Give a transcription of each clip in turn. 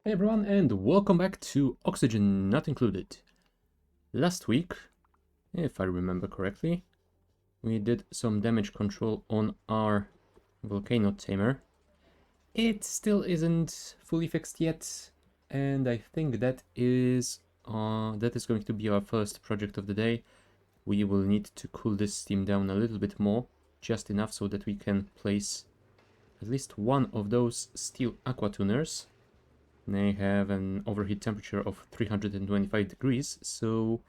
Hey everyone, and welcome back to Oxygen Not Included. Last week, if I remember correctly, we did some damage control on our volcano tamer. It still isn't fully fixed yet, and I think that is going to be our first project of the day. We will need to cool this steam down a little bit more, just enough so that we can place at least one of those steel aqua tuners. They have an overheat temperature of 325 degrees, so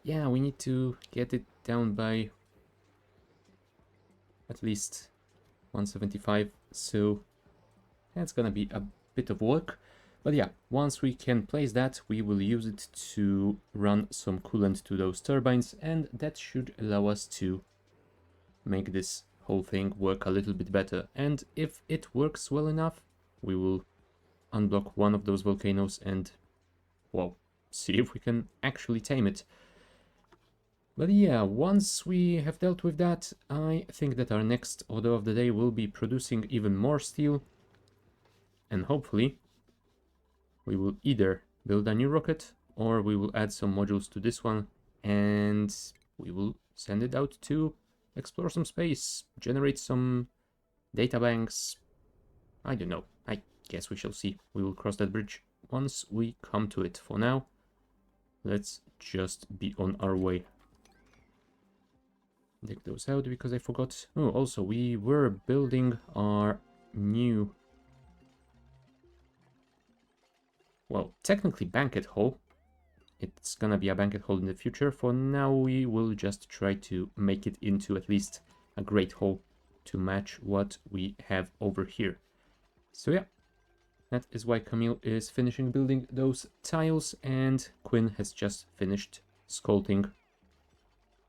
yeah, we need to get it down by at least 175, so that's gonna be a bit of work. But yeah, once we can place that, we will use it to run some coolant to those turbines, and that should allow us to make this whole thing work a little bit better. And if it works well enough, we will unblock one of those volcanoes and, well, see if we can actually tame it. But yeah, once we have dealt with that, I think that our next order of the day will be producing even more steel, and hopefully we will either build a new rocket or we will add some modules to this one and we will send it out to explore some space, generate some data banks. I don't know. I guess we shall see. We will cross that bridge once we come to it. For now, let's just be on our way. Dig those out because I forgot. Oh, also, we were building our new, well, technically banquet hall. It's gonna be a banquet hall in the future. For now, we will just try to make it into at least a great hall to match what we have over here. So yeah, that is why Camille is finishing building those tiles, and Quinn has just finished sculpting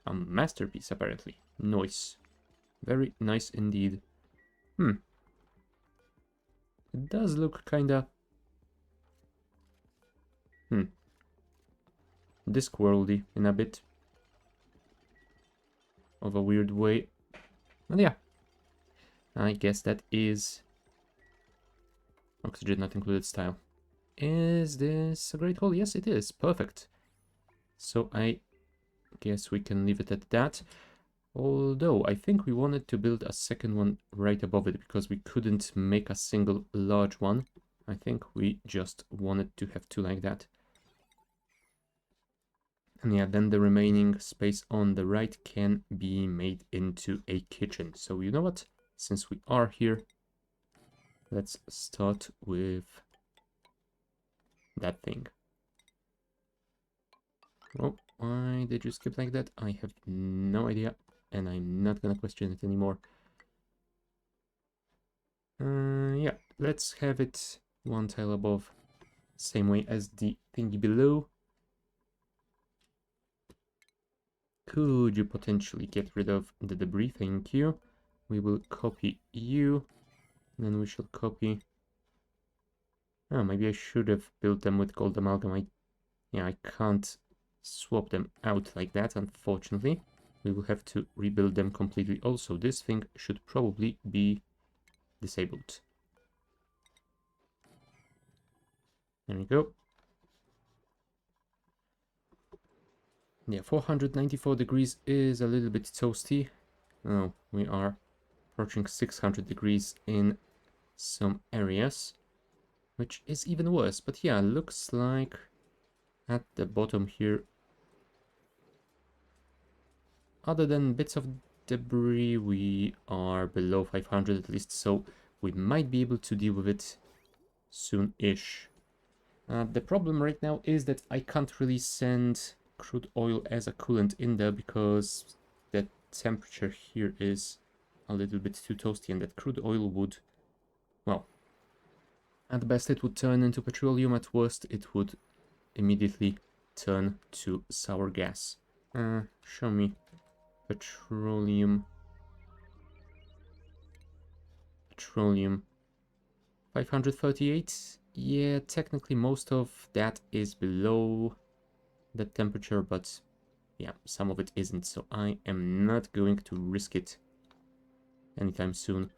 a masterpiece, apparently. Nice. Very nice indeed. It does look kinda... Discworldy in a bit of a weird way. But yeah, I guess that is Oxygen Not Included style. Is this a great hole? Yes, it is. Perfect. So I guess we can leave it at that. Although I think we wanted to build a second one right above it because we couldn't make a single large one. I think we just wanted to have two like that. And yeah, then the remaining space on the right can be made into a kitchen. So you know what? Since we are here, let's start with that thing. Oh, why did you skip like that? I have no idea, and I'm not gonna question it anymore. Yeah, let's have it one tile above, same way as the thingy below. Could you potentially get rid of the debris? Thank you. We will copy you, then we shall copy... Oh, maybe I should have built them with gold amalgam. Yeah, I can't swap them out like that, unfortunately. We will have to rebuild them completely. Also, this thing should probably be disabled. There we go. Yeah, 494 degrees is a little bit toasty. Oh, we are approaching 600 degrees in some areas, which is even worse. But yeah, looks like at the bottom here, other than bits of debris, we are below 500 at least, so we might be able to deal with it soon-ish. The problem right now is that I can't really send crude oil as a coolant in there because the temperature here is a little bit too toasty, and that crude oil would, well, at best it would turn into petroleum, at worst it would immediately turn to sour gas. Show me petroleum. 538. Yeah, technically most of that is below the temperature, but yeah, some of it isn't, so I am not going to risk it anytime soon.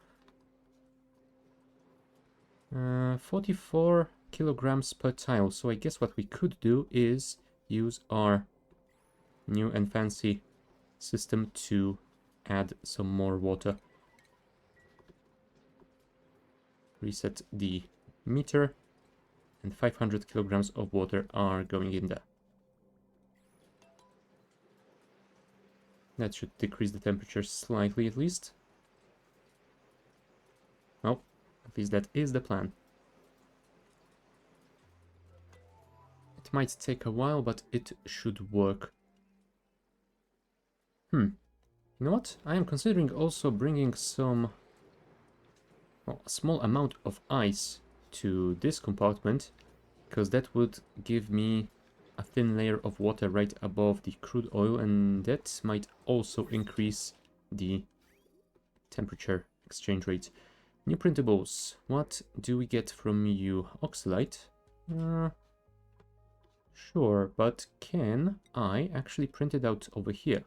44 kilograms per tile. So I guess what we could do is use our new and fancy system to add some more water. Reset the meter, and 500 kilograms of water are going in there. That should decrease the temperature slightly at least. Well, at least that is the plan. It might take a while, but it should work. You know what? I am considering also bringing some, well, a small amount of ice to this compartment, because that would give me a thin layer of water right above the crude oil, and that might also increase the temperature exchange rate. New printables. What do we get from you? Oxalite? Sure, but can I actually print it out over here?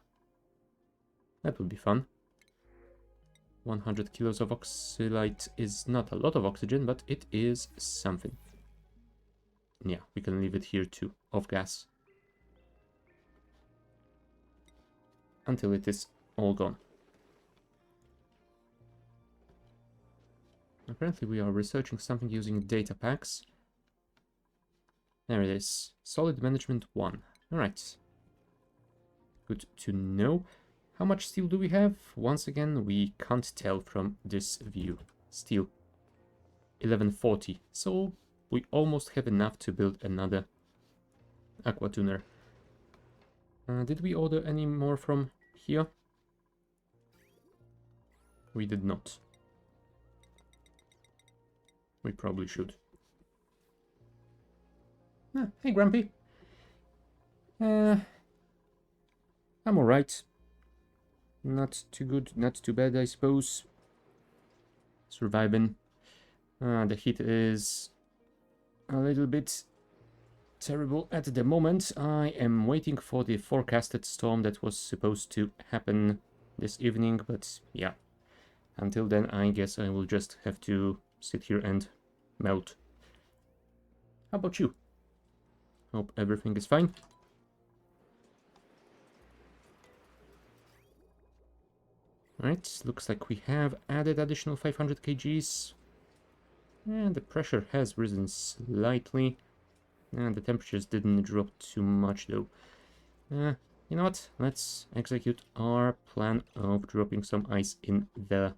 That would be fun. 100 kilos of oxalite is not a lot of oxygen, but it is something. Yeah, we can leave it here too, off gas. Until it is all gone. Apparently we are researching something using data packs. There it is. Solid management 1. Alright. Good to know. How much steel do we have? Once again, we can't tell from this view. Steel. 1140. So we almost have enough to build another aqua tuner. Did we order any more from here? We did not. We probably should. Hey, Grumpy. I'm alright. Not too good, not too bad, I suppose. Surviving. The heat is a little bit terrible at the moment. I am waiting for the forecasted storm that was supposed to happen this evening, but yeah. Until then, I guess I will just have to sit here and melt. How about you? Hope everything is fine. Alright, looks like we have added additional 500 kgs. And the pressure has risen slightly. And the temperatures didn't drop too much though. You know what? Let's execute our plan of dropping some ice in there.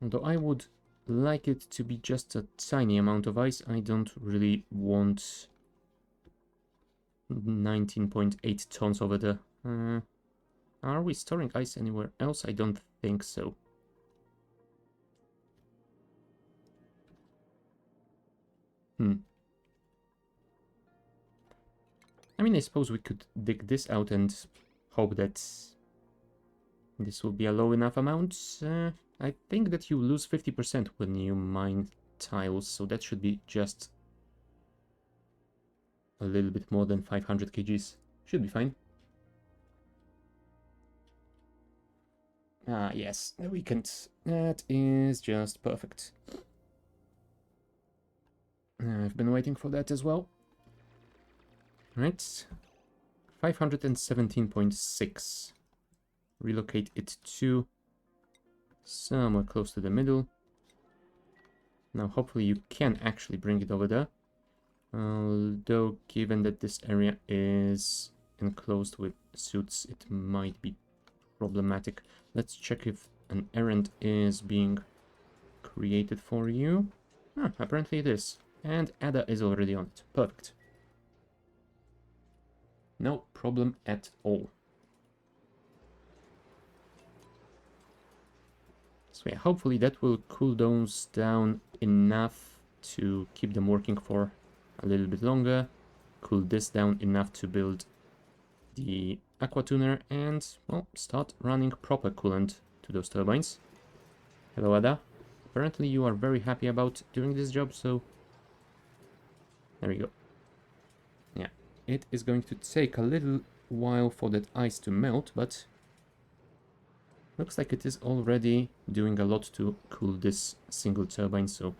Although I would like it to be just a tiny amount of ice, I don't really want 19.8 tons over there. Are we storing ice anywhere else? I don't think so. I mean, I suppose we could dig this out and hope that this will be a low enough amount. I think that you lose 50% when you mine tiles, so that should be just a little bit more than 500 kgs. Should be fine. Ah, yes, the weekend. That is just perfect. I've been waiting for that as well. Right, 517.6. Relocate it to somewhere close to the middle. Now, hopefully you can actually bring it over there. Although, given that this area is enclosed with suits, it might be problematic. Let's check if an errand is being created for you. Apparently it is. And Ada is already on it. Perfect. No problem at all. So yeah, hopefully that will cool those down enough to keep them working for a little bit longer. Cool this down enough to build the aqua tuner and, well, start running proper coolant to those turbines. Hello, Ada. Apparently you are very happy about doing this job, so there we go. Yeah, it is going to take a little while for that ice to melt, but Looks like it is already doing a lot to cool this single turbine, so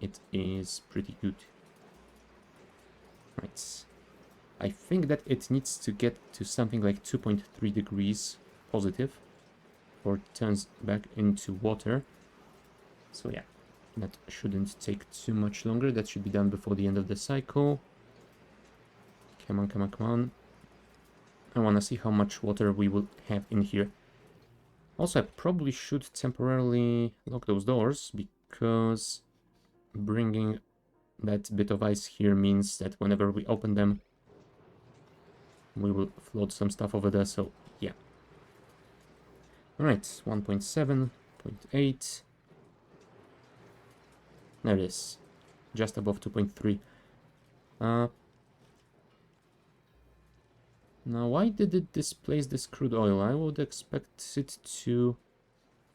it is pretty good. Right. I think that it needs to get to something like 2.3 degrees positive before it turns back into water. So yeah, that shouldn't take too much longer. That should be done before the end of the cycle. Come on, come on, come on. I want to see how much water we will have in here. Also, I probably should temporarily lock those doors, because bringing that bit of ice here means that whenever we open them, we will float some stuff over there, so yeah. Alright, 1.7, 0.8. There it is. Just above 2.3. Now, why did it displace this crude oil? I would expect it to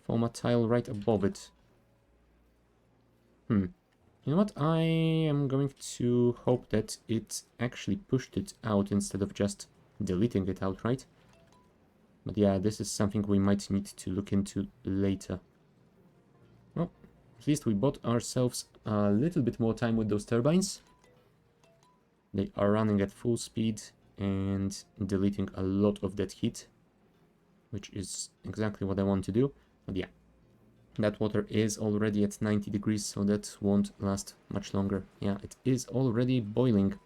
form a tile right above it. You know what? I am going to hope that it actually pushed it out instead of just deleting it outright. But yeah, this is something we might need to look into later. Well, at least we bought ourselves a little bit more time with those turbines. They are running at full speed and deleting a lot of that heat, which is exactly what I want to do. But yeah, that water is already at 90 degrees, so that won't last much longer. Yeah, it is already boiling.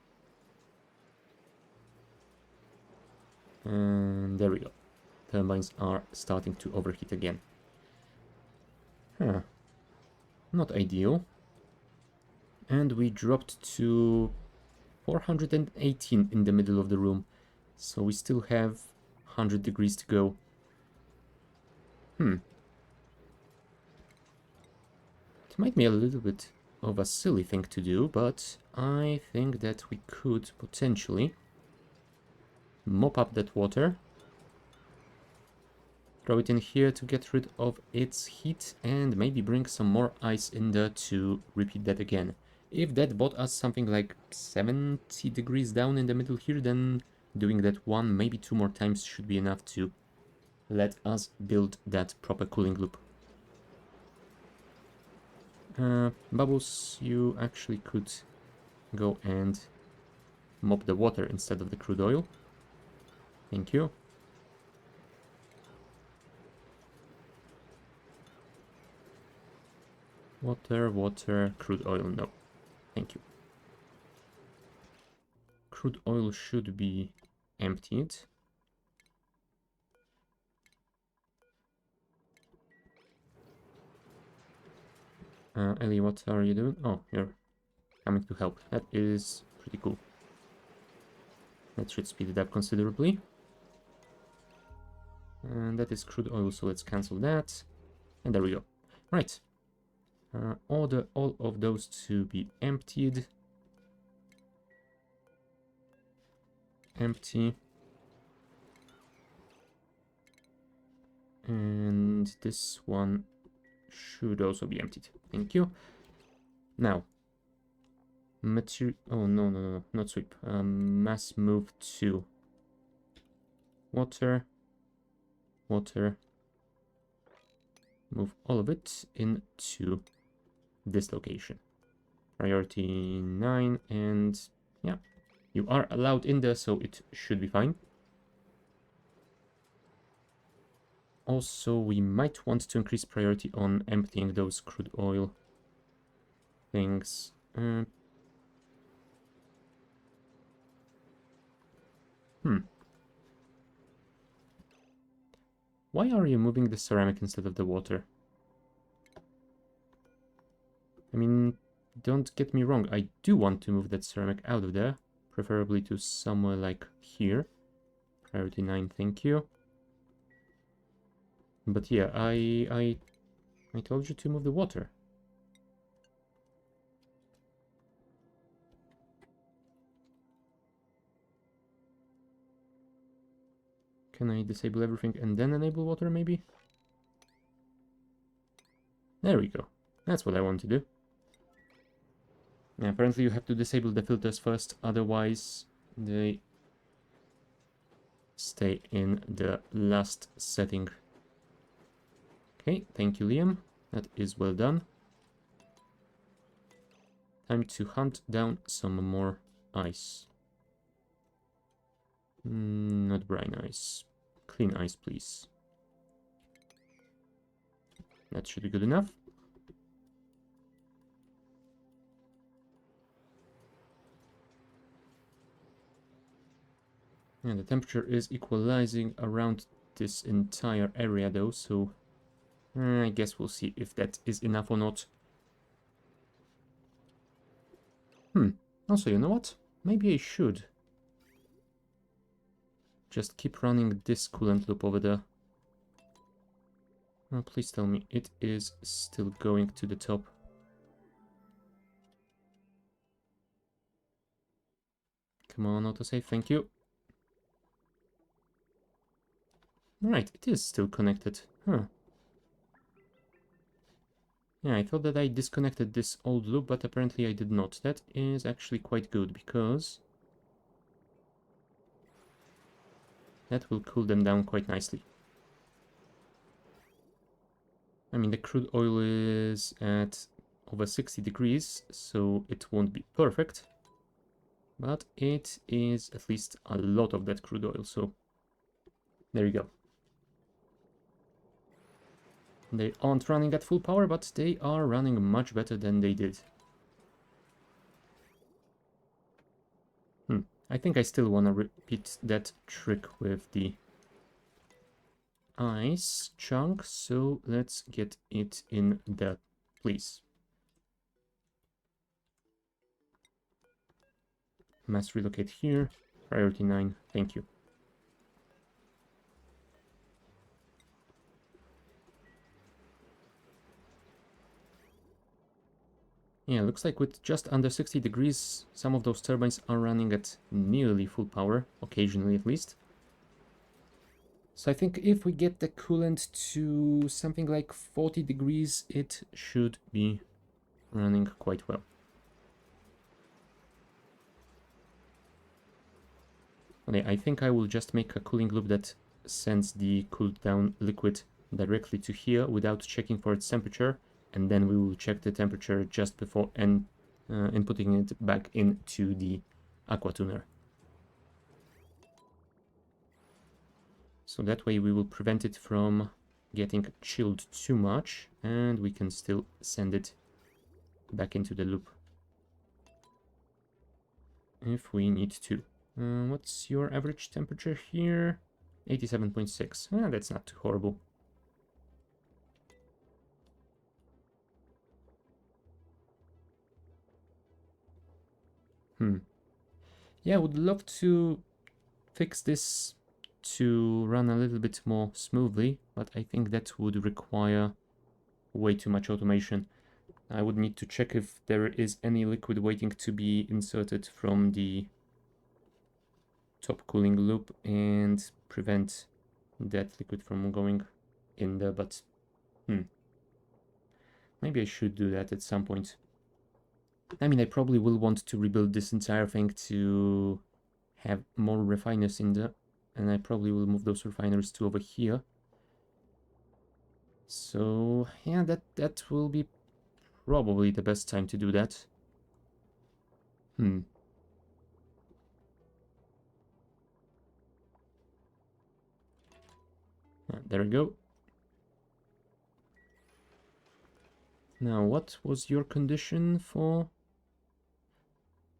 And there we go. Turbines are starting to overheat again. Huh. Not ideal. And we dropped to 418 in the middle of the room. So we still have 100 degrees to go. It might be a little bit of a silly thing to do, but I think that we could potentially mop up that water, throw it in here to get rid of its heat, and maybe bring some more ice in there to repeat that again. If that bought us something like 70 degrees down in the middle here, then doing that one, maybe two more times should be enough to let us build that proper cooling loop. Bubbles, you actually could go and mop the water instead of the crude oil. Thank you. Water, water, crude oil, no. Thank you. Crude oil should be emptied. Ellie, what are you doing? Oh, you're coming to help. That is pretty cool. That should speed it up considerably. And that is crude oil, so let's cancel that. And there we go. Right. Order all of those to be emptied. Empty. And this one should also be emptied. Thank you. Now, material. Oh, no, not sweep. Mass move to water. Water. Move all of it into this location. Priority 9, and yeah, you are allowed in there, so it should be fine. Also, we might want to increase priority on emptying those crude oil things. Why are you moving the ceramic instead of the water? I mean, don't get me wrong, I do want to move that ceramic out of there, preferably to somewhere like here. Priority 9, thank you. But yeah, I told you to move the water. Can I disable everything and then enable water, maybe? There we go. That's what I want to do. Yeah, apparently you have to disable the filters first, otherwise they stay in the last setting. Okay, thank you, Liam. That is well done. Time to hunt down some more ice. Not brine ice. Clean ice, please. That should be good enough. And the temperature is equalizing around this entire area though, so I guess we'll see if that is enough or not. Also, you know what? Maybe I should just keep running this coolant loop over there. Oh, please tell me it is still going to the top. Come on, autosave, thank you. Right, it is still connected. Huh. Yeah, I thought that I disconnected this old loop, but apparently I did not. That is actually quite good, because that will cool them down quite nicely. I mean, the crude oil is at over 60 degrees, so it won't be perfect. But it is at least a lot of that crude oil, so there you go. They aren't running at full power, but they are running much better than they did. I think I still want to repeat that trick with the ice chunk, so let's get it in there, please. Mass relocate here, priority 9, thank you. Yeah, looks like with just under 60 degrees, some of those turbines are running at nearly full power, occasionally at least. So I think if we get the coolant to something like 40 degrees, it should be running quite well. Okay, I think I will just make a cooling loop that sends the cooled down liquid directly to here without checking for its temperature, and then we will check the temperature just before inputting it back into the aqua tuner. So that way we will prevent it from getting chilled too much, and we can still send it back into the loop if we need to. What's your average temperature here? 87.6. That's not too horrible. Yeah, I would love to fix this to run a little bit more smoothly, but I think that would require way too much automation. I would need to check if there is any liquid waiting to be inserted from the top cooling loop and prevent that liquid from going in there, but maybe I should do that at some point. I mean, I probably will want to rebuild this entire thing to have more refiners in there, and I probably will move those refiners to over here. So yeah, that will be probably the best time to do that. There we go. Now, what was your condition for?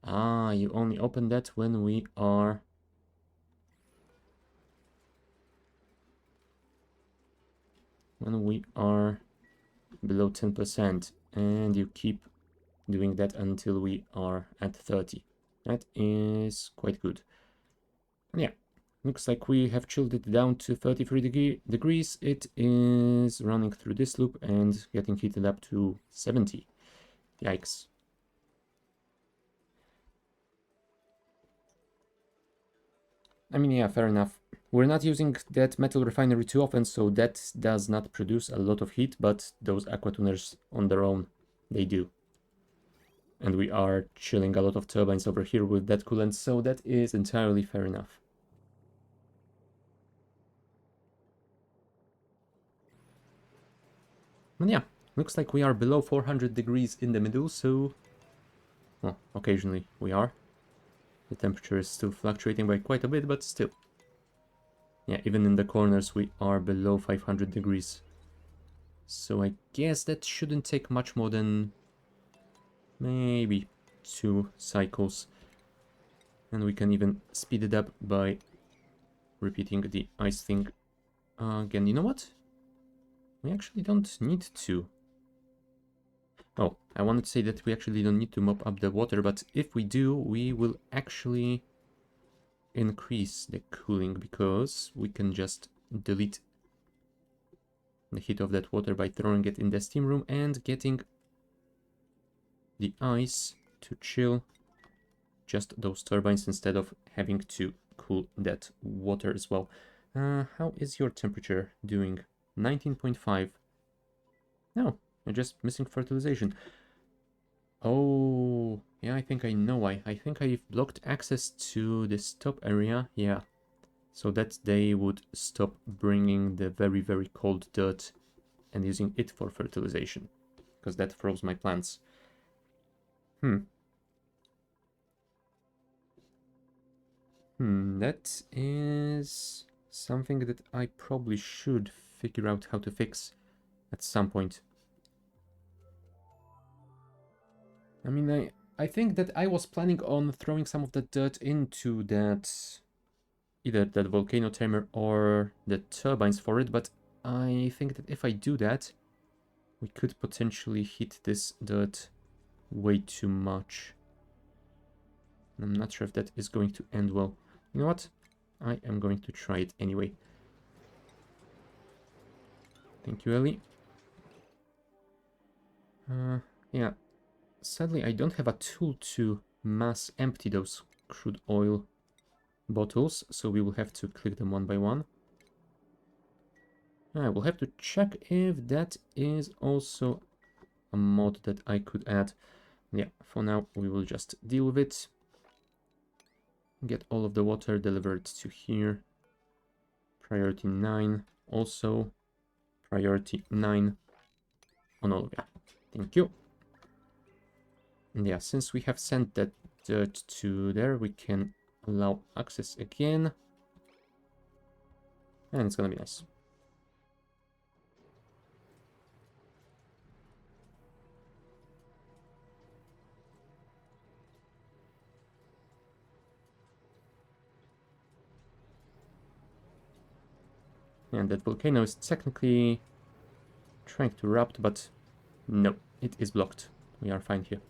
Ah, you only open that when we are below 10%, and you keep doing that until we are at 30. That is quite good. And yeah, looks like we have chilled it down to 33 degrees. It is running through this loop and getting heated up to 70. Yikes. I mean, yeah, fair enough. We're not using that metal refinery too often, so that does not produce a lot of heat, but those aqua tuners on their own, they do. And we are chilling a lot of turbines over here with that coolant, so that is entirely fair enough. And yeah, looks like we are below 400 degrees in the middle, so... Well, occasionally we are. The temperature is still fluctuating by quite a bit, but still. Yeah, even in the corners we are below 500 degrees. So I guess that shouldn't take much more than maybe 2 cycles. And we can even speed it up by repeating the ice thing again. You know what? We actually don't need to. Oh, I wanted to say that we actually don't need to mop up the water, but if we do, we will actually increase the cooling because we can just delete the heat of that water by throwing it in the steam room and getting the ice to chill just those turbines instead of having to cool that water as well. How is your temperature doing? 19.5. No, you're just missing fertilization. Oh, yeah, I think I know why. I think I've blocked access to this top area. Yeah, so that they would stop bringing the very, very cold dirt and using it for fertilization, because that froze my plants. That is something that I probably should figure out how to fix at some point. I mean, I think that I was planning on throwing some of the dirt into that, either that volcano tamer or the turbines for it, but I think that if I do that, we could potentially hit this dirt way too much. I'm not sure if that is going to end well. You know what? I am going to try it anyway. Thank you, Ellie. Yeah. Sadly, I don't have a tool to mass empty those crude oil bottles, so we will have to click them one by one. I will have to check if that is also a mod that I could add. Yeah, for now we will just deal with it. Get all of the water delivered to here. Priority 9. Also, priority 9 on all of that. Thank you. And yeah, since we have sent that dirt to there, we can allow access again. And it's gonna be nice. And that volcano is technically trying to erupt, but no, it is blocked. We are fine here.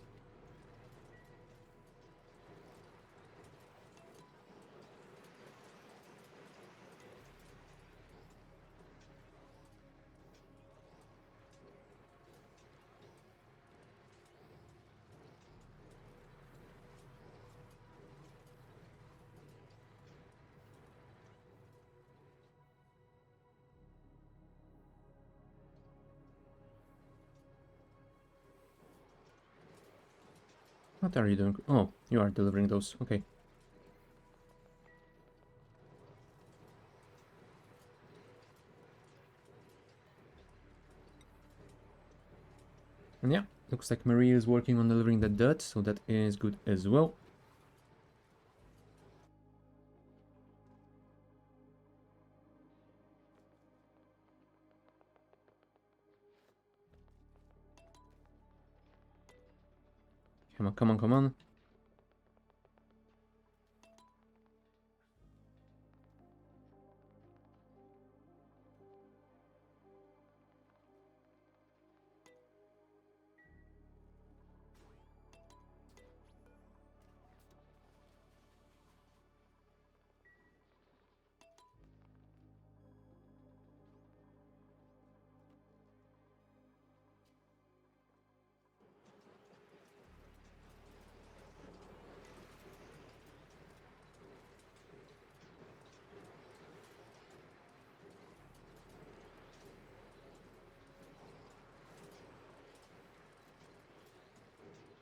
What are you doing? Oh, you are delivering those. Okay. And yeah, looks like Maria is working on delivering the dirt, so that is good as well. Come on, come on, come on.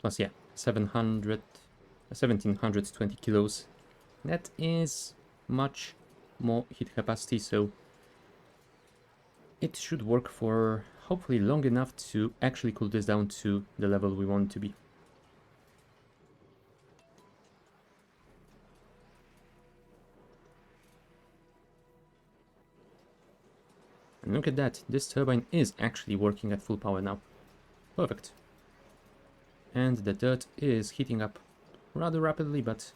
Plus, yeah, 1720 kilos. That is much more heat capacity, so it should work for hopefully long enough to actually cool this down to the level we want it to be. And look at that, this turbine is actually working at full power now. Perfect. And the dirt is heating up rather rapidly, but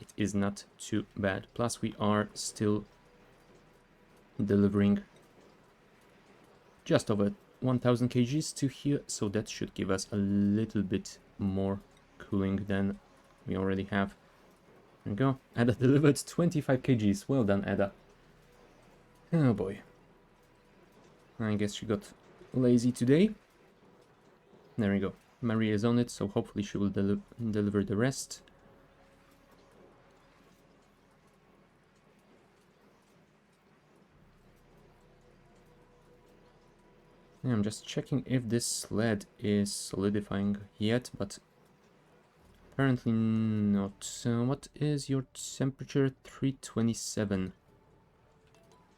it is not too bad. Plus we are still delivering just over 1000 kgs to here, so that should give us a little bit more cooling than we already have. There we go. Ada delivered 25 kgs. Well done, Ada. Oh boy. I guess she got lazy today. There we go. Maria is on it, so hopefully she will deliver the rest. Yeah, I'm just checking if this sled is solidifying yet, but apparently not. So what is your temperature? 327.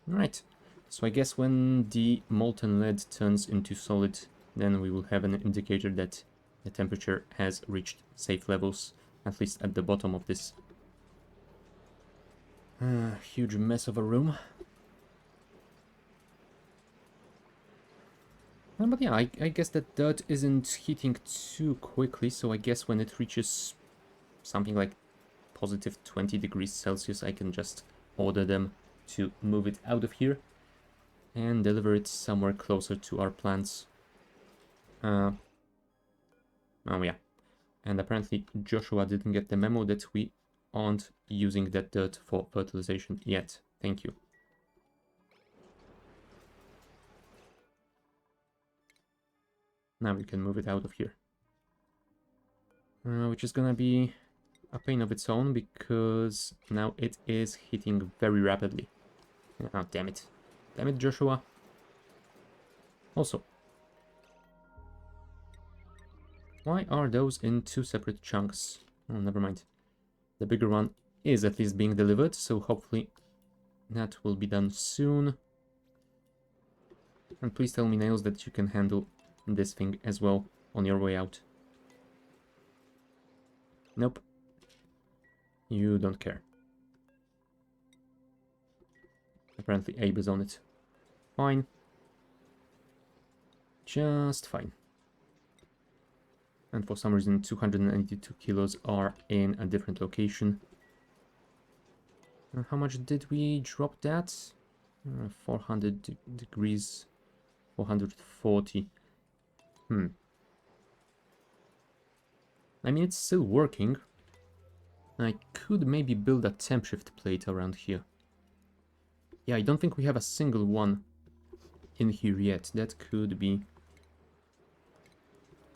Right. So I guess when the molten lead turns into solid, then we will have an indicator that the temperature has reached safe levels, at least at the bottom of this huge mess of a room. But yeah, I guess that dirt isn't heating too quickly, so I guess when it reaches something like positive 20 degrees Celsius, I can just order them to move it out of here and deliver it somewhere closer to our plants. Oh yeah, and apparently Joshua didn't get the memo that we aren't using that dirt for fertilization yet. Thank you. Now we can move it out of here. Which is gonna be a pain of its own, because now it is heating very rapidly. Oh, damn it. Damn it, Joshua. Also, why are those in two separate chunks? Oh, never mind. The bigger one is at least being delivered, so hopefully that will be done soon. And please tell me, Nails, that you can handle this thing as well on your way out. Nope. You don't care. Apparently Abe is on it. Fine. Just fine. And for some reason 282 kilos are in a different location. How much did we drop that? 400 degrees, 440. I mean, it's still working. I could maybe build a temp shift plate around here. Yeah, I don't think we have a single one in here yet. That could be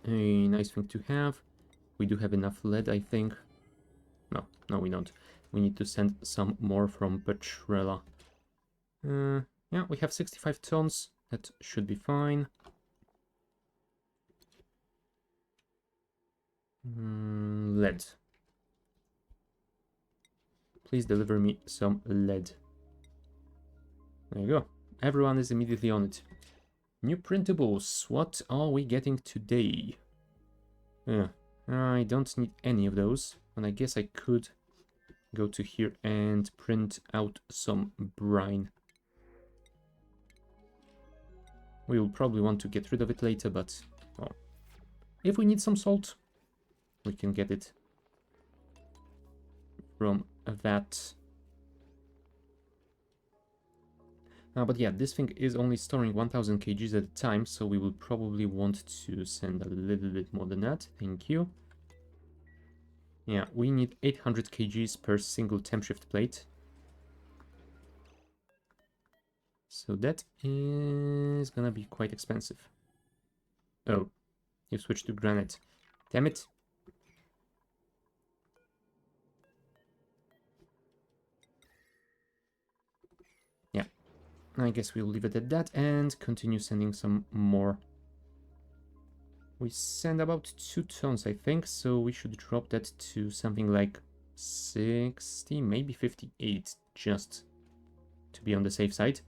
a nice thing to have. We do have enough lead, I think. No, we don't. We need to send some more from Petrella. Yeah, we have 65 tons. That should be fine. Lead. Please deliver me some lead. There you go. Everyone is immediately on it. New printables. What are we getting today? I don't need any of those. And I guess I could go to here and print out some brine. We will probably want to get rid of it later, but well, if we need some salt, we can get it from that. But yeah, this thing is only storing 1000 kgs at a time, so we will probably want to send a little bit more than that. Thank you. Yeah, we need 800 kgs per single temp shift plate. So that is gonna be quite expensive. Oh, you switched to granite. Damn it. Yeah, I guess we'll leave it at that and continue sending some more. We send about 2 tons, I think, so we should drop that to something like 60, maybe 58, just to be on the safe side.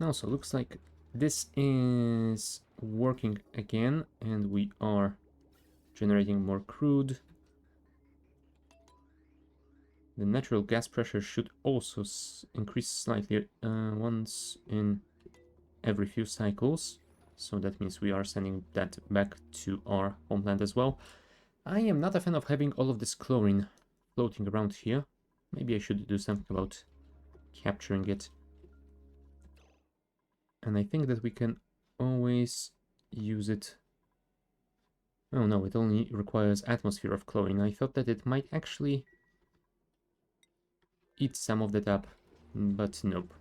Also, looks like this is working again, and we are generating more crude. The natural gas pressure should also increase slightly once in every few cycles. So that means we are sending that back to our homeland as well. I am not a fan of having all of this chlorine floating around here. Maybe I should do something about capturing it. And I think that we can always use it. Oh no, it only requires atmosphere of chlorine. I thought that it might actually eat some of that up, but nope.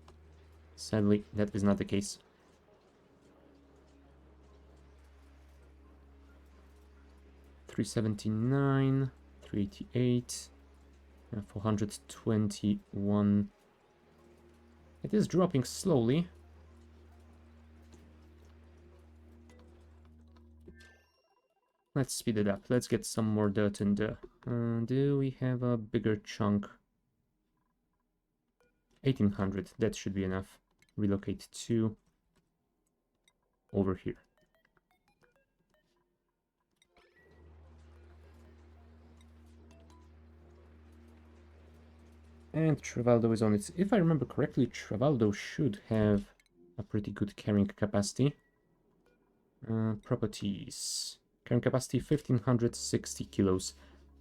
Sadly, that is not the case. $379, $388, 421. It is dropping slowly. Let's speed it up. Let's get some more dirt in there. Do we have a bigger chunk? 1800. That should be enough. Relocate to over here. And Travaldo is on it. If I remember correctly, Travaldo should have a pretty good carrying capacity. Properties. Carrying capacity 1560 kilos.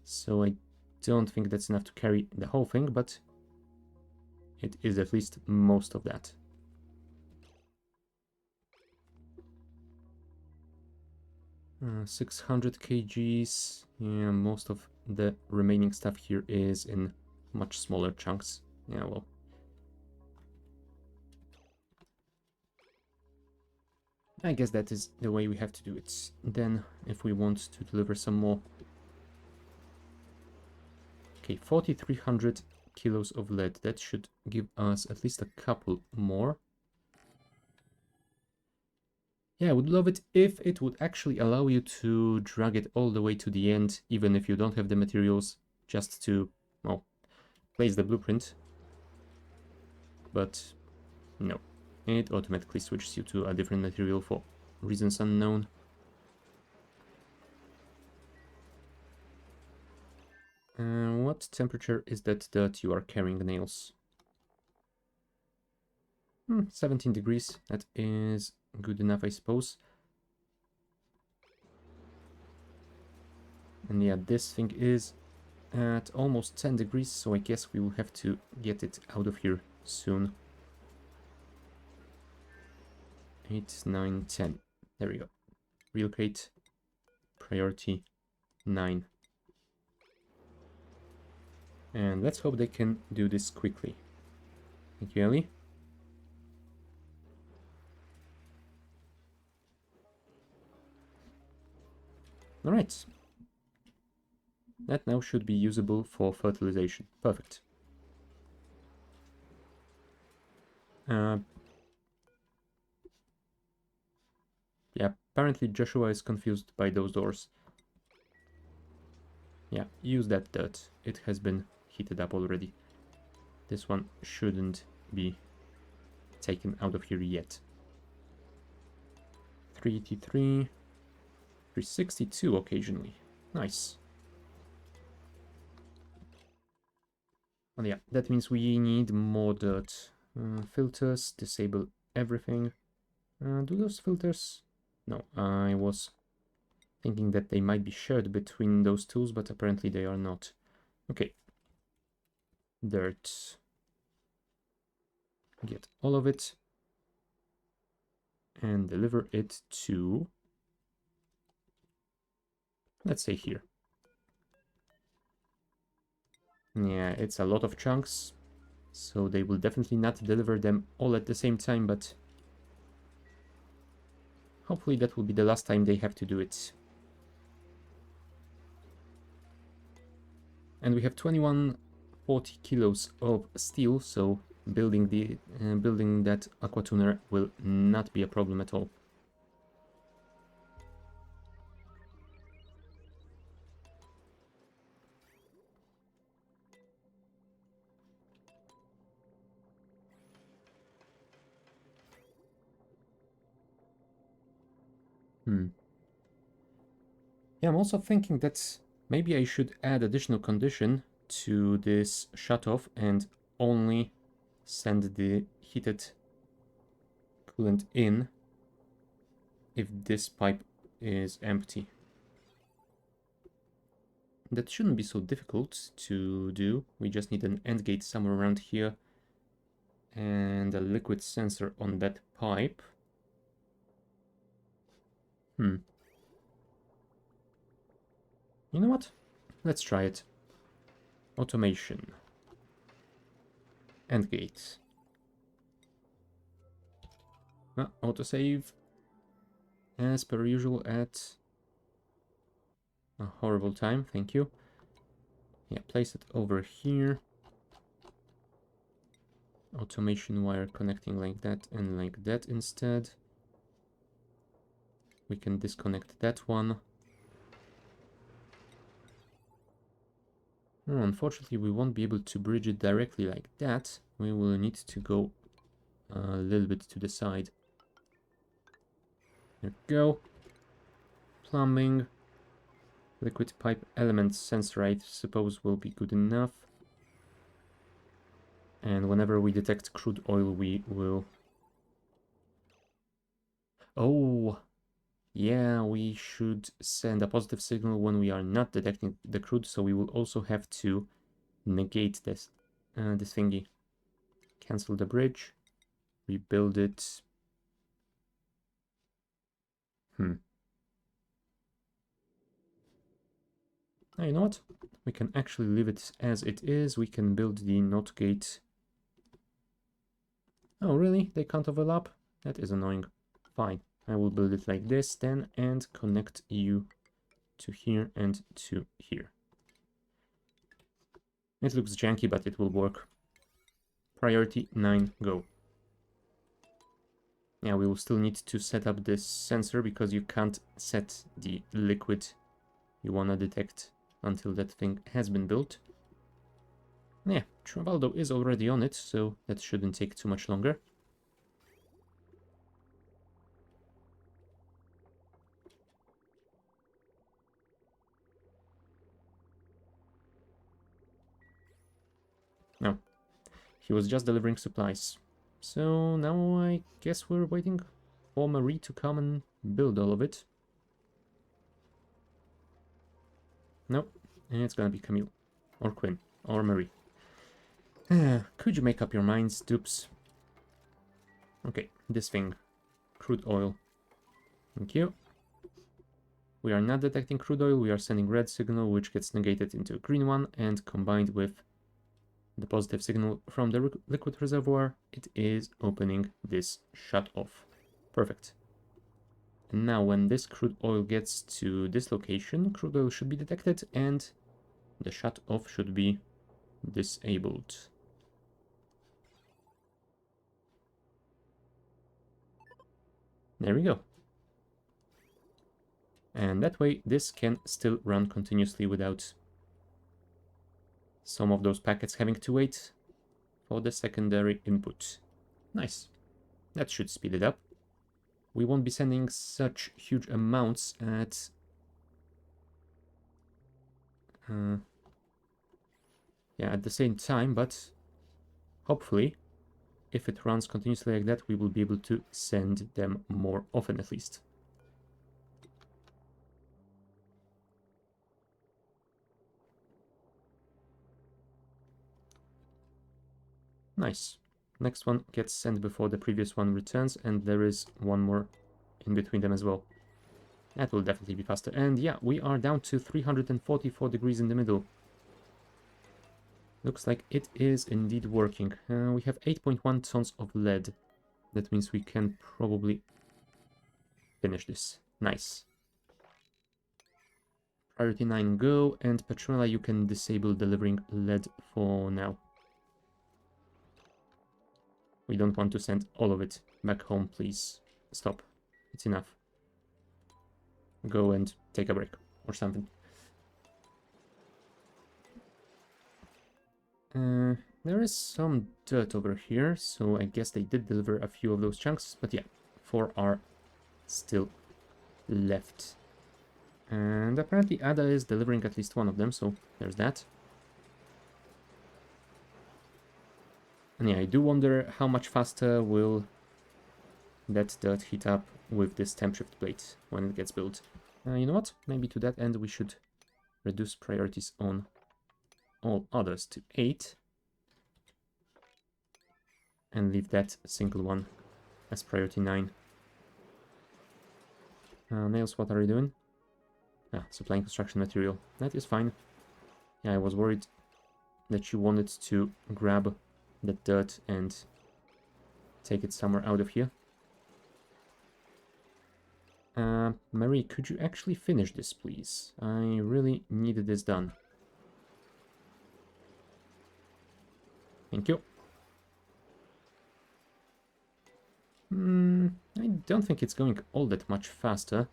So I don't think that's enough to carry the whole thing, but it is at least most of that. Uh, 600 kgs. Yeah, most of the remaining stuff here is in much smaller chunks. Yeah, well. I guess that is the way we have to do it. Then, if we want to deliver some more... Okay, 4,300 kilos of lead. That should give us at least a couple more. Yeah, I would love it if it would actually allow you to drag it all the way to the end, even if you don't have the materials, just to, well, place the blueprint. But no, it automatically switches you to a different material for reasons unknown. What temperature is that you are carrying, nails? 17 degrees, that is good enough, I suppose. And yeah, this thing is at almost 10 degrees, so I guess we will have to get it out of here soon. 8, 9, 10. There we go. Relocate. Priority 9. And let's hope they can do this quickly. Thank you, Ellie. Alright. That now should be usable for fertilization. Perfect. Yeah, apparently Joshua is confused by those doors. Yeah, use that dirt. It has been heated up already. This one shouldn't be taken out of here yet. 383, 362 occasionally. Nice. Oh yeah, that means we need more dirt. Filters, disable everything. Do those filters? No, I was thinking that they might be shared between those tools, but apparently they are not. Okay. Dirt. Get all of it. And deliver it to... let's say here. Yeah, it's a lot of chunks, so they will definitely not deliver them all at the same time, but hopefully that will be the last time they have to do it. And we have 2140 kilos of steel, so building that aquatuner will not be a problem at all. Yeah, I'm also thinking that maybe I should add additional condition to this shutoff and only send the heated coolant in if this pipe is empty. That shouldn't be so difficult to do. We just need an end gate somewhere around here and a liquid sensor on that pipe. You know what? Let's try it. Automation. End gate. Autosave. As per usual at a horrible time, thank you. Yeah, place it over here. Automation wire connecting like that and like that instead. We can disconnect that one. Oh, unfortunately, we won't be able to bridge it directly like that. We will need to go a little bit to the side. There we go. Plumbing. Liquid pipe element sensor, I suppose, will be good enough. And whenever we detect crude oil, we will... Oh! Yeah, we should send a positive signal when we are not detecting the crude, so we will also have to negate this thingy. Cancel the bridge. Rebuild it. Now, you know what? We can actually leave it as it is. We can build the NOT gate. Oh, really? They can't overlap? That is annoying. Fine. I will build it like this then and connect you to here and to here. It looks janky, but it will work. Priority 9, go. Yeah, we will still need to set up this sensor because you can't set the liquid you want to detect until that thing has been built. Yeah, Trabaldo is already on it, so that shouldn't take too much longer. No, he was just delivering supplies. So now I guess we're waiting for Marie to come and build all of it. Nope, and it's gonna be Camille, or Quinn, or Marie. Could you make up your minds, dupes? Okay, this thing. Crude oil. Thank you. We are not detecting crude oil, we are sending red signal, which gets negated into a green one, and combined with the positive signal from the liquid reservoir, it is opening this shut-off. Perfect. And now when this crude oil gets to this location, crude oil should be detected and the shut-off should be disabled. There we go. And that way this can still run continuously without some of those packets having to wait for the secondary input. Nice. That should speed it up. We won't be sending such huge amounts at at the same time, but hopefully if it runs continuously like that, we will be able to send them more often at least. Nice. Next one gets sent before the previous one returns, and there is one more in between them as well. That will definitely be faster. And yeah, we are down to 344 degrees in the middle. Looks like it is indeed working. We have 8.1 tons of lead. That means we can probably finish this. Nice. Priority 9 go, and Petronella, you can disable delivering lead for now. We don't want to send all of it back home, please. Stop. It's enough. Go and take a break or something. There is some dirt over here, so I guess they did deliver a few of those chunks, but yeah, 4 are still left. And apparently Ada is delivering at least one of them, so there's that. And yeah, I do wonder how much faster will that dirt heat up with this temp shift plate when it gets built. You know what? Maybe to that end we should reduce priorities on all others to 8. And leave that single one as priority 9. Nails, what are you doing? Supplying construction material. That is fine. Yeah, I was worried that you wanted to grab that dirt and take it somewhere out of here. Marie, could you actually finish this, please? I really need this done. Thank you. I don't think it's going all that much faster.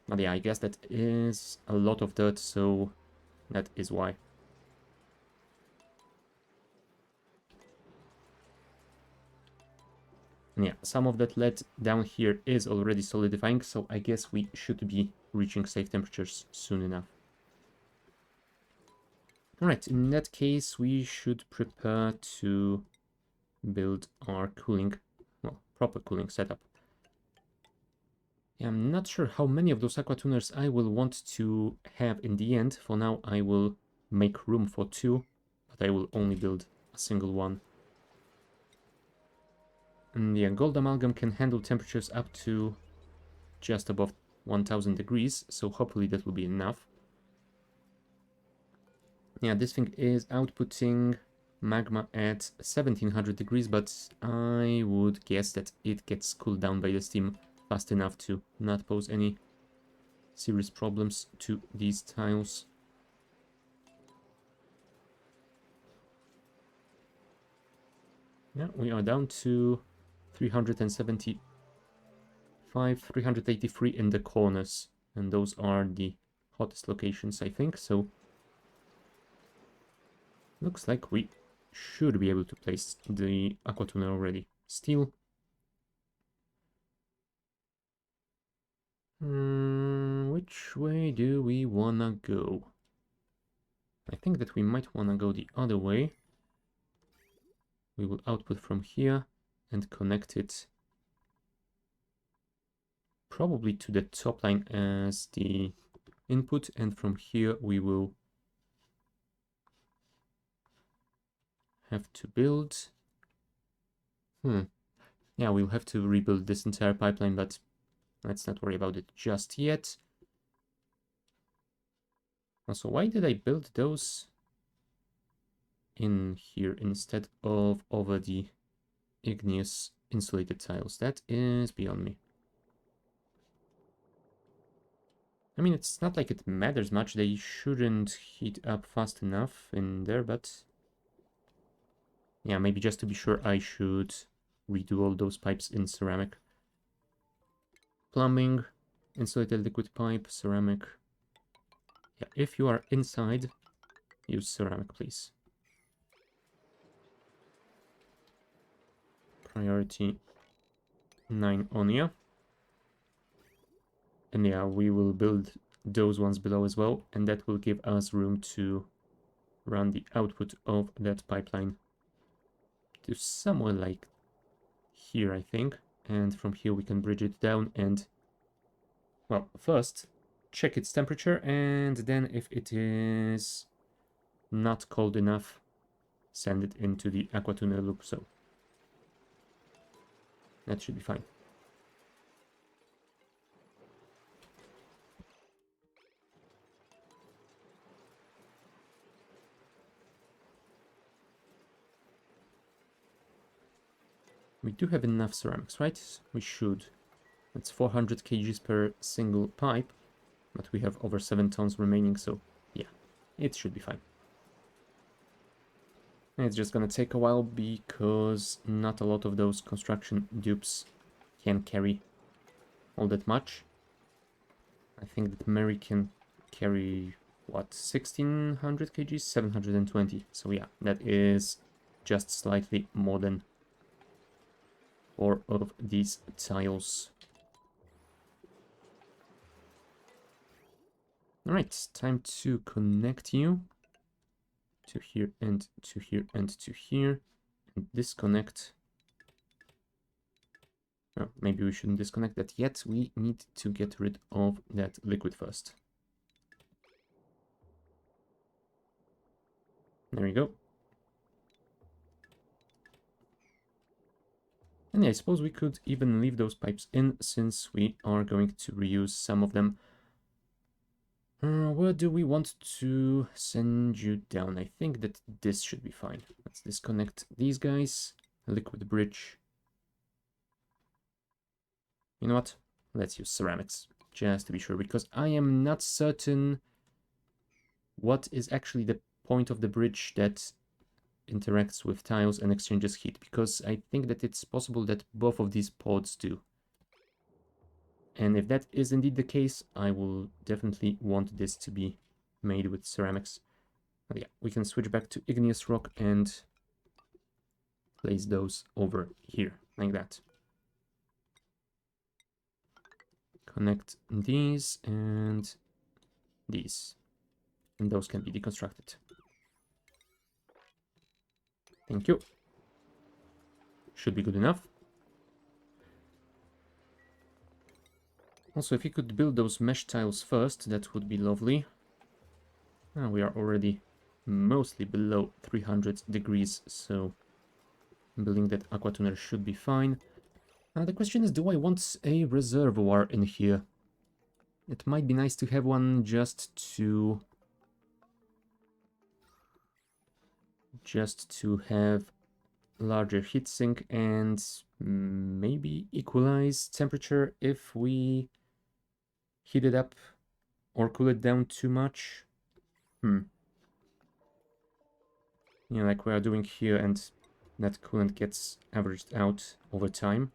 But yeah, I guess that is a lot of dirt, so that is why. And yeah, some of that lead down here is already solidifying, so I guess we should be reaching safe temperatures soon enough. Alright, in that case, we should prepare to build our cooling, well, proper cooling setup. Yeah, I'm not sure how many of those aqua tuners I will want to have in the end. For now, I will make room for 2, but I will only build a single one. And yeah, gold amalgam can handle temperatures up to just above 1000 degrees, so hopefully that will be enough. Yeah, this thing is outputting magma at 1700 degrees, but I would guess that it gets cooled down by the steam fast enough to not pose any serious problems to these tiles. Yeah, we are down to 375, 383 in the corners, and those are the hottest locations, I think, so looks like we should be able to place the aqua tuner already. Steel. Which way do we wanna go? I think that we might wanna go the other way. We will output from here and connect it probably to the top line as the input, and from here we will have to build. Yeah, we'll have to rebuild this entire pipeline, but let's not worry about it just yet. Also, why did I build those in here instead of over the igneous insulated tiles? That is beyond me. I mean, it's not like it matters much. They shouldn't heat up fast enough in there, but yeah, maybe just to be sure, I should redo all those pipes in ceramic. Plumbing, insulated liquid pipe, ceramic. Yeah, if you are inside, use ceramic, please. Priority 9 on here. And yeah, we will build those ones below as well, and that will give us room to run the output of that pipeline to somewhere like here, I think. And from here we can bridge it down and, well, first check its temperature, and then if it is not cold enough, send it into the aqua tuner loop, so that should be fine. We do have enough ceramics, right? We should. It's 400 kgs per single pipe, but we have over 7 tons remaining, so yeah, it should be fine. And it's just gonna take a while because not a lot of those construction dupes can carry all that much. I think that Mary can carry, what, 1600 kgs? 720. So yeah, that is just slightly more than 4 of these tiles. All right, time to connect you to here and to here and to here, and disconnect. Oh, maybe we shouldn't disconnect that yet. We need to get rid of that liquid first. There we go. And yeah, I suppose we could even leave those pipes in, since we are going to reuse some of them. Where do we want to send you down? I think that this should be fine. Let's disconnect these guys. Liquid bridge. You know what? Let's use ceramics, just to be sure, because I am not certain what is actually the point of the bridge that interacts with tiles and exchanges heat, because I think that it's possible that both of these pods do. And if that is indeed the case, I will definitely want this to be made with ceramics. But yeah, we can switch back to igneous rock and place those over here, like that. Connect these and these. And those can be deconstructed. Thank you. Should be good enough. Also, if you could build those mesh tiles first, that would be lovely. We are already mostly below 300 degrees, so building that aquatuner should be fine. The question is, do I want a reservoir in here? It might be nice to have one just to have larger heatsink and maybe equalize temperature if we heat it up or cool it down too much. You know, like we are doing here, and that coolant gets averaged out over time.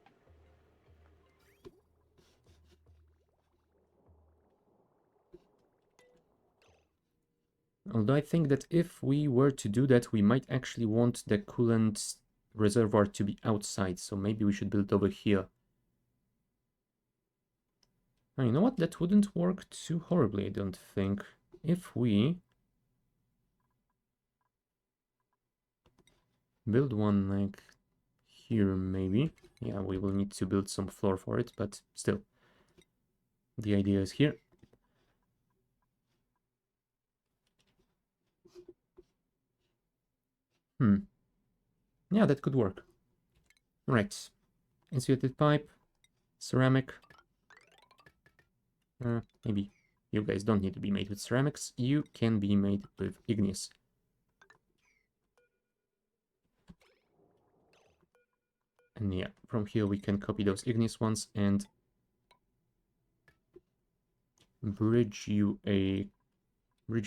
Although I think that if we were to do that, we might actually want the coolant reservoir to be outside, so maybe we should build over here. Oh, you know what? That wouldn't work too horribly, I don't think. If we build one like here, maybe. Yeah, we will need to build some floor for it, but still. The idea is here. Yeah, that could work. Right. Insulated pipe, ceramic. Maybe you guys don't need to be made with ceramics. You can be made with igneous. And yeah, from here we can copy those igneous ones and bridge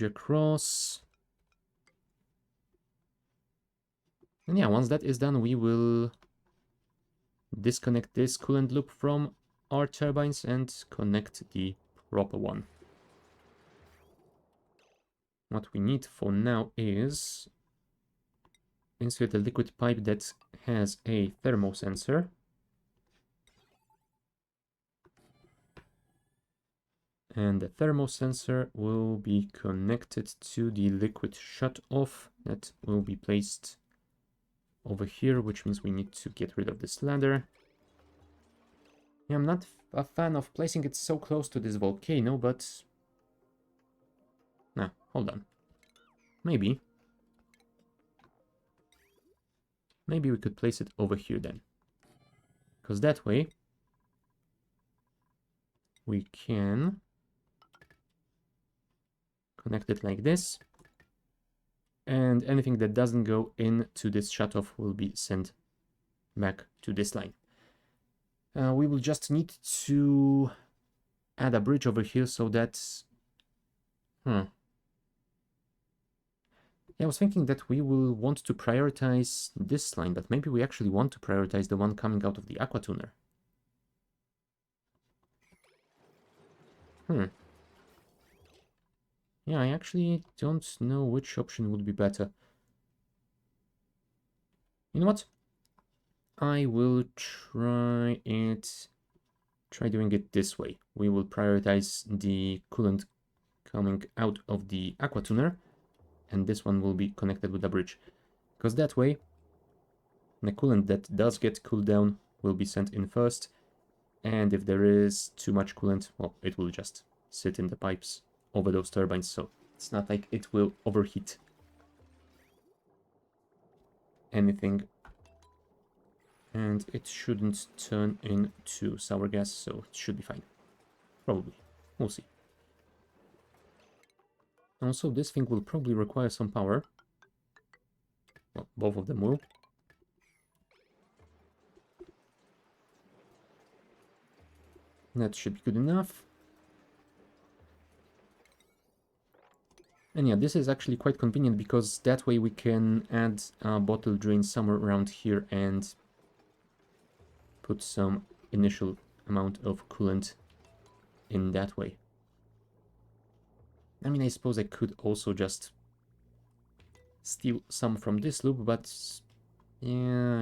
across. And yeah, once that is done, we will disconnect this coolant loop from our turbines and connect the proper one. What we need for now is insert a liquid pipe that has a thermosensor. And the thermosensor will be connected to the liquid shut-off that will be placed over here, which means we need to get rid of this ladder. Yeah, I'm not a fan of placing it so close to this volcano, but... Nah, hold on. Maybe we could place it over here then. Because that way we can connect it like this. And anything that doesn't go into this shutoff will be sent back to this line. We will just need to add a bridge over here so that... Yeah, I was thinking that we will want to prioritize this line, but maybe we actually want to prioritize the one coming out of the aquatuner. Yeah, I actually don't know which option would be better. You know what? I will try doing it this way. We will prioritize the coolant coming out of the aqua tuner, and this one will be connected with the bridge. Because that way, the coolant that does get cooled down will be sent in first, and if there is too much coolant, well, it will just sit in the pipes over those turbines, so it's not like it will overheat anything. And it shouldn't turn into sour gas, so it should be fine. Probably. We'll see. Also, this thing will probably require some power. Well, both of them will. That should be good enough. And yeah, this is actually quite convenient because that way we can add a bottle drain somewhere around here and put some initial amount of coolant in that way. I mean, I suppose I could also just steal some from this loop, but yeah,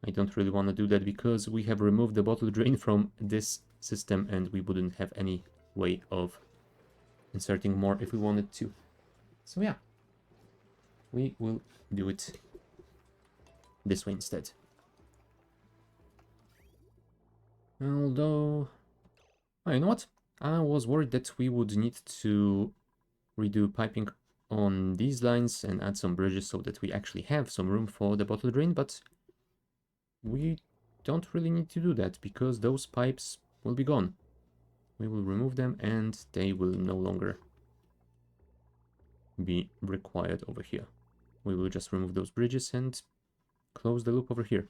I don't really want to do that because we have removed the bottle drain from this system and we wouldn't have any way of inserting more if we wanted to. So yeah, we will do it this way instead. Although, oh, you know what? I was worried that we would need to redo piping on these lines and add some bridges so that we actually have some room for the bottle drain, but we don't really need to do that because those pipes will be gone. We will remove them and they will no longer be required over here. We will just remove those bridges and close the loop over here.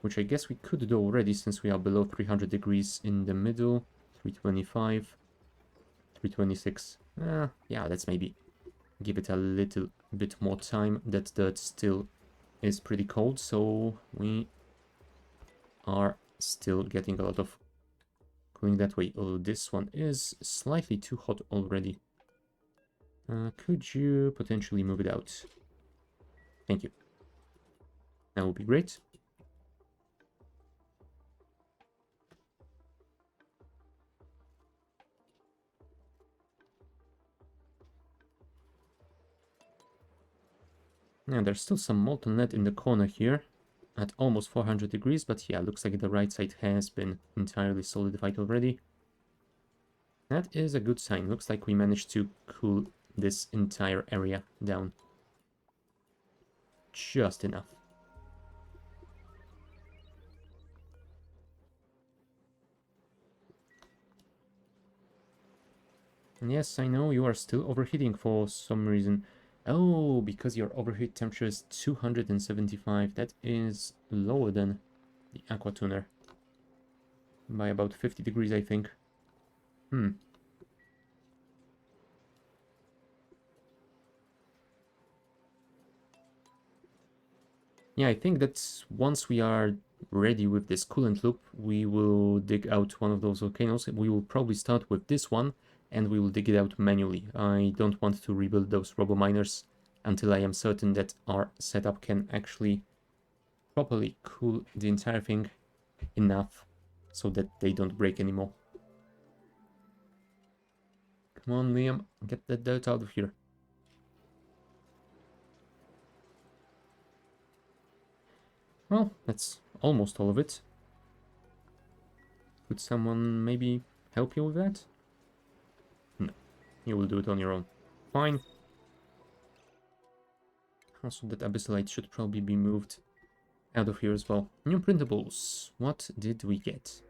Which I guess we could do already since we are below 300 degrees in the middle. 325, 326. Yeah, let's maybe give it a little bit more time. That dirt still is pretty cold, so we are still getting a lot of cooling that way. Oh, this one is slightly too hot already. Could you potentially move it out? Thank you. That would be great. Yeah, there's still some molten lead in the corner here at almost 400 degrees, but yeah, looks like the right side has been entirely solidified already. That is a good sign. Looks like we managed to cool this entire area down just enough. And yes, I know you are still overheating for some reason. Oh, because your overheat temperature is 275. That is lower than the aqua tuner by about 50 degrees, I think. Yeah, I think that once we are ready with this coolant loop, we will dig out one of those volcanoes. We will probably start with this one, and we will dig it out manually. I don't want to rebuild those robo-miners until I am certain that our setup can actually properly cool the entire thing enough so that they don't break anymore. Come on, Liam, get that dirt out of here. Well, that's almost all of it. Could someone maybe help you with that? No, you will do it on your own. Fine. Also, that abyssalite should probably be moved out of here as well. New printables. What did we get?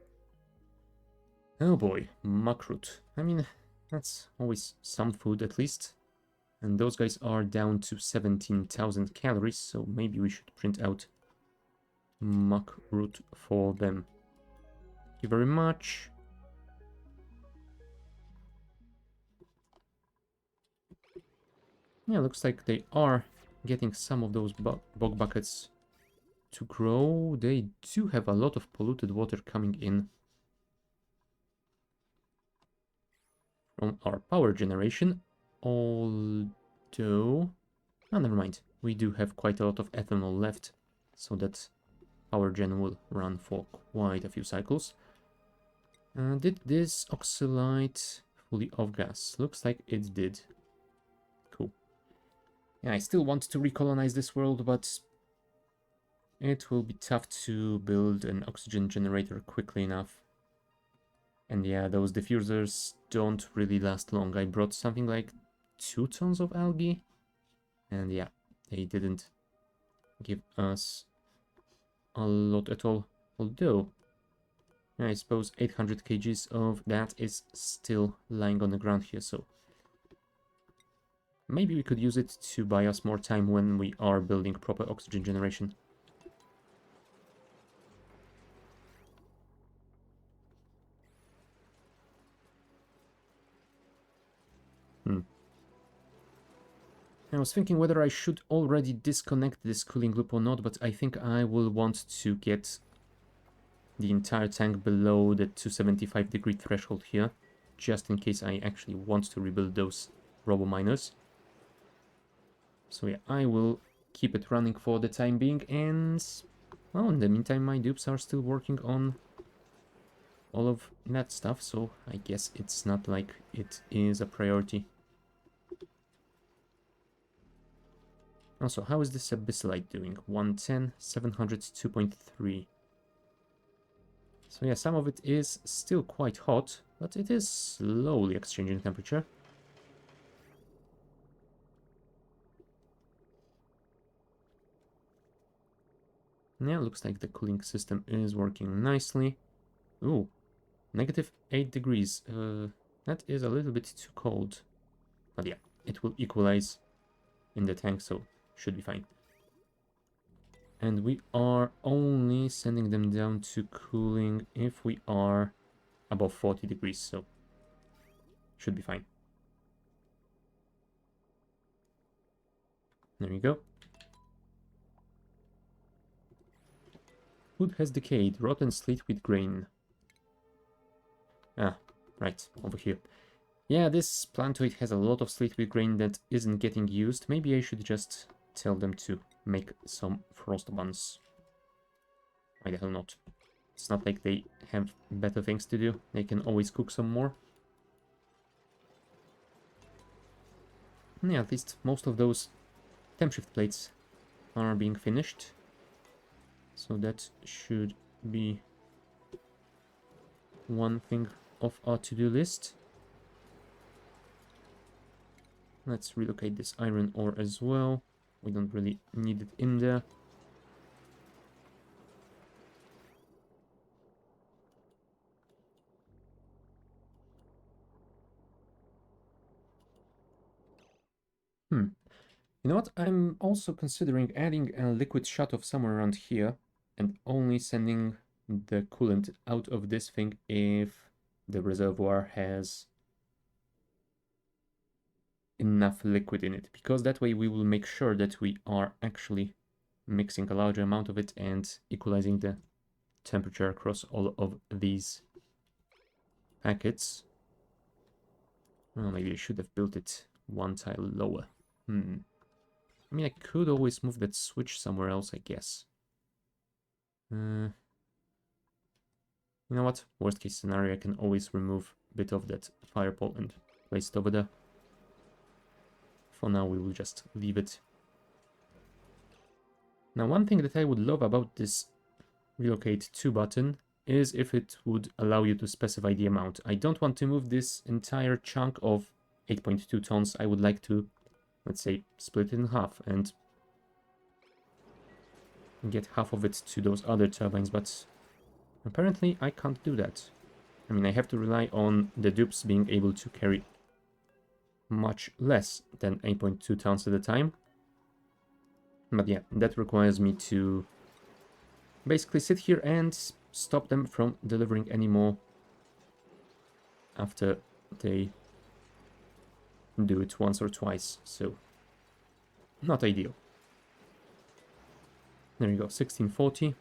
Oh boy, muckroot. I mean, that's always some food at least. And those guys are down to 17,000 calories, so maybe we should print out muckroot for them. Thank you very much. Yeah, looks like they are getting some of those bog buckets to grow. They do have a lot of polluted water coming in from our power generation, although... Oh, never mind. We do have quite a lot of ethanol left, so that power gen will run for quite a few cycles. Did this oxalite fully off gas? Looks like it did. Cool. Yeah, I still want to recolonize this world, but it will be tough to build an oxygen generator quickly enough. And yeah, those diffusers don't really last long. I brought something like 2 tons of algae. And yeah, they didn't give us a lot at all. Although, I suppose 800 kgs of that is still lying on the ground here, so maybe we could use it to buy us more time when we are building proper oxygen generation. I was thinking whether I should already disconnect this cooling loop or not, but I think I will want to get the entire tank below the 275-degree threshold here, just in case I actually want to rebuild those robo-miners. So yeah, I will keep it running for the time being, and well, in the meantime my dupes are still working on all of that stuff, so I guess it's not like it is a priority. Also, how is this abyssalite doing? 110, 700, 2.3. So yeah, some of it is still quite hot, but it is slowly exchanging temperature. Yeah, looks like the cooling system is working nicely. Ooh, negative 8 degrees. That is a little bit too cold. But yeah, it will equalize in the tank, so should be fine. And we are only sending them down to cooling if we are above 40 degrees, so should be fine. There you go. Wood has decayed. Rotten slate with grain. Ah, right, over here. Yeah, this planetoid has a lot of slate with grain that isn't getting used. Maybe I should just tell them to make some frost buns. Why the hell not? It's not like they have better things to do. They can always cook some more. Yeah, at least most of those temp shift plates are being finished. So that should be one thing off our to-do list. Let's relocate this iron ore as well. We don't really need it in there. You know what? I'm also considering adding a liquid shutoff somewhere around here and only sending the coolant out of this thing if the reservoir has enough liquid in it, because that way we will make sure that we are actually mixing a larger amount of it and equalizing the temperature across all of these packets. Well, maybe I should have built it one tile lower. I mean, I could always move that switch somewhere else, I guess. You know what? Worst case scenario, I can always remove a bit of that fire pole and place it over there. For now, we will just leave it. Now, one thing that I would love about this relocate to button is if it would allow you to specify the amount. I don't want to move this entire chunk of 8.2 tons. I would like to, let's say, split it in half and get half of it to those other turbines, but apparently I can't do that. I mean, I have to rely on the dupes being able to carry much less than 8.2 tons at a time. But yeah, that requires me to basically sit here and stop them from delivering any more after they do it once or twice, so not ideal. There you go, 1640.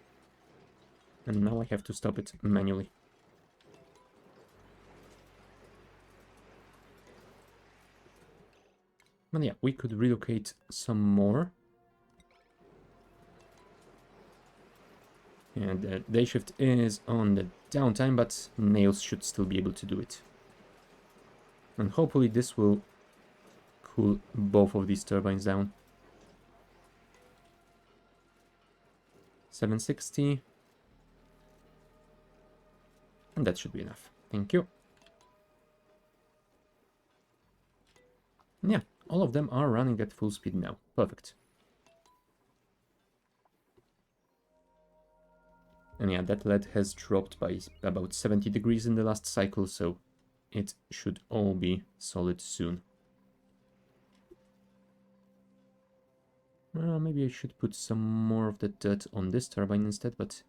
And now I have to stop it manually. But yeah, we could relocate some more. And the day shift is on the downtime, but nails should still be able to do it. And hopefully this will cool both of these turbines down. 760. And that should be enough. Thank you. Yeah, all of them are running at full speed now. Perfect. And yeah, that lead has dropped by about 70 degrees in the last cycle, so it should all be solid soon. Well, maybe I should put some more of the dirt on this turbine instead, but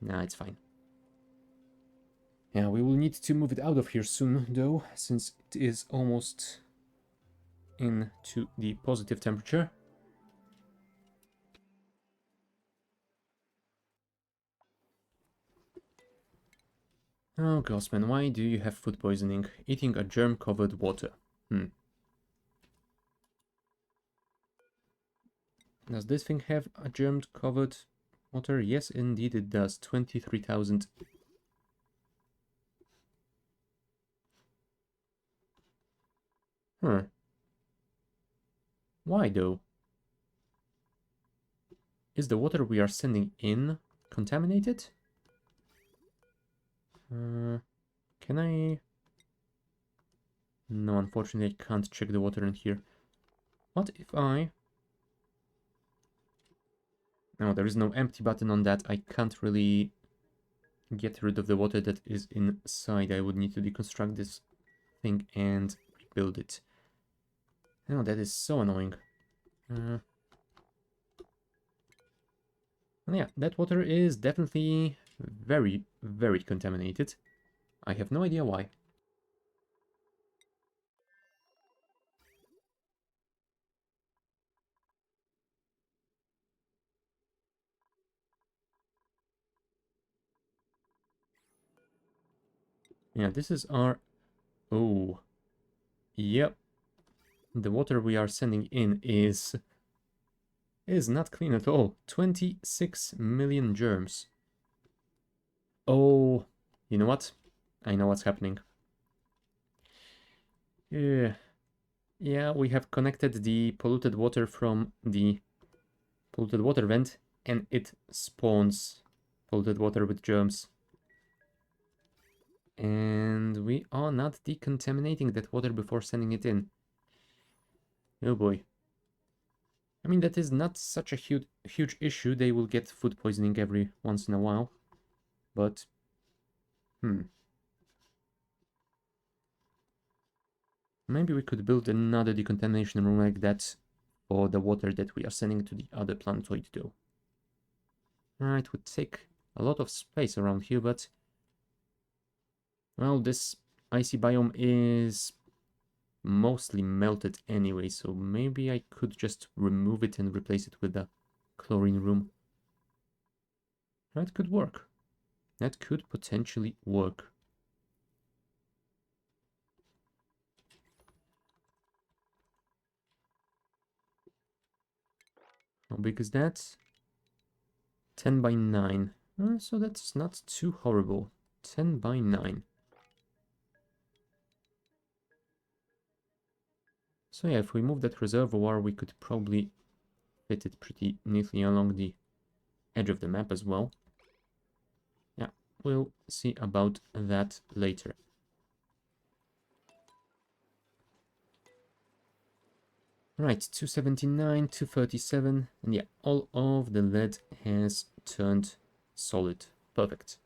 nah, it's fine. Yeah, we will need to move it out of here soon, though, since it is almost into the positive temperature. Oh, Gossman, why do you have food poisoning? Eating a germ-covered water. Does this thing have a germ-covered water? Yes, indeed it does. 23,000. Huh. Why, though? Is the water we are sending in contaminated? Can I... No, unfortunately I can't check the water in here. What if I... No, there is no empty button on that. I can't really get rid of the water that is inside. I would need to deconstruct this thing and rebuild it. Oh, that is so annoying. Yeah, that water is definitely very, very contaminated. I have no idea why. Yeah, this is our... Oh. Yep. The water we are sending in is not clean at all. 26 million germs. Oh, you know what? I know what's happening. Yeah, we have connected the polluted water from the polluted water vent, and it spawns polluted water with germs. And we are not decontaminating that water before sending it in. Oh boy. I mean, that is not such a huge issue. They will get food poisoning every once in a while. But, maybe we could build another decontamination room like that for the water that we are sending to the other planetoid, though. It would take a lot of space around here, but... Well, this icy biome is mostly melted anyway, so maybe I could just remove it and replace it with a chlorine room. That could work. That could potentially work. How big is that? 10 by 9. So that's not too horrible. 10 by 9. So yeah, if we move that reservoir, we could probably fit it pretty neatly along the edge of the map as well. Yeah, we'll see about that later. Right, 279, 237, and yeah, all of the lead has turned solid. Perfect.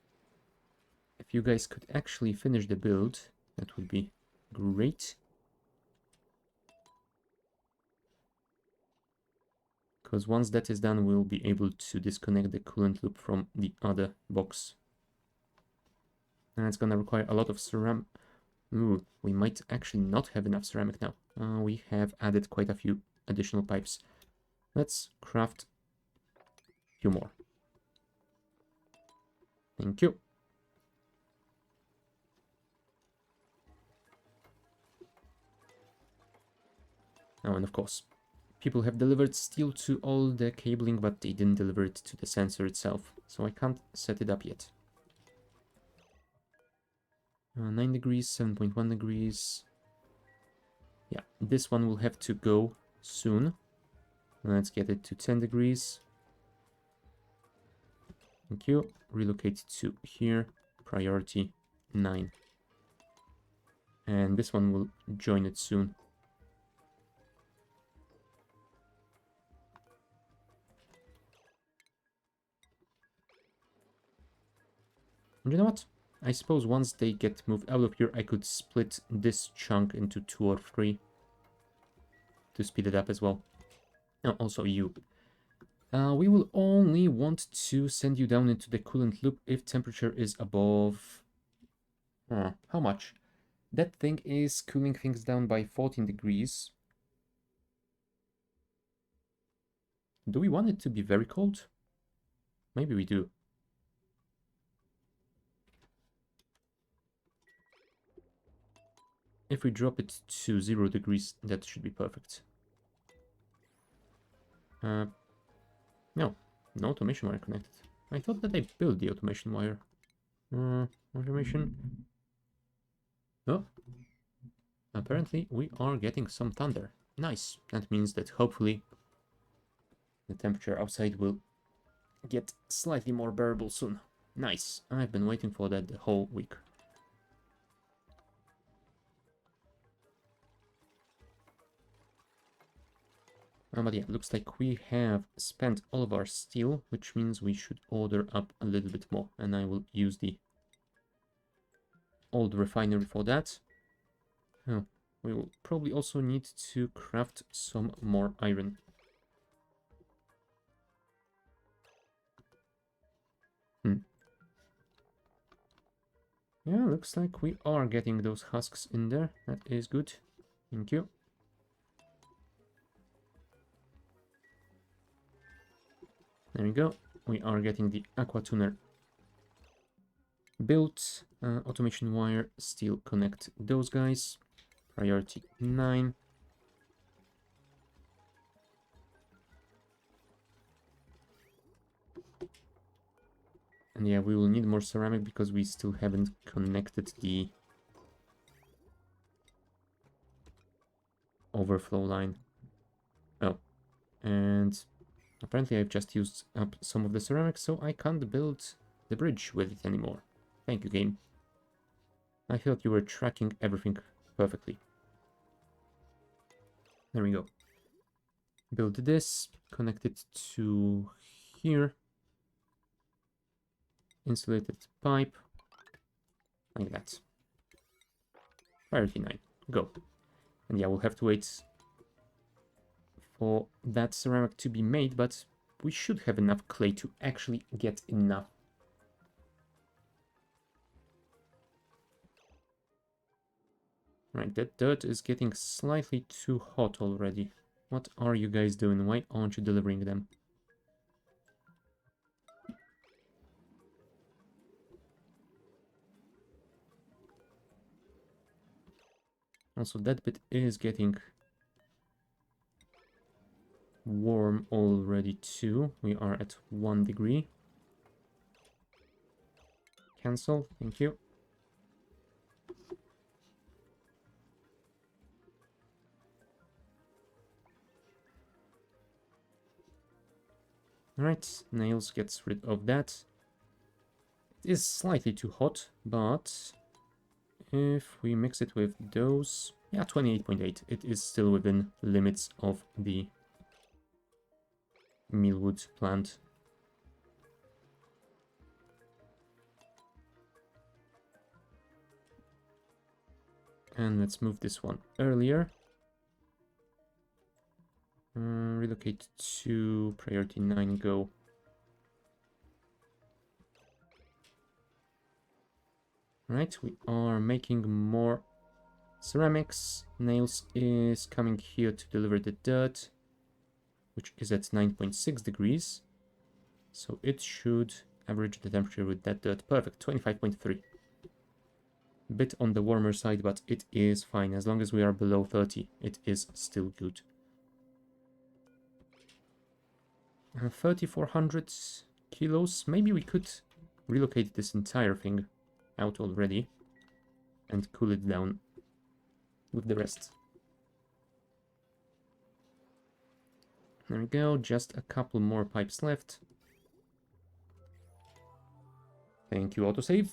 If you guys could actually finish the build, that would be great. Because once that is done, we'll be able to disconnect the coolant loop from the other box. And it's gonna require a lot of ceramic. Ooh, we might actually not have enough ceramic now. We have added quite a few additional pipes. Let's craft a few more. Thank you. Oh, and of course, people have delivered steel to all the cabling, but they didn't deliver it to the sensor itself, so I can't set it up yet. 9 degrees, 7.1 degrees. Yeah, this one will have to go soon. Let's get it to 10 degrees. Thank you. Relocate to here. Priority 9. And this one will join it soon. And you know what? I suppose once they get moved out of here, I could split this chunk into 2 or 3 to speed it up as well. Now, also you. We will only want to send you down into the coolant loop if temperature is above... how much? That thing is cooling things down by 14 degrees. Do we want it to be very cold? Maybe we do. If we drop it to 0 degrees, that should be perfect. No, no automation wire connected. I thought that I built the automation wire. Automation. Oh, apparently we are getting some thunder. Nice. That means that hopefully the temperature outside will get slightly more bearable soon. Nice. I've been waiting for that the whole week. But yeah, looks like we have spent all of our steel, which means we should order up a little bit more. And I will use the old refinery for that. Oh, we will probably also need to craft some more iron. Yeah, looks like we are getting those husks in there. That is good. Thank you. There we go. We are getting the aqua tuner built. Automation wire, still connect those guys. Priority 9. And yeah, we will need more ceramic because we still haven't connected the overflow line. Oh, and apparently I've just used up some of the ceramic, so I can't build the bridge with it anymore. Thank you, game. I thought you were tracking everything perfectly. There we go. Build this, connect it to here. Insulated pipe, like that. Priority 9, go. And yeah, we'll have to wait for that ceramic to be made, but we should have enough clay to actually get enough. Right, that dirt is getting slightly too hot already. What are you guys doing? Why aren't you delivering them? Also, that bit is getting warm already too. We are at 1 degree. Cancel, thank you. Alright, nails gets rid of that. It is slightly too hot, but if we mix it with those, yeah, 28.8, it is still within limits of the mealwood plant. And let's move this one earlier. Relocate to priority 9, go. Right, we are making more ceramics. Nails is coming here to deliver the dirt, which is at 9.6 degrees. So it should average the temperature with that dirt. Perfect, 25.3. Bit on the warmer side, but it is fine. As long as we are below 30, it is still good. 3,400 kilos. Maybe we could relocate this entire thing out already. and cool it down with the rest. There we go, just a couple more pipes left. Thank you, autosave.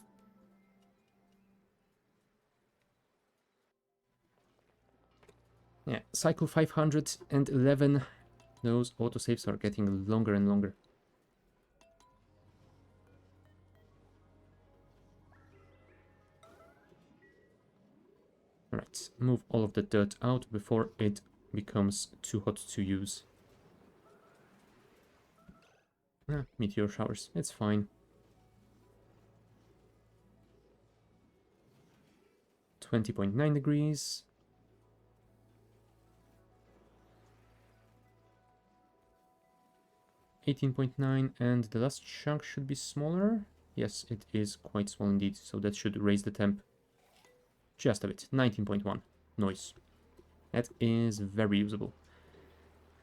Yeah, cycle 511. Those autosaves are getting longer and longer. Alright, move all of the dirt out before it becomes too hot to use. Meteor showers, it's fine. 20.9 degrees. 18.9, and the last chunk should be smaller. Yes, it is quite small indeed, so that should raise the temp just a bit. 19.1. Nice. That is very usable.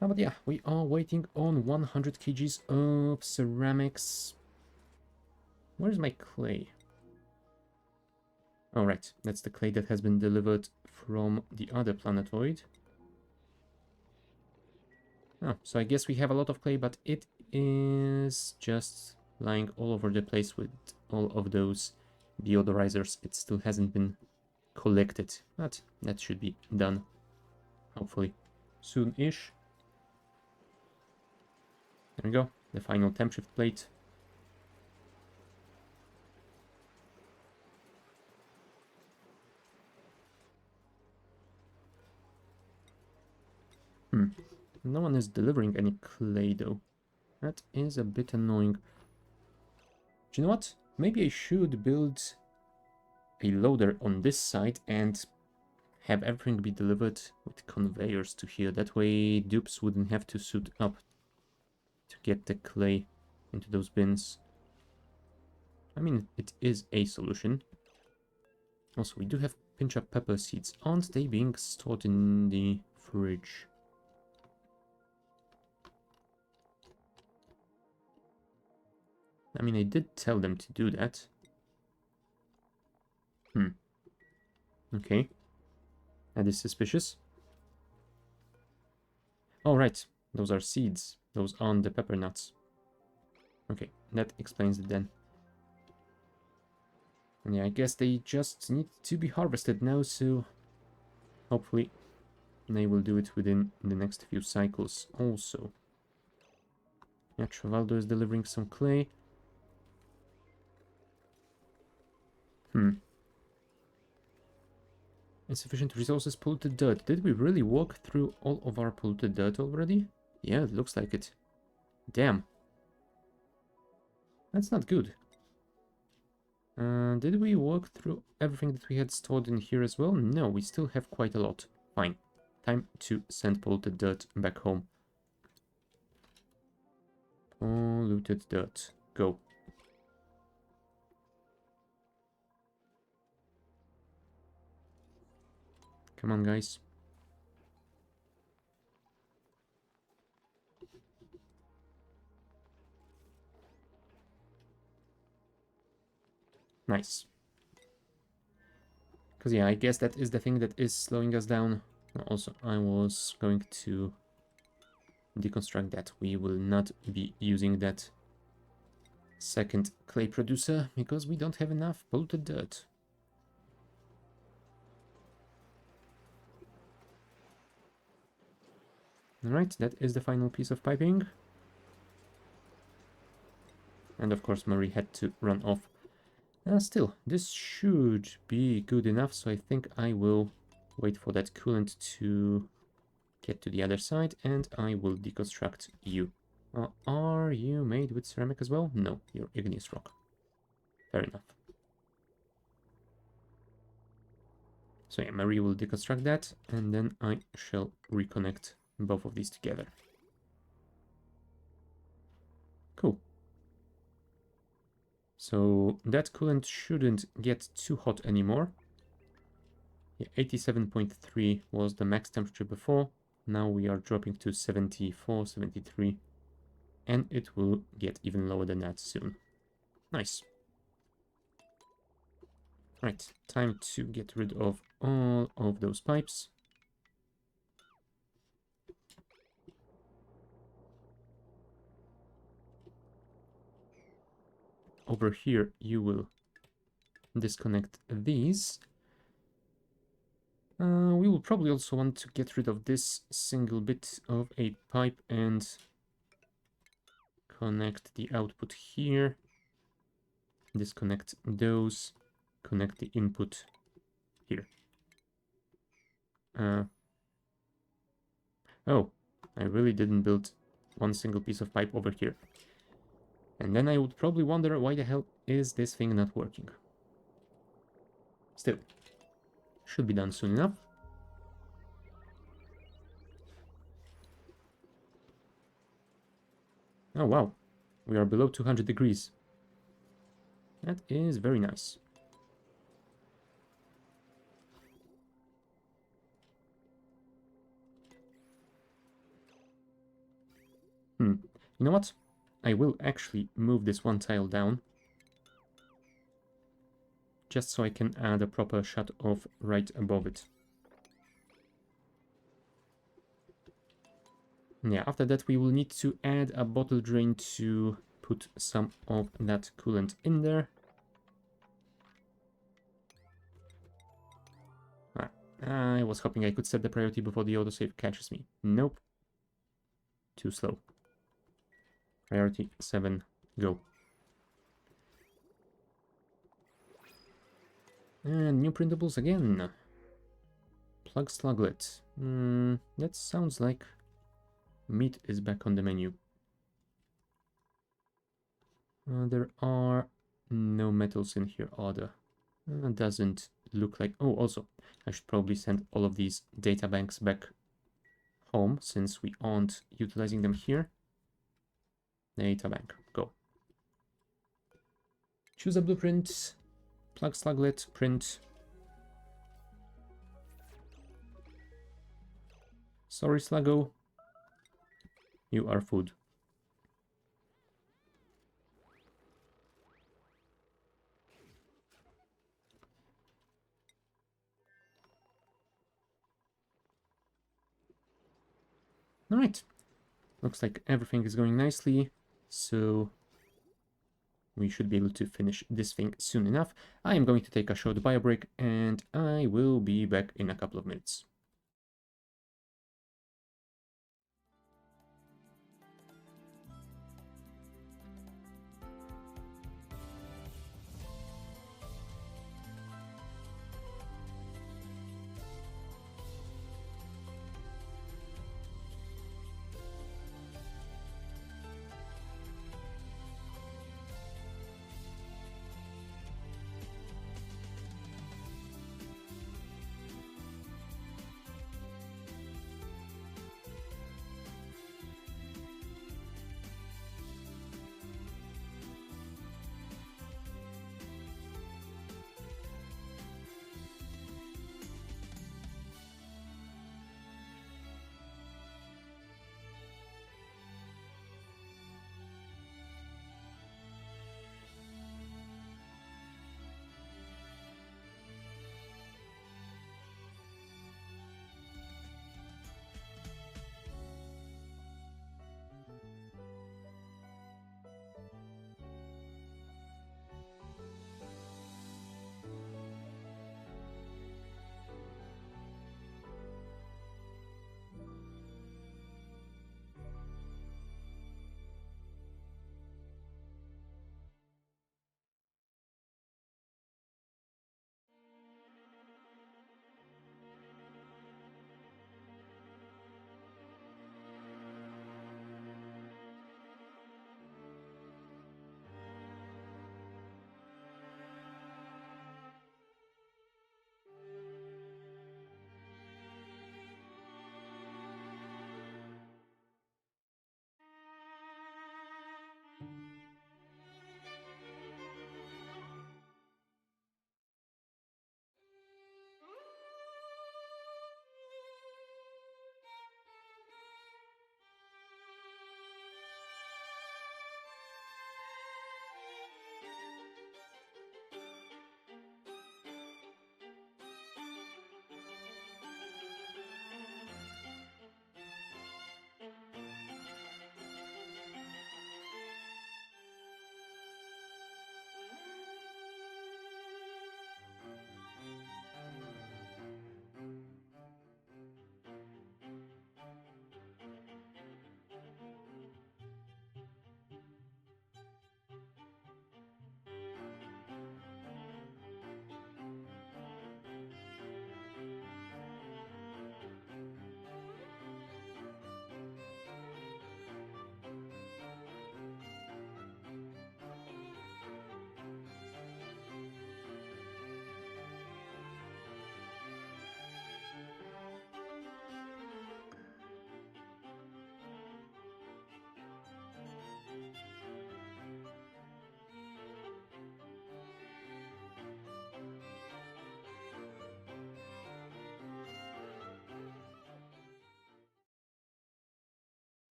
But yeah, we are waiting on 100 kgs of ceramics. Where's my clay? Oh, right. That's the clay that has been delivered from the other planetoid. Oh, so I guess we have a lot of clay, but it is just lying all over the place with all of those deodorizers. It still hasn't been collected, but that should be done, hopefully, soon-ish. There we go, the final temp shift plate. No one is delivering any clay, though. That is a bit annoying. Do you know what? Maybe I should build a loader on this side and have everything be delivered with conveyors to here. That way dupes wouldn't have to suit up to get the clay into those bins. I mean, it is a solution. Also, we do have pinch up pepper seeds. Aren't they being stored in the fridge? I mean, I did tell them to do that. Okay. That is suspicious. Oh, right. Those are seeds. Those aren't the pepper nuts. Okay, that explains it then. And yeah, I guess they just need to be harvested now, so hopefully they will do it within the next few cycles also. Yeah, Travaldo is delivering some clay. Insufficient resources, polluted dirt. Did we really walk through all of our polluted dirt already? Yeah, it looks like it. Damn. That's not good. Did we walk through everything that we had stored in here as well? No, we still have quite a lot. Fine. Time to send polluted dirt back home. Polluted dirt. Go. Come on, guys. Nice. Because yeah, I guess that is the thing that is slowing us down. Also, I was going to deconstruct that. We will not be using that second clay producer because we don't have enough polluted dirt. Alright, that is the final piece of piping. And of course Marie had to run off. Still, this should be good enough, so I think I will wait for that coolant to get to the other side, and I will deconstruct you. Are you made with ceramic as well? No, you're igneous rock. Fair enough. So yeah, Marie will deconstruct that, and then I shall reconnect both of these together. Cool. So that coolant shouldn't get too hot anymore. Yeah, 87.3 was the max temperature before. Now we are dropping to 74, 73. And it will get even lower than that soon. Nice. Right, time to get rid of all of those pipes. Over here, you will disconnect these. We will probably also want to get rid of this single bit of a pipe and connect the output here. Disconnect those. Connect the input here. Oh, I really didn't build one single piece of pipe over here. And then I would probably wonder why the hell is this thing not working. Still, should be done soon enough. Oh wow, we are below 200 degrees. That is very nice. You know what? I will actually move this one tile down. Just so I can add a proper shut off right above it. Yeah, after that we will need to add a bottle drain to put some of that coolant in there. I was hoping I could set the priority before the autosave catches me. Nope. Too slow. Priority 7, go. And new printables again. Plug sluglet. That sounds like meat is back on the menu. There are no metals in here, are there? Doesn't look like... Oh, also, I should probably send all of these data banks back home, since we aren't utilizing them here. Data bank, go. Choose a blueprint, plug sluglet, print. Sorry, Sluggo. You are food. Alright. Looks like everything is going nicely, so we should be able to finish this thing soon enough. I am going to take a short bio break, and I will be back in a couple of minutes.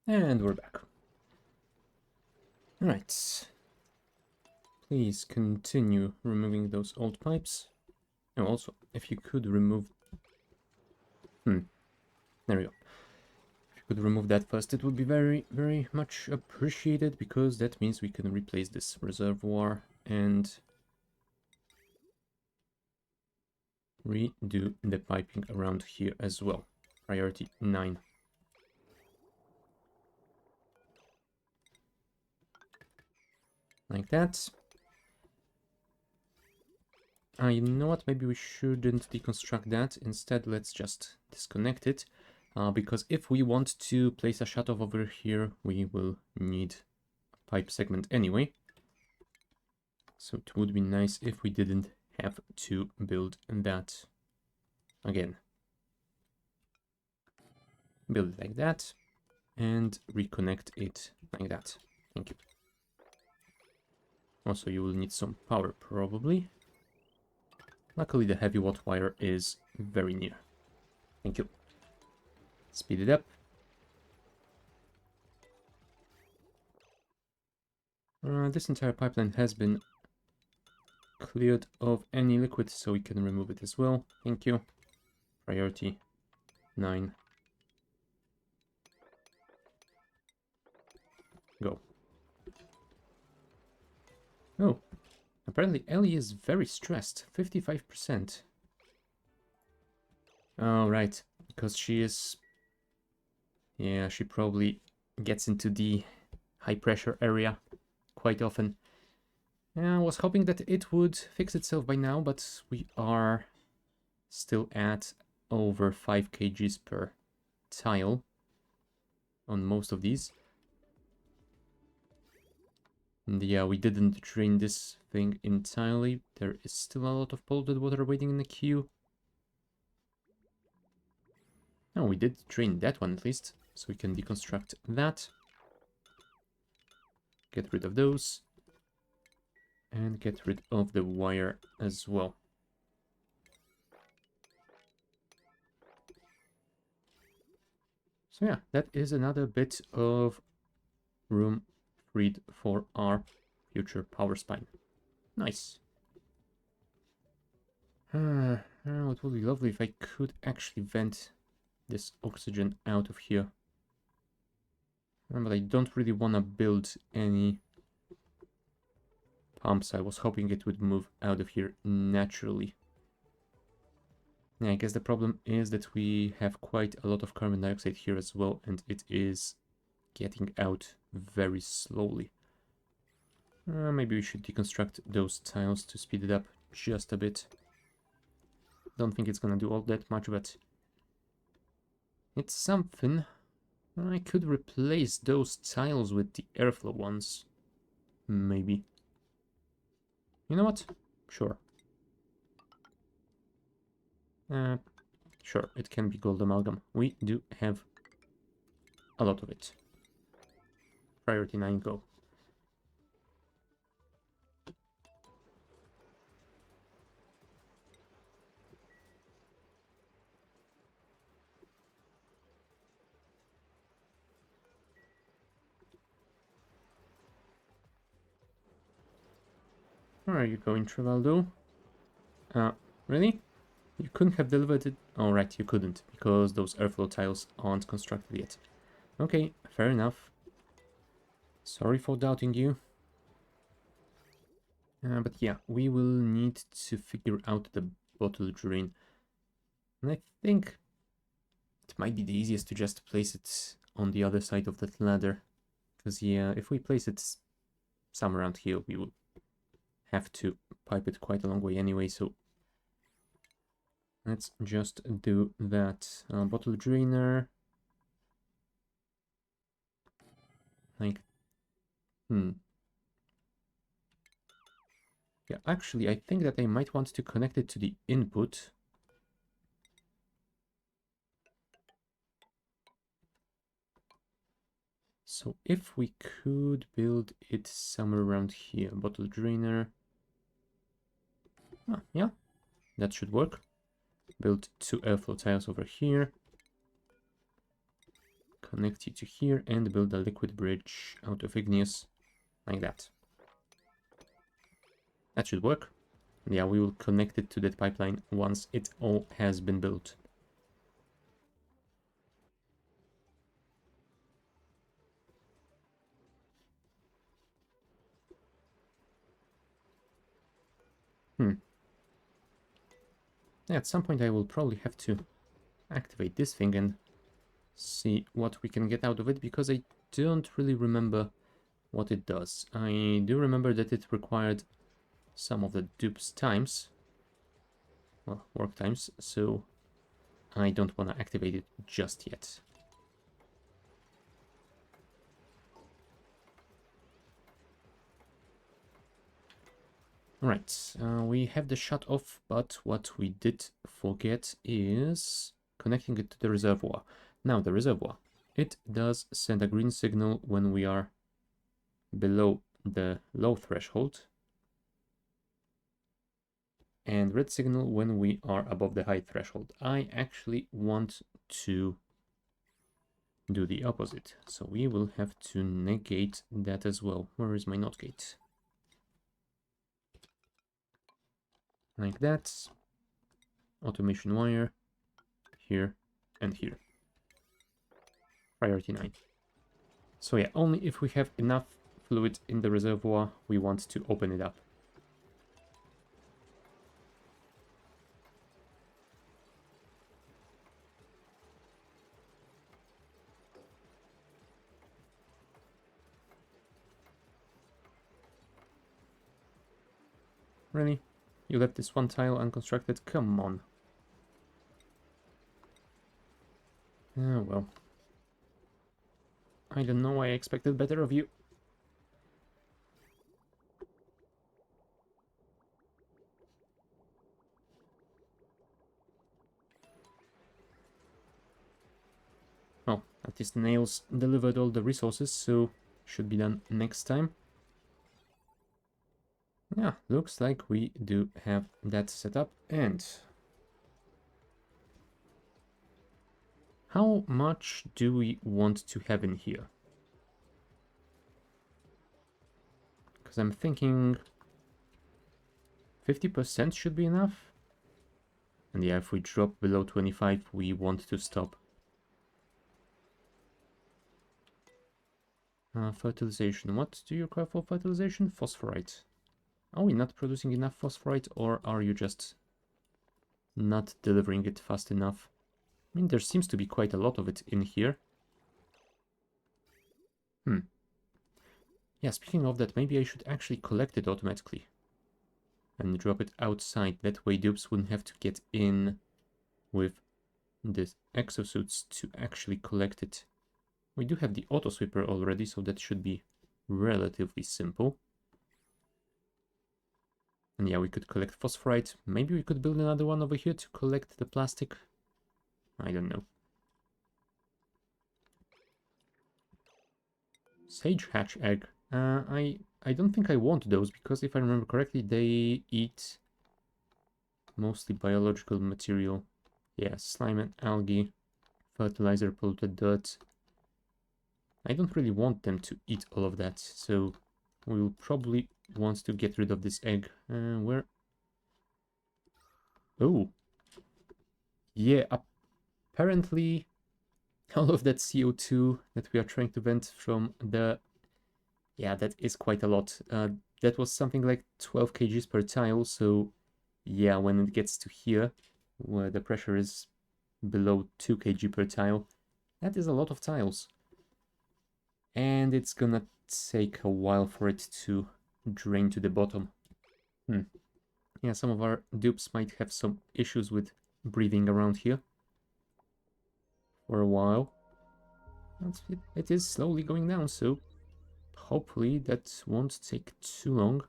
And we're back. Alright. Please continue removing those old pipes. Oh, also, if you could remove... there we go. If you could remove that first, it would be very, very much appreciated, because that means we can replace this reservoir and redo the piping around here as well. Priority 9. Like that. You know what? Maybe we shouldn't deconstruct that. Instead, let's just disconnect it. Because if we want to place a shutoff over here, we will need a pipe segment anyway. So it would be nice if we didn't have to build that again. Build it like that and reconnect it like that. Thank you. Also, you will need some power probably. Luckily, the heavy watt wire is very near. Thank you. Speed it up. This entire pipeline has been cleared of any liquid, so we can remove it as well. Thank you. Priority 9. Go. Oh, apparently Ellie is very stressed. 55%. Oh, right. Because she is... Yeah, she probably gets into the high pressure area quite often. I was hoping that it would fix itself by now, but we are still at over 5 kgs per tile on most of these. And yeah, we didn't drain this thing entirely. There is still a lot of polluted water waiting in the queue. Oh, we did drain that one at least, so we can deconstruct that. Get rid of those. And get rid of the wire as well. So yeah, that is another bit of room freed for our future power spine. Nice. Oh, it would be lovely if I could actually vent this oxygen out of here. But I don't really want to build any pumps. I was hoping it would move out of here naturally. Yeah, I guess the problem is that we have quite a lot of carbon dioxide here as well, and it is getting out very slowly. Maybe we should deconstruct those tiles to speed it up just a bit. Don't think it's gonna do all that much, but it's something. I could replace those tiles with the airflow ones. Maybe. You know what? Sure. Sure, it can be gold amalgam. We do have a lot of it. Priority 9, go. Where are you going, Trivaldo? Really? You couldn't have delivered it? Oh, right, you couldn't, because those airflow tiles aren't constructed yet. Okay, fair enough. Sorry for doubting you. But yeah, we will need to figure out the bottle drain. And I think it might be the easiest to just place it on the other side of that ladder. Because yeah, if we place it somewhere around here, we will have to pipe it quite a long way anyway, so let's just do that. Bottle drainer. Like, yeah, actually, I think that I might want to connect it to the input. So if we could build it somewhere around here, bottle drainer. Yeah, that should work. Build 2 airflow tiles over here. connect you to here and build a liquid bridge out of igneous, like that. That should work. Yeah, we will connect it to that pipeline once it all has been built. Yeah, at some point I will probably have to activate this thing and see what we can get out of it, because I don't really remember what it does. I do remember that it required some of the dupes times, well, work times, so I don't want to activate it just yet. Alright, we have the shut off, but what we did forget is connecting it to the reservoir. Now, the reservoir, it does send a green signal when we are below the low threshold, and red signal when we are above the high threshold. I actually want to do the opposite, so we will have to negate that as well. Where is my not gate? Like that. Automation wire here and here. Priority 9. So yeah, only if we have enough fluid in the reservoir we want to open it up. Really? You left this one tile unconstructed? Come on. Oh well. I don't know why I expected better of you. Well, at least the nails delivered all the resources, so should be done next time. Yeah, looks like we do have that set up. And how much do we want to have in here? Because I'm thinking 50% should be enough. And yeah, if we drop below 25, we want to stop. Fertilization. What do you require for fertilization? Phosphorite. Are we not producing enough phosphorite, or are you just not delivering it fast enough? I mean, there seems to be quite a lot of it in here. Yeah, speaking of that, maybe I should actually collect it automatically and drop it outside. That way dupes wouldn't have to get in with the exosuits to actually collect it. We do have the auto sweeper already, so that should be relatively simple. And yeah, we could collect phosphorite. Maybe we could build another one over here to collect the plastic. I don't know. Sage hatch egg. I don't think I want those, because if I remember correctly, they eat mostly biological material. Yeah, slime and algae, fertilizer, polluted dirt. I don't really want them to eat all of that, so we will probably want to get rid of this egg. Where? Oh. Yeah, apparently all of that CO2 that we are trying to vent from the... Yeah, that is quite a lot. That was something like 12 kgs per tile, so yeah, when it gets to here, where the pressure is below 2 kg per tile, that is a lot of tiles. And it's gonna take a while for it to drain to the bottom. Yeah, some of our dupes might have some issues with breathing around here for a while. It is slowly going down, so hopefully that won't take too long.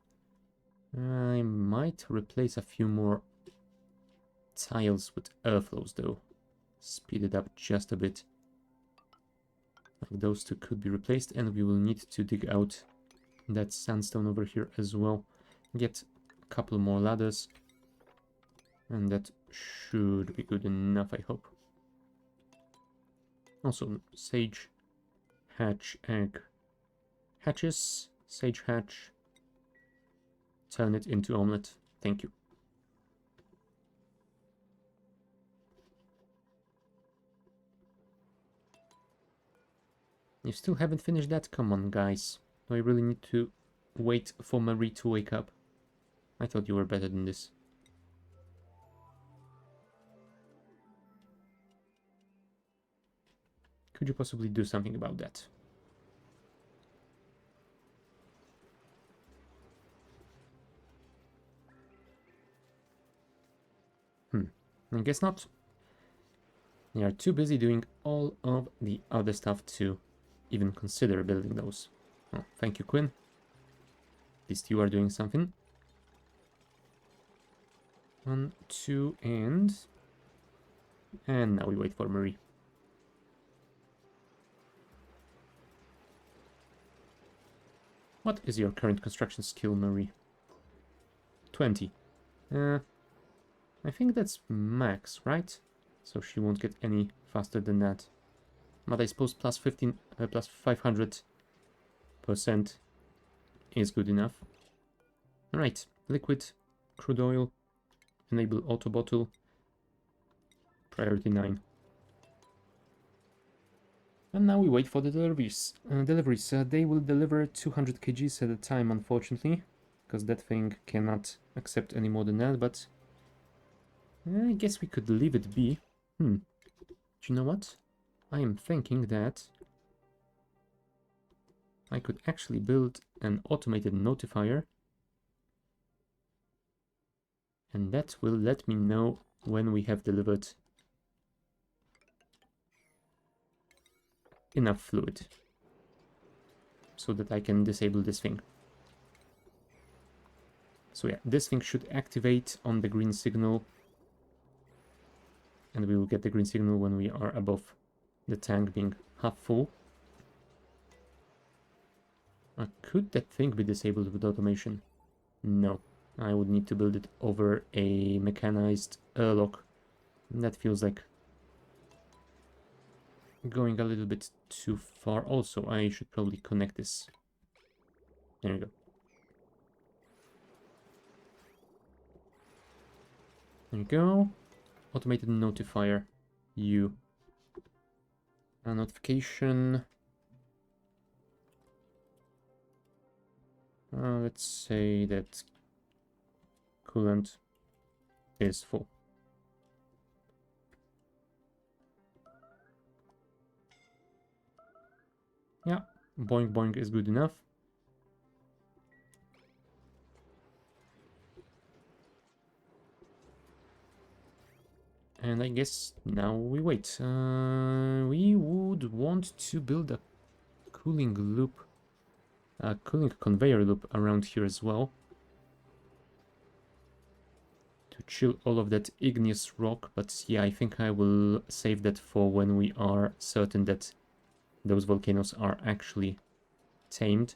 I might replace a few more tiles with airflows though. Speed it up just a bit. Like those two could be replaced, and we will need to dig out that sandstone over here as well. Get a couple more ladders. And that should be good enough, I hope. Also, sage, hatch, egg, hatches, sage hatch, turn it into omelette. Thank you. You still haven't finished that? Come on, guys. Do I really need to wait for Marie to wake up? I thought you were better than this. Could you possibly do something about that? I guess not. They are too busy doing all of the other stuff to even consider building those. Oh, thank you, Quinn. At least you are doing something. 1, 2, and now we wait for Marie. What is your current construction skill, Marie? 20. I think that's max, right? So she won't get any faster than that. But I suppose plus 15, plus 500% is good enough. Alright, liquid, crude oil, enable auto bottle, priority 9. And now we wait for the deliveries. They will deliver 200 kgs at a time, unfortunately, because that thing cannot accept any more than that, but I guess we could leave it be. Do you know what? I am thinking that I could actually build an automated notifier, and that will let me know when we have delivered enough fluid so that I can disable this thing. So yeah, this thing should activate on the green signal, and we will get the green signal when we are above the tank being half full. Could that thing be disabled with automation? No, I would need to build it over a mechanized airlock. That feels like going a little bit too far. Also, I should probably connect this. There we go. There you go. Automated notifier. You. A notification. Let's say that coolant is full. Yeah, boing boing is good enough. And I guess now we wait. We would want to build a cooling loop, a cooling conveyor loop around here as well, to chill all of that igneous rock. But yeah, I think I will save that for when we are certain that those volcanoes are actually tamed.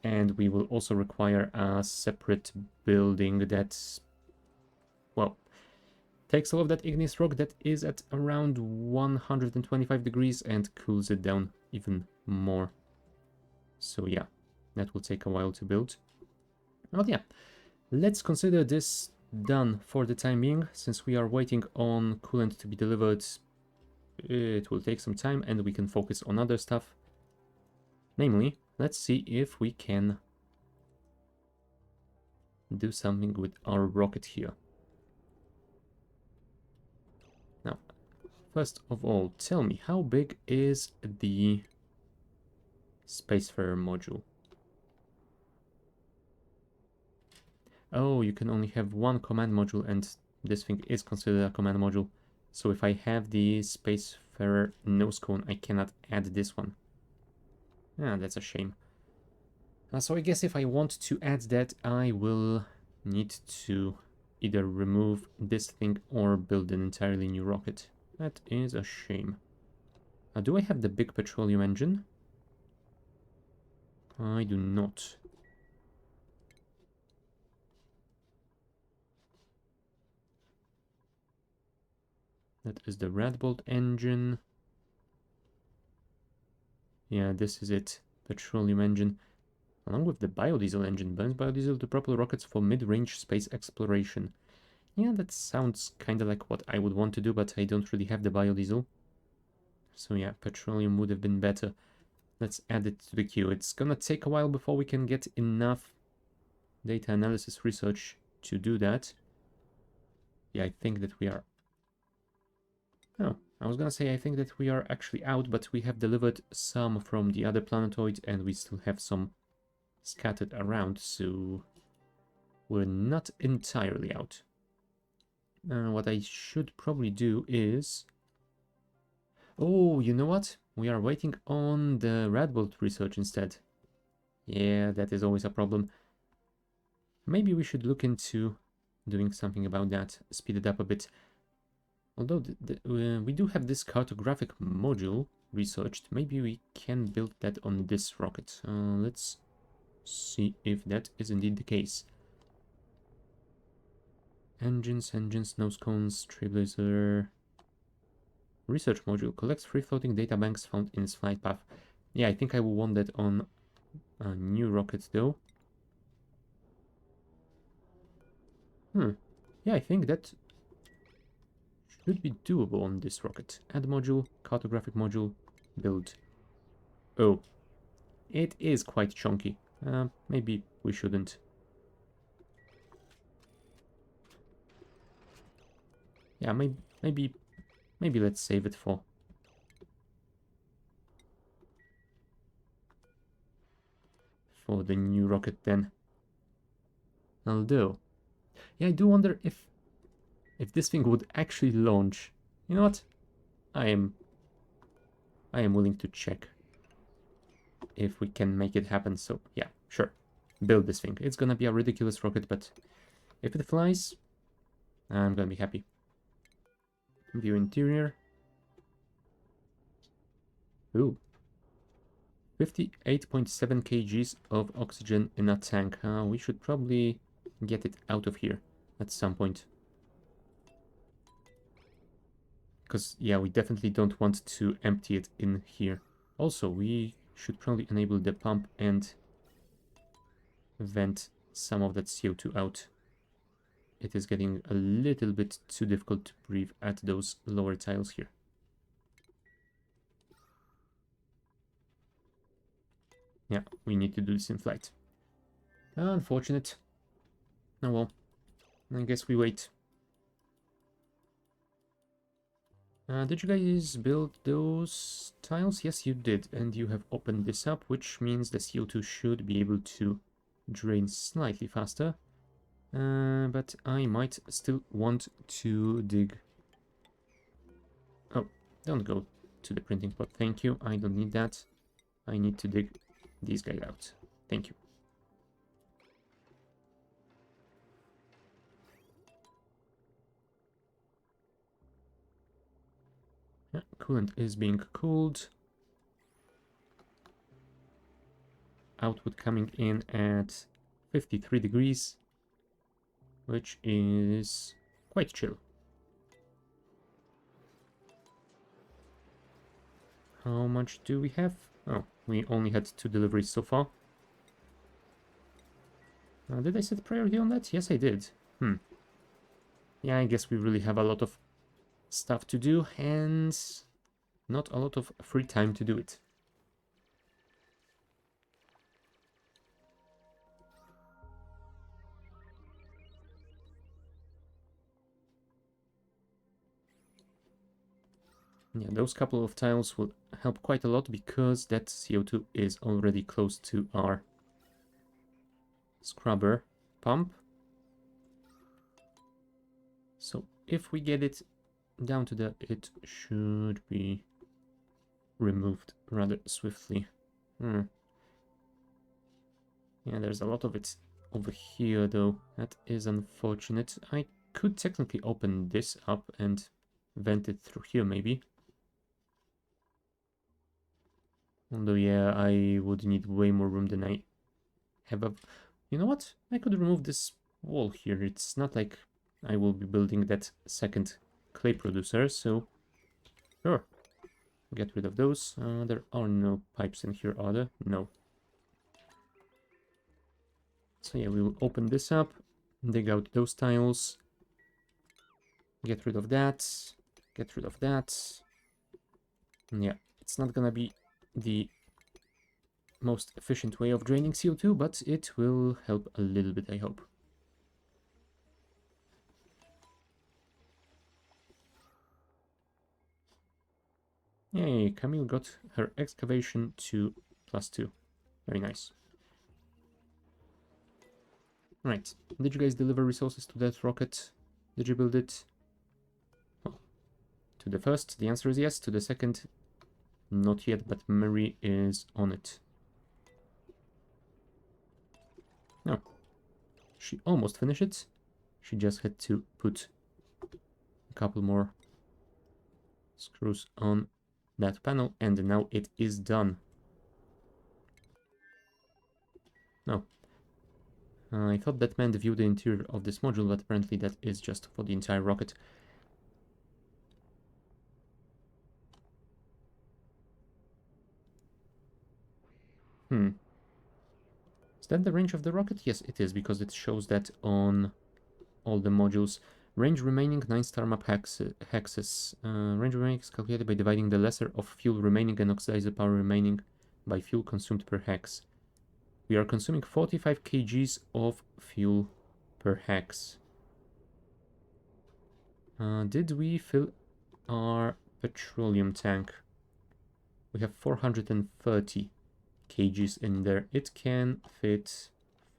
And we will also require a separate building that's, well, takes all of that igneous rock that is at around 125 degrees and cools it down even more. So yeah, that will take a while to build. But yeah, let's consider this done for the time being. Since we are waiting on coolant to be delivered, it will take some time and we can focus on other stuff. Namely, let's see if we can do something with our rocket here. Now, first of all, tell me, how big is the Spacefarer module? Oh, you can only have one command module, and this thing is considered a command module. So if I have the Spacefarer nose cone, I cannot add this one. Ah, that's a shame. So I guess if I want to add that, I will need to either remove this thing or build an entirely new rocket. That is a shame. Do I have the big petroleum engine? I do not. That is the Red Bolt engine. Yeah, this is it. Petroleum engine. Along with the biodiesel engine. Burns biodiesel to propel rockets for mid-range space exploration. Yeah, that sounds kind of like what I would want to do, but I don't really have the biodiesel. So yeah, petroleum would have been better. Let's add it to the queue. It's gonna take a while before we can get enough data analysis research to do that. Yeah, I think that we are... Oh, I was gonna say I think that we are actually out, but we have delivered some from the other planetoid and we still have some scattered around, so we're not entirely out. What I should probably do is... Oh, you know what? We are waiting on the red bolt research instead. Yeah, that is always a problem. Maybe we should look into doing something about that, speed it up a bit. Although we do have this cartographic module researched, maybe we can build that on this rocket. Let's see if that is indeed the case. Engines, nose cones, trailblazer. Research module collects free-floating data banks found in its flight path. Yeah, I think I will want that on a new rocket though. Yeah, I think that should be doable on this rocket. Add module, cartographic module, build. Oh, it is quite chunky. Maybe we shouldn't. Yeah, maybe let's save it for the new rocket then. Although, yeah, I do wonder if this thing would actually launch. You know what? I am willing to check if we can make it happen. So yeah, sure. Build this thing. It's gonna be a ridiculous rocket, but if it flies, I'm gonna be happy. View interior. Ooh. 58.7 kgs of oxygen in a tank. We should probably get it out of here at some point. Because, yeah, we definitely don't want to empty it in here. Also, we should probably enable the pump and vent some of that CO2 out. It is getting a little bit too difficult to breathe at those lower tiles here. Yeah, we need to do this in flight. Unfortunate. Oh well, I guess we wait. Did you guys build those tiles? Yes, you did, and you have opened this up, which means the CO2 should be able to drain slightly faster. But I might still want to dig... Oh, don't go to the printing pot, thank you, I don't need that. I need to dig these guys out, thank you. Yeah, coolant is being cooled. Output coming in at 53 degrees, which is quite chill. How much do we have? Oh, we only had 2 deliveries so far. Did I set priority on that? Yes, I did. Yeah, I guess we really have a lot of stuff to do and not a lot of free time to do it. Yeah, those couple of tiles will help quite a lot because that CO2 is already close to our scrubber pump. So if we get it down to that, it should be removed rather swiftly. Yeah, there's a lot of it over here though. That is unfortunate. I could technically open this up and vent it through here maybe. Although, yeah, I would need way more room than I have. You know what? I could remove this wall here. It's not like I will be building that second clay producer, so sure. Get rid of those. There are no pipes in here, are there? No. So yeah, we will open this up, dig out those tiles, get rid of that, get rid of that. And yeah, it's not gonna be the most efficient way of draining CO2, but it will help a little bit, I hope. Yay, Camille got her excavation to +2. Very nice. Right, did you guys deliver resources to that rocket? Did you build it? Well, to the first, the answer is yes. To the second, not yet, but Mary is on it. No, she almost finished it. She just had to put a couple more screws on that panel, and now it is done. No. I thought that meant view the interior of this module, but apparently that is just for the entire rocket. Is that the range of the rocket? Yes, it is, because it shows that on all the modules. Range remaining 9 star map hexes. Range remaining is calculated by dividing the lesser of fuel remaining and oxidizer power remaining by fuel consumed per hex. We are consuming 45 kgs of fuel per hex. Did we fill our petroleum tank? We have 430 kgs in there. It can fit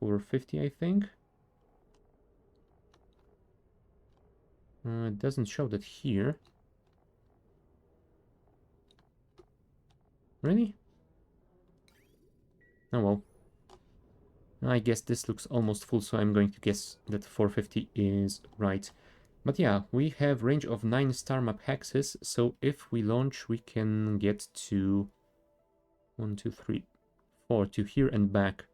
450, I think. It doesn't show that here. Really? Oh well. I guess this looks almost full, so I'm going to guess that 450 is right. But yeah, we have range of 9 star map hexes, so if we launch, we can get to 1, 2, 3, 4, to here and back.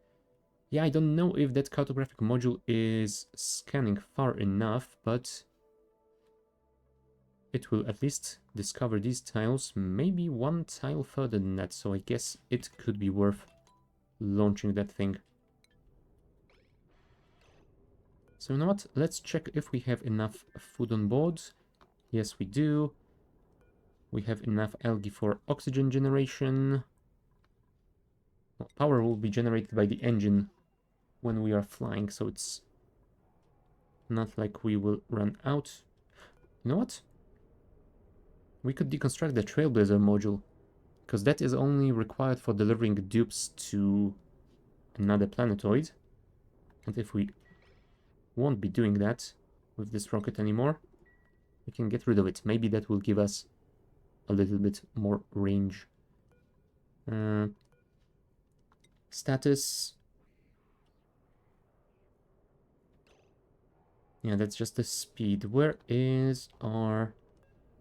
Yeah, I don't know if that cartographic module is scanning far enough, but it will at least discover these tiles, maybe one tile further than that, so I guess it could be worth launching that thing. So you know what, let's check if we have enough food on board. Yes, we do. We have enough algae for oxygen generation. Well, power will be generated by the engine when we are flying, so it's not like we will run out. You know what? We could deconstruct the Trailblazer module, because that is only required for delivering dupes to another planetoid. And if we won't be doing that with this rocket anymore, we can get rid of it. Maybe that will give us a little bit more range. Status. Yeah, that's just the speed. Where is our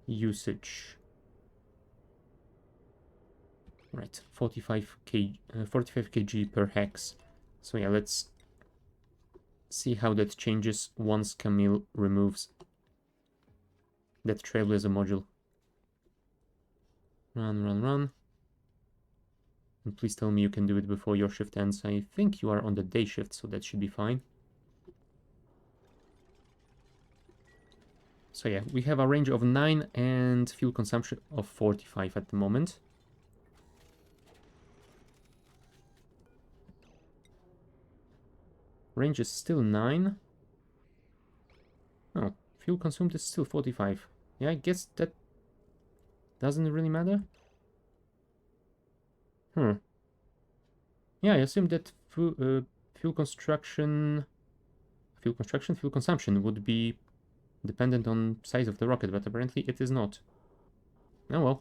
usage? Right, 45 kg per hex. So yeah, let's see how that changes once Camille removes that Trailblazer module. Run, run, run. And please tell me you can do it before your shift ends. I think you are on the day shift, so that should be fine. So yeah, we have a range of 9 and fuel consumption of 45 at the moment. Range is still 9. Oh, fuel consumed is still 45. Yeah, I guess that doesn't really matter. Yeah, I assume that fuel consumption would be dependent on size of the rocket, but apparently it is not. Oh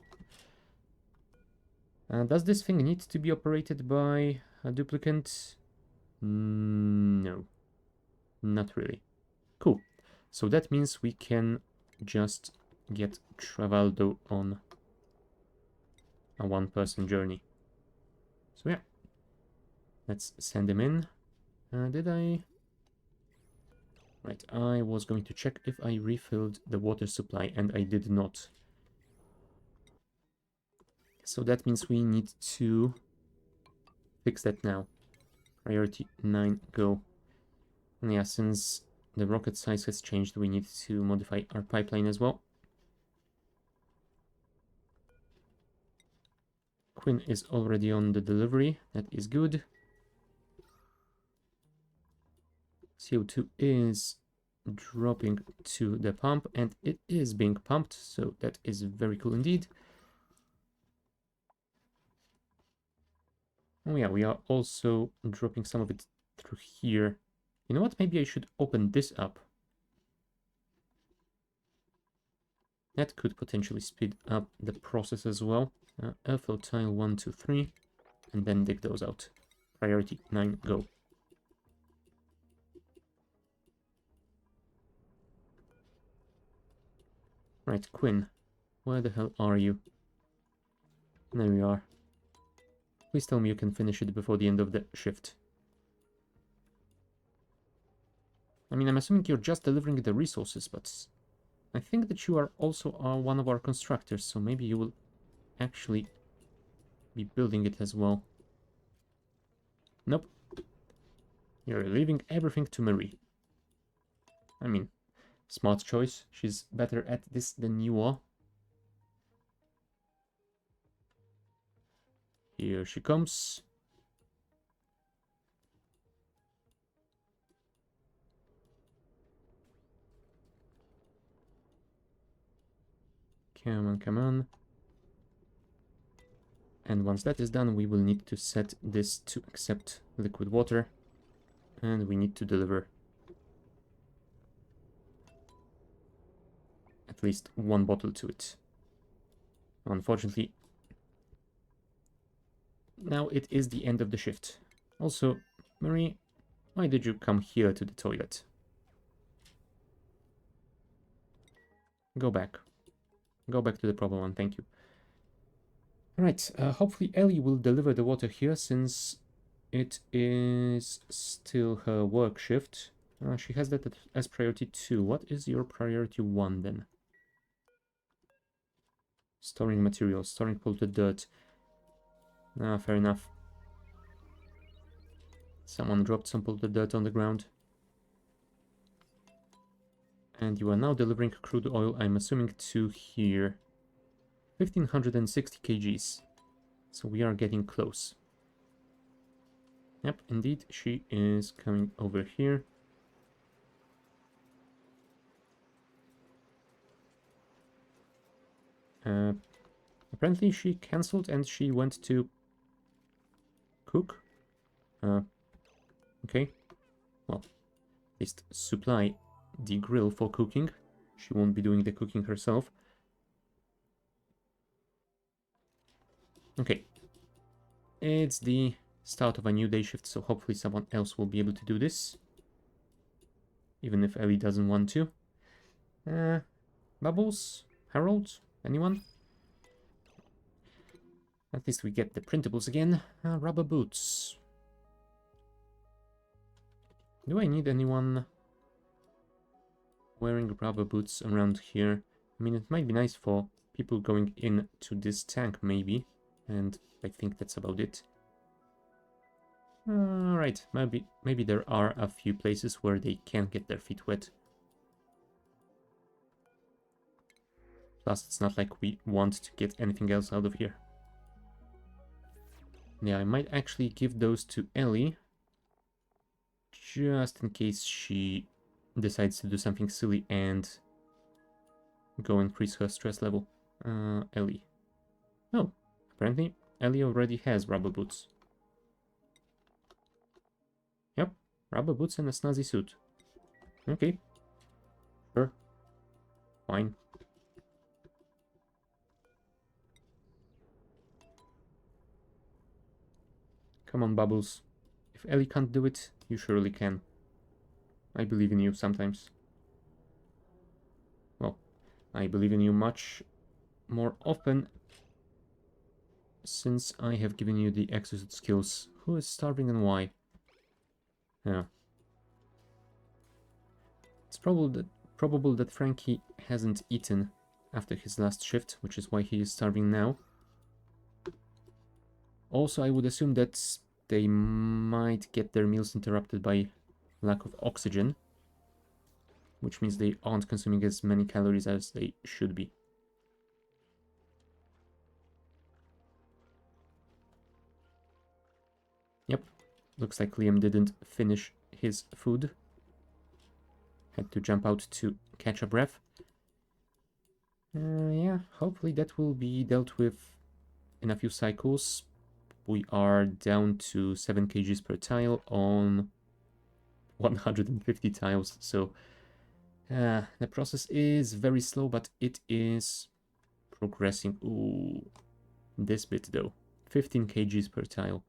well. Does this thing need to be operated by a duplicant? No, not really. Cool. So that means we can just get Travaldo on a one-person journey. So yeah, let's send him in. Did I? Right, I was going to check if I refilled the water supply, and I did not. So that means we need to fix that now. Priority 9, go. And yeah, since the rocket size has changed, we need to modify our pipeline as well. Quinn is already on the delivery. That is good. CO2 is dropping to the pump, and it is being pumped, so that is very cool indeed. Oh yeah, we are also dropping some of it through here. You know what? Maybe I should open this up. That could potentially speed up the process as well. Airflow tile 1, 2, 3, and then dig those out. Priority 9, go. Right, Quinn, where the hell are you? There we are. Please tell me you can finish it before the end of the shift. I mean, I'm assuming you're just delivering the resources, but I think that you are also one of our constructors, so maybe you will actually be building it as well. Nope. You're leaving everything to Marie. I mean, smart choice. She's better at this than you are. Here she comes. Come on, come on. And once that is done, we will need to set this to accept liquid water. And we need to deliver at least one bottle to it. Unfortunately, now it is the end of the shift. Also, Marie, why did you come here to the toilet? Go back. Go back to the proper one, thank you. Alright, hopefully Ellie will deliver the water here since it is still her work shift. She has that as priority 2. What is your priority 1 then? Storing materials, storing polluted dirt. Fair enough. Someone dropped some polluted dirt on the ground. And you are now delivering crude oil, I'm assuming, to here. 1560 kgs. So we are getting close. Yep, indeed, she is coming over here. Apparently she cancelled and she went to cook. Okay. Well, at least supply the grill for cooking. She won't be doing the cooking herself. Okay. It's the start of a new day shift, so hopefully someone else will be able to do this. Even if Ellie doesn't want to. Bubbles? Harold? Anyone? At least we get the printables again. Rubber boots. Do I need anyone wearing rubber boots around here? I mean, it might be nice for people going into this tank, maybe. And I think that's about it. Alright, maybe there are a few places where they can't get their feet wet. Plus, it's not like we want to get anything else out of here. Yeah, I might actually give those to Ellie. Just in case she decides to do something silly and go increase her stress level. Ellie. Oh, apparently Ellie already has rubber boots. Yep, rubber boots and a snazzy suit. Okay. Sure. Fine. Come on, Bubbles. If Ellie can't do it, you surely can. I believe in you sometimes. Well, I believe in you much more often since I have given you the exosuit skills. Who is starving and why? Yeah. It's probable that Frankie hasn't eaten after his last shift, which is why he is starving now. Also, I would assume that they might get their meals interrupted by lack of oxygen, which means they aren't consuming as many calories as they should be. Yep, looks like Liam didn't finish his food. Had to jump out to catch a breath. Yeah, hopefully that will be dealt with in a few cycles. We are down to 7 kgs per tile on 150 tiles, so the process is very slow, but it is progressing. Ooh, this bit though, 15 kgs per tile.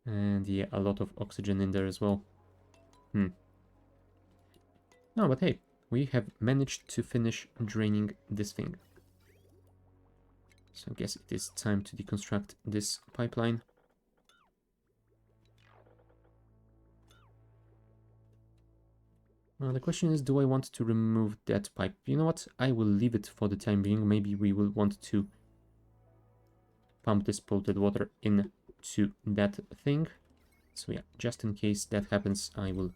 And yeah, a lot of oxygen in there as well. No, but hey, we have managed to finish draining this thing. So I guess it is time to deconstruct this pipeline. The question is, do I want to remove that pipe? You know what? I will leave it for the time being. Maybe we will want to pump this polluted water into that thing. So yeah, just in case that happens, I will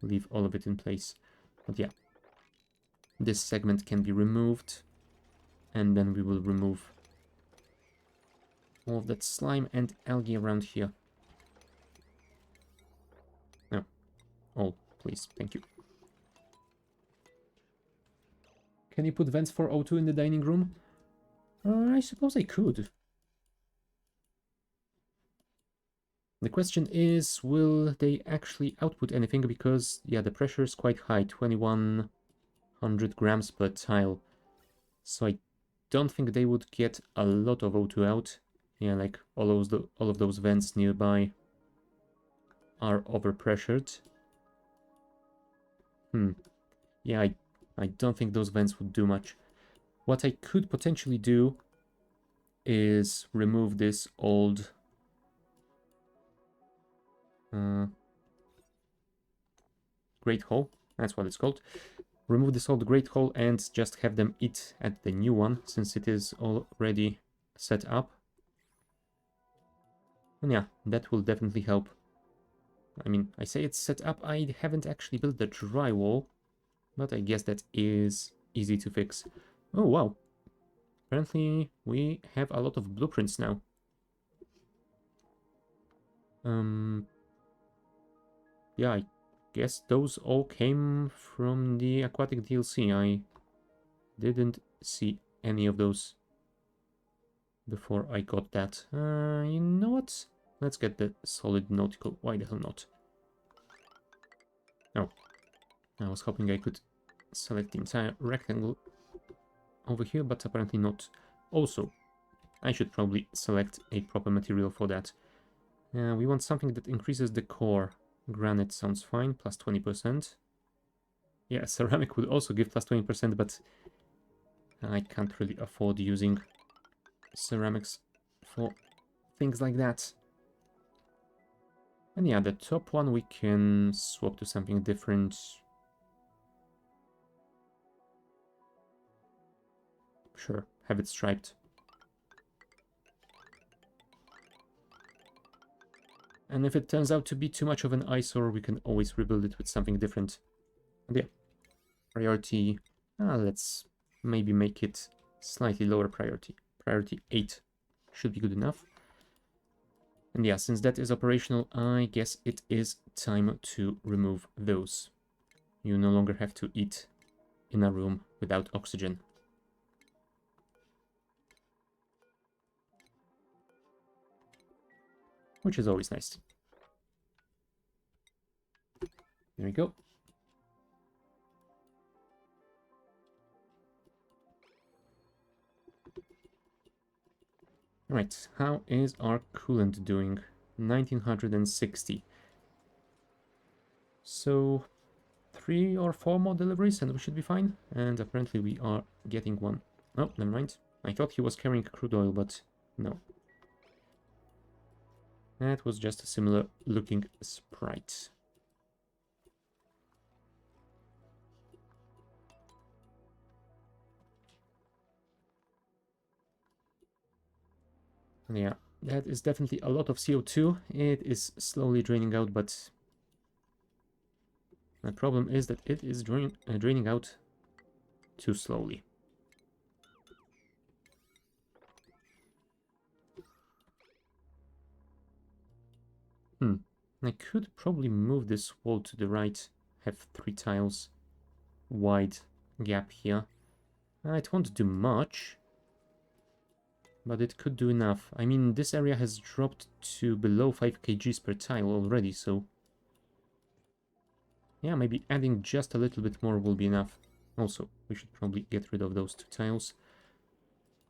leave all of it in place. But yeah, this segment can be removed, and then we will remove all of that slime and algae around here. No, all, please, thank you. Can you put vents for O2 in the dining room? I suppose I could. The question is, will they actually output anything? Because, yeah, the pressure is quite high, 2100 grams per tile. So I don't think they would get a lot of O2 out. Yeah, like all of those vents nearby are overpressured. Yeah, I don't think those vents would do much. What I could potentially do is remove this old Great Hole. That's what it's called. Remove this old Great Hole and just have them eat at the new one, since it is already set up. And yeah, that will definitely help. I mean, I say it's set up, I haven't actually built the drywall, but I guess that is easy to fix. Oh, wow. Apparently, we have a lot of blueprints now. Yeah, I guess those all came from the aquatic DLC. I didn't see any of those before I got that. You know what? Let's get the solid nautical. Why the hell not? Oh, I was hoping I could select the entire rectangle over here, but apparently not. Also, I should probably select a proper material for that. We want something that increases the core. Granite sounds fine, plus 20%. Yeah, ceramic would also give plus 20%, but I can't really afford using ceramics for things like that. And yeah, the top one we can swap to something different. Sure, have it striped. And if it turns out to be too much of an eyesore, we can always rebuild it with something different. And yeah, priority, let's maybe make it slightly lower priority. Priority 8 should be good enough. And yeah, since that is operational, I guess it is time to remove those. You no longer have to eat in a room without oxygen. Which is always nice. There we go. Right, how is our coolant doing? 1960. So 3 or 4 more deliveries and we should be fine. And apparently we are getting one. Oh, never mind. I thought he was carrying crude oil, but no. That was just a similar looking sprite. And yeah, that is definitely a lot of CO2. It is slowly draining out, but the problem is that it is draining out too slowly. I could probably move this wall to the right, have 3 tiles wide gap here. It won't do much, but it could do enough. I mean, this area has dropped to below 5 kgs per tile already, so yeah, maybe adding just a little bit more will be enough. Also, we should probably get rid of those 2 tiles.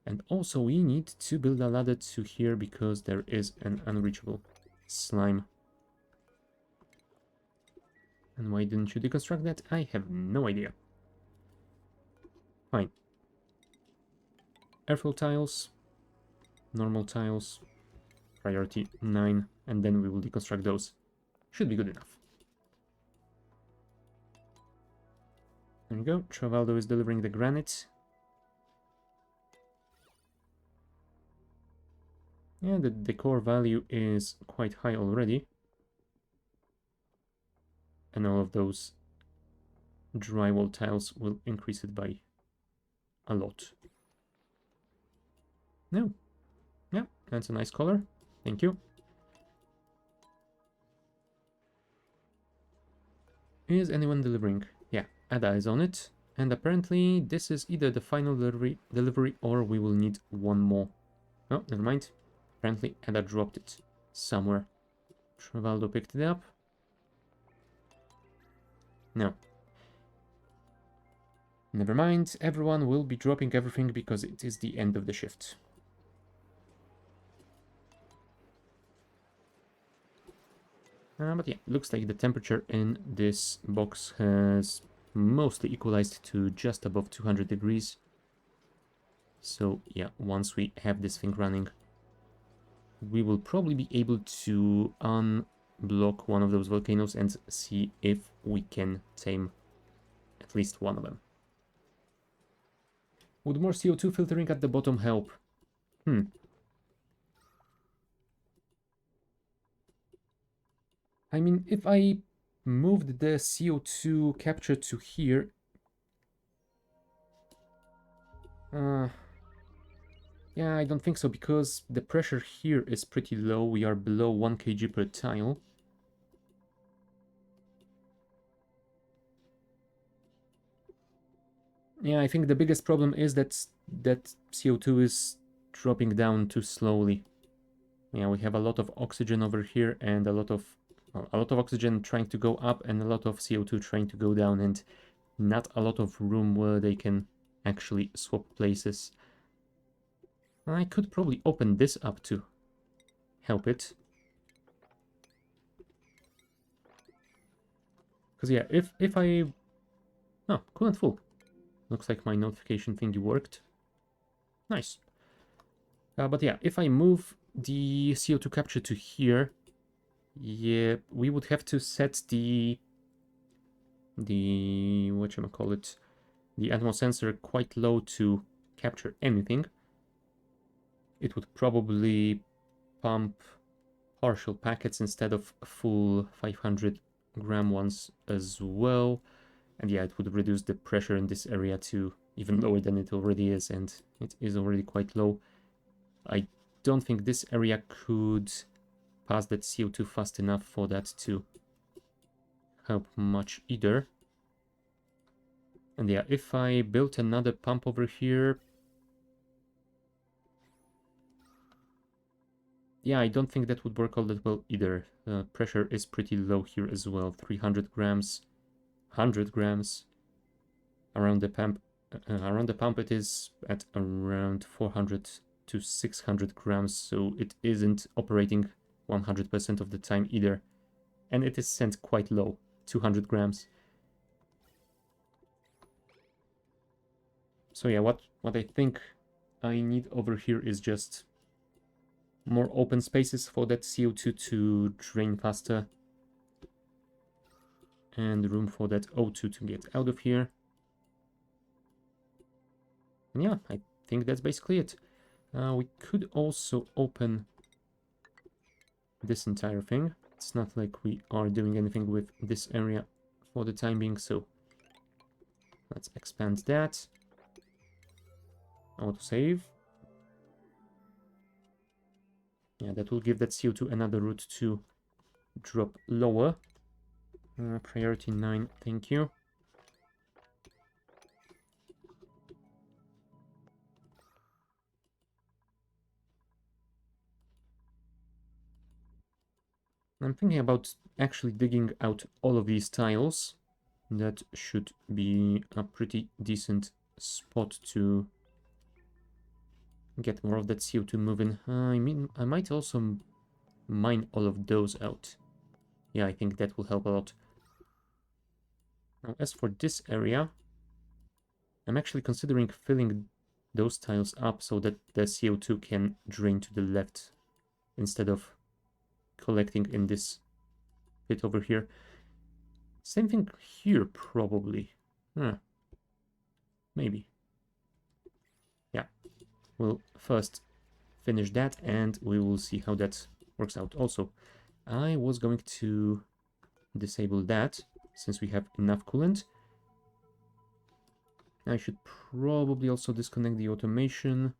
And also we need to build a ladder to here because there is an unreachable slime. And why didn't you deconstruct that? I have no idea. Fine. Airfill tiles, normal tiles, priority 9, and then we will deconstruct those. Should be good enough. There we go. Travaldo is delivering the granite. Yeah, the decor value is quite high already. And all of those drywall tiles will increase it by a lot. No. Yeah, that's a nice color. Thank you. Is anyone delivering? Yeah, Ada is on it. And apparently this is either the final delivery or we will need one more. Oh, never mind. Apparently Ada dropped it somewhere. Travaldo picked it up. No. Never mind, everyone will be dropping everything because it is the end of the shift. But yeah, looks like the temperature in this box has mostly equalized to just above 200 degrees. So yeah, once we have this thing running, we will probably be able to unblock one of those volcanoes and see if we can tame at least one of them. Would more CO2 filtering at the bottom help? I mean, if I moved the CO2 capture to here... yeah, I don't think so, because the pressure here is pretty low. We are below 1 kg per tile. Yeah, I think the biggest problem is that CO2 is dropping down too slowly. Yeah, we have a lot of oxygen over here and a lot of oxygen trying to go up and a lot of CO2 trying to go down, and not a lot of room where they can actually swap places. I could probably open this up to help it. Because yeah, if I... Oh, coolant full. Looks like my notification thingy worked. Nice. But yeah, if I move the CO2 capture to here, yeah, we would have to set the whatchamacallit, the Atmos sensor quite low to capture anything. It would probably pump partial packets instead of full 500-gram ones as well. And yeah, it would reduce the pressure in this area to even lower than it already is, and it is already quite low. I don't think this area could pass that CO2 fast enough for that to help much either. And yeah, if I built another pump over here... yeah, I don't think that would work all that well either. Pressure is pretty low here as well. 300 grams, 100 grams. Around the pump it is at around 400 to 600 grams, so it isn't operating 100% of the time either. And it is sent quite low, 200 grams. So yeah, what I think I need over here is just more open spaces for that CO2 to drain faster. And room for that O2 to get out of here. And yeah, I think that's basically it. We could also open this entire thing. It's not like we are doing anything with this area for the time being, so let's expand that. Autosave. Yeah, that will give that CO2 another route to drop lower. Priority 9, thank you. I'm thinking about actually digging out all of these tiles. That should be a pretty decent spot to get more of that CO2 moving. I mean, I might also mine all of those out. Yeah, I think that will help a lot. Now, as for this area, I'm actually considering filling those tiles up so that the CO2 can drain to the left instead of collecting in this bit over here. Same thing here, probably. Maybe. Yeah, we'll first finish that and we will see how that works out. Also, I was going to disable that since we have enough coolant. I should probably also disconnect the automation.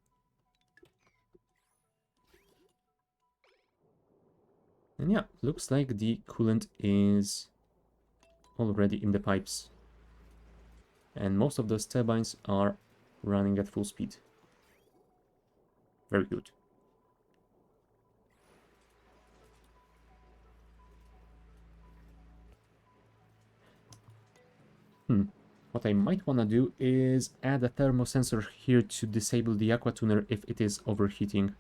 And yeah, looks like the coolant is already in the pipes. And most of those turbines are running at full speed. Very good. What I might want to do is add a thermosensor here to disable the aqua tuner if it is overheating.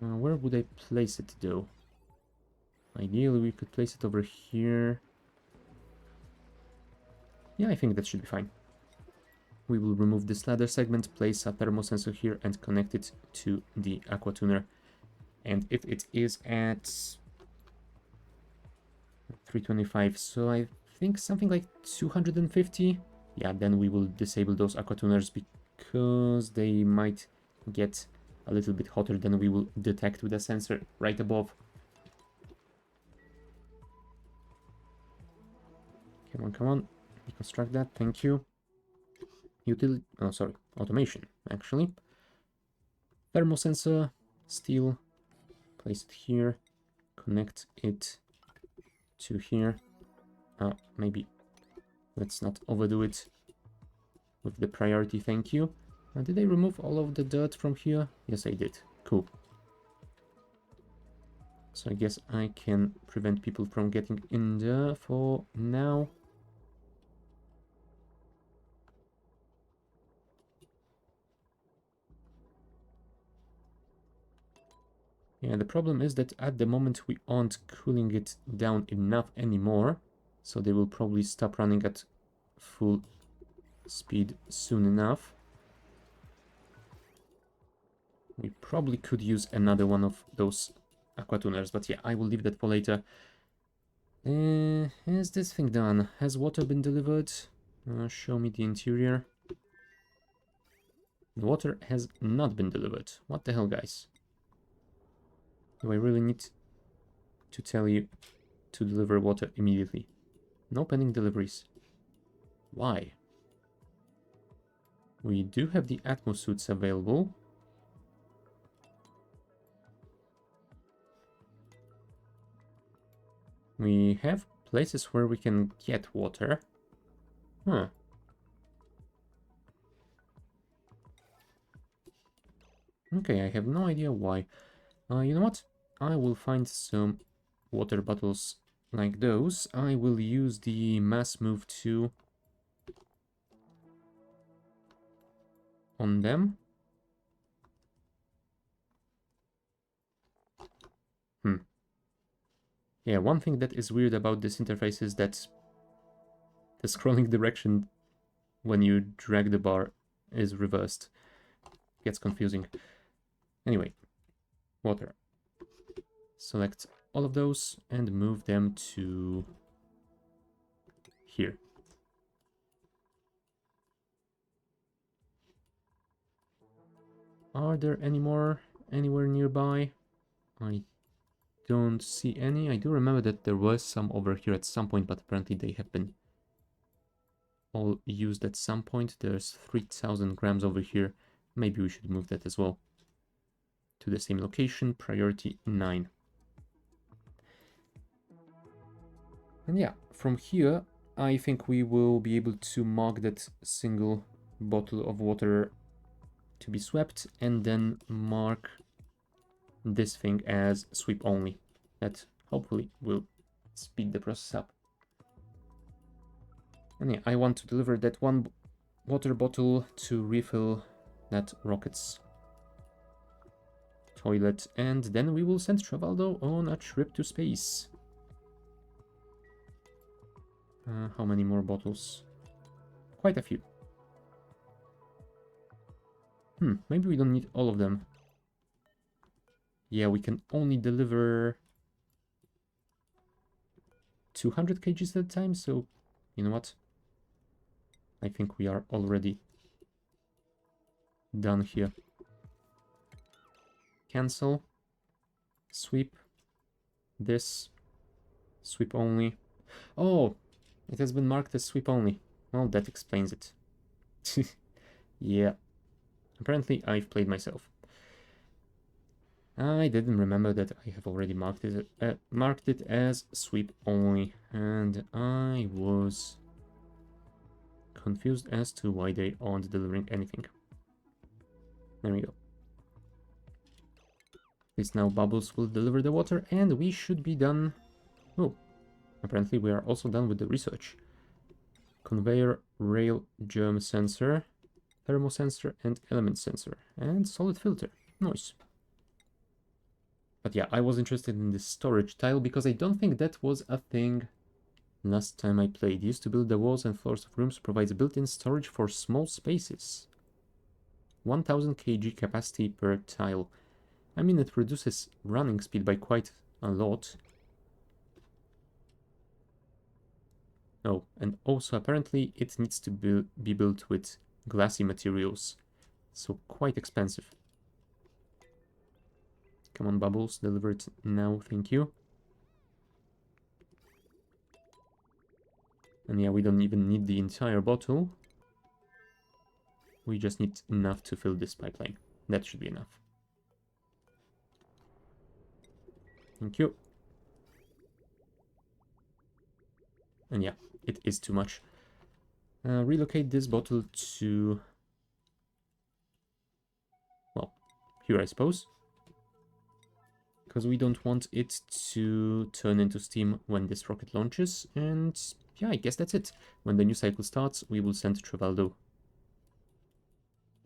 Where would I place it though? Ideally we could place it over here. Yeah, I think that should be fine. We will remove this ladder segment, place a thermosensor here and connect it to the aqua tuner. And if it is at 325, so I think something like 250, yeah, then we will disable those aqua tuners because they might get a little bit hotter than we will detect with a sensor right above. Come on, come on. Deconstruct that, thank you. Automation, actually. Thermosensor, steel, place it here, connect it to here. Maybe let's not overdo it with the priority, thank you. Did I remove all of the dirt from here? Yes, I did. Cool. So I guess I can prevent people from getting in there for now. Yeah, the problem is that at the moment we aren't cooling it down enough anymore, so they will probably stop running at full speed soon enough. We probably could use another one of those aqua tuners, but yeah, I will leave that for later. Is this thing done? Has water been delivered? Show me the interior. The water has not been delivered. What the hell, guys? Do I really need to tell you to deliver water immediately? No pending deliveries. Why? We do have the Atmo suits available. We have places where we can get water. Huh. Okay, I have no idea why. You know what? I will find some water bottles like those. I will use the mass move 2 on them. Yeah, one thing that is weird about this interface is that the scrolling direction when you drag the bar is reversed. Gets confusing. Anyway, water. Select all of those and move them to here. are there any more anywhere nearby? I don't see any. I do remember that there was some over here at some point, but apparently they have been all used at some point. There's 3,000 grams over here. Maybe we should move that as well to the same location, priority 9. And yeah, from here, I think we will be able to mark that single bottle of water to be swept, and then mark this thing as sweep only. That hopefully will speed the process up. And yeah, I want to deliver that one water bottle to refill that rocket's toilet, and then we will send Travaldo on a trip to space. How many more bottles? Quite a few. Maybe we don't need all of them. Yeah, we can only deliver 200 kgs at a time, so you know what? I think we are already done here. Cancel. Sweep. This. Sweep only. Oh, it has been marked as sweep only. Well, that explains it. Yeah. Apparently, I've played myself. I didn't remember that I have already marked it as sweep only, and I was confused as to why they aren't delivering anything. There we go. This now Bubbles will deliver the water, and we should be done. Oh, apparently we are also done with the research. Conveyor, rail, germ sensor, thermosensor, and element sensor, and solid filter. Nice. But yeah, I was interested in this storage tile because I don't think that was a thing last time I played. Used to build the walls and floors of rooms, provides built-in storage for small spaces. 1000 kg capacity per tile. I mean, it reduces running speed by quite a lot. Oh, and also apparently it needs to be built with glassy materials, so quite expensive. Come on, Bubbles, deliver it now, thank you. And yeah, we don't even need the entire bottle. We just need enough to fill this pipeline. That should be enough. Thank you. And yeah, it is too much. Relocate this bottle to... well, here I suppose. Because we don't want it to turn into steam when this rocket launches. And yeah, I guess that's it. When the new cycle starts, we will send Travaldo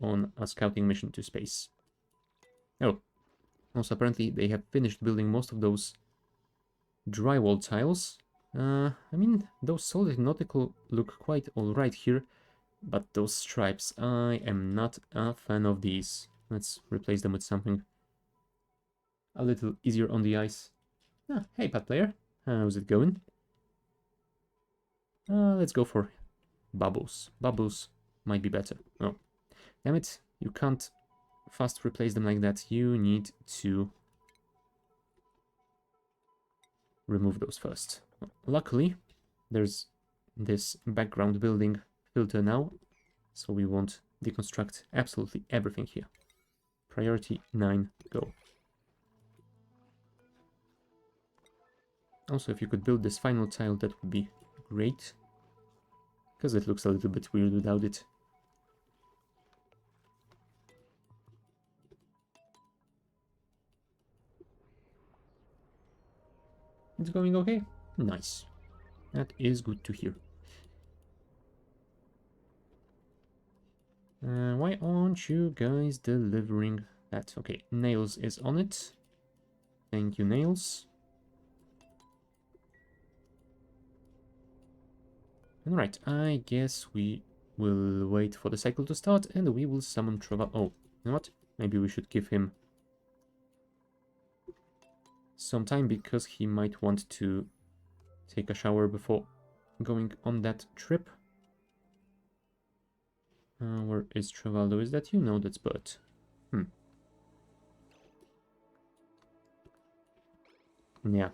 on a scouting mission to space. Oh, also apparently they have finished building most of those drywall tiles. I mean, those solid nautical look quite alright here, but those stripes, I am not a fan of these. Let's replace them with something a little easier on the eyes. Ah, hey, Pat player, how's it going? Let's go for Bubbles. Bubbles might be better. Oh, damn it, you can't fast replace them like that. You need to remove those first. Luckily, there's this background building filter now, so we won't deconstruct absolutely everything here. Priority 9, go. Also, if you could build this final tile, that would be great, because it looks a little bit weird without it. It's going okay? Nice. That is good to hear. Why aren't you guys delivering that? Okay, Nails is on it. Thank you, Nails. Alright, I guess we will wait for the cycle to start and we will summon Traval. Oh, you know what? Maybe we should give him some time because he might want to take a shower before going on that trip. Where is Travaldo? Is that you? No, that's Bert. Yeah.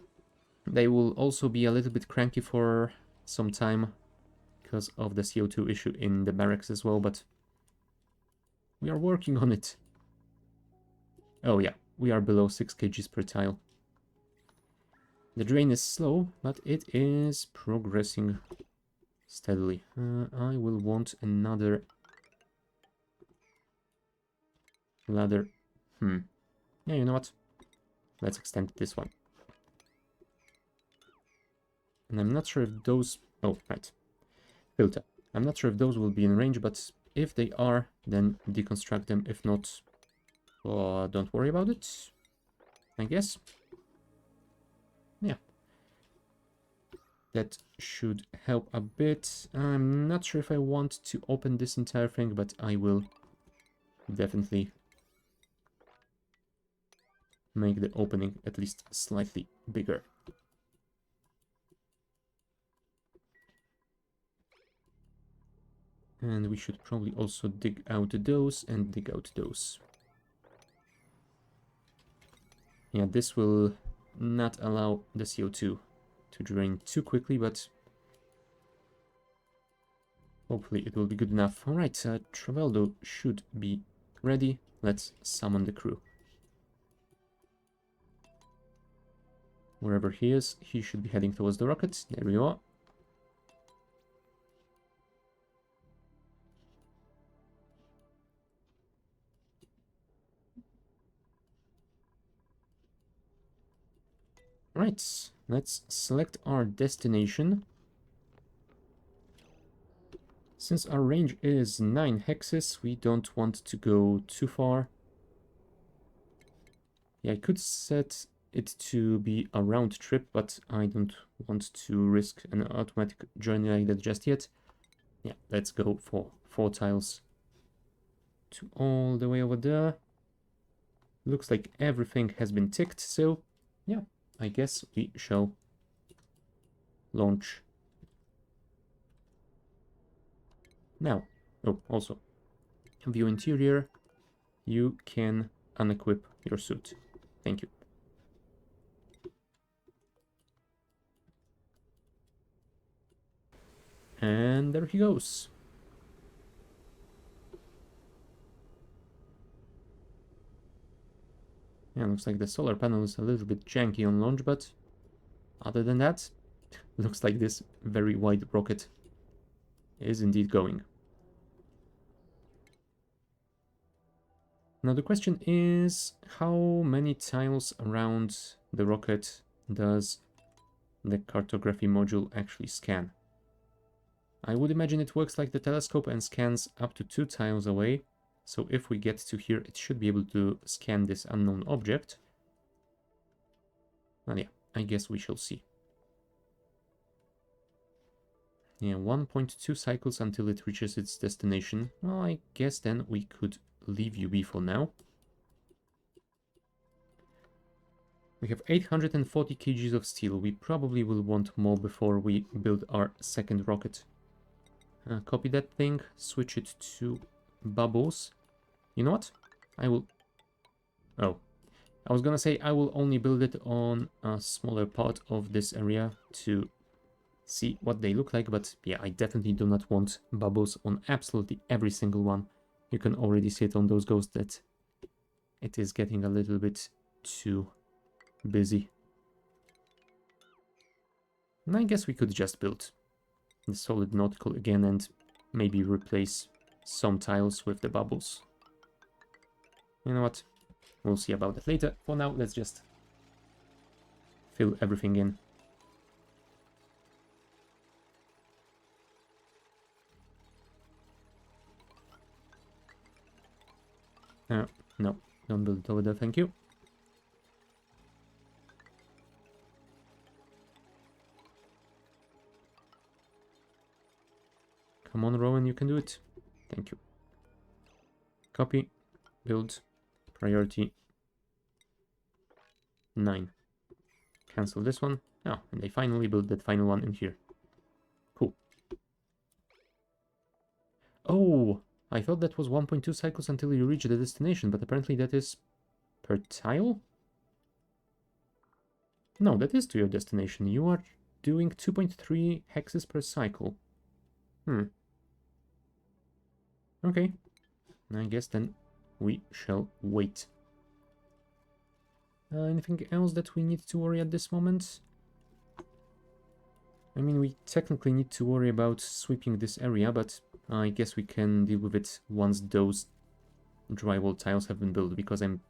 They will also be a little bit cranky for some time because of the CO2 issue in the barracks as well, but we are working on it. Oh yeah, we are below 6 kgs per tile. The drain is slow, but it is progressing steadily. I will want another ladder. Yeah, you know what? Let's extend this one. And I'm not sure if those... Oh, right. Filter. I'm not sure if those will be in range, but if they are, then deconstruct them. If not, don't worry about it, I guess. Yeah. That should help a bit. I'm not sure if I want to open this entire thing, but I will definitely make the opening at least slightly bigger. And we should probably also dig out those and dig out those. Yeah, this will not allow the CO2 to drain too quickly, but hopefully it will be good enough. Alright, Traveldo should be ready. Let's summon the crew. Wherever he is, he should be heading towards the rocket. There we are. Right, let's select our destination. Since our range is 9 hexes, we don't want to go too far. Yeah, I could set it to be a round trip, but I don't want to risk an automatic journey like that just yet. Yeah, let's go for 4 tiles to all the way over there. Looks like everything has been ticked, so yeah, I guess we shall launch now. Oh, also, view interior, you can unequip your suit. Thank you. And there he goes. Yeah, looks like the solar panel is a little bit janky on launch, but other than that, looks like this very wide rocket is indeed going. Now the question is, how many tiles around the rocket does the cartography module actually scan? I would imagine it works like the telescope and scans up to 2 tiles away. So if we get to here, it should be able to scan this unknown object. Well, yeah, I guess we shall see. Yeah, 1.2 cycles until it reaches its destination. Well, I guess then we could leave UB for now. We have 840 kgs of steel. We probably will want more before we build our second rocket. Copy that thing, switch it to bubbles. You know what? I will... Oh. I was gonna say I will only build it on a smaller part of this area to see what they look like, but yeah, I definitely do not want bubbles on absolutely every single one. You can already see it on those ghosts that it is getting a little bit too busy. And I guess we could just build the solid nautical again and maybe replace some tiles with the bubbles. You know what? We'll see about that later. For now, let's just fill everything in. No, don't build it over there, thank you. Come on, Rowan, you can do it. Thank you. Copy, build, priority 9. Cancel this one. Oh, and they finally built that final one in here. Cool. Oh, I thought that was 1.2 cycles until you reach the destination, but apparently that is per tile? No, that is to your destination. You are doing 2.3 hexes per cycle. Okay. I guess then we shall wait. Anything else that we need to worry at this moment? I mean, we technically need to worry about sweeping this area, but I guess we can deal with it once those drywall tiles have been built, because I'm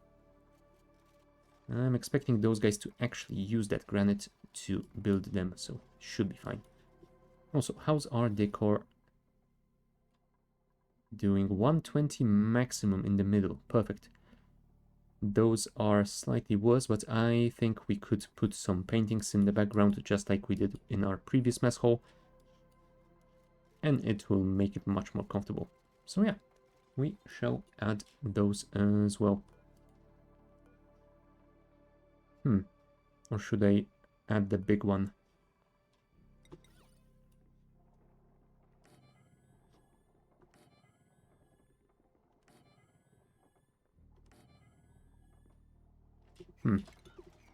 expecting those guys to actually use that granite to build them, so should be fine. Also, how's our decor doing? 120 maximum in the middle. Perfect. Those are slightly worse, but I think we could put some paintings in the background, just like we did in our previous mess hall. And it will make it much more comfortable. So yeah, we shall add those as well. Or should I add the big one?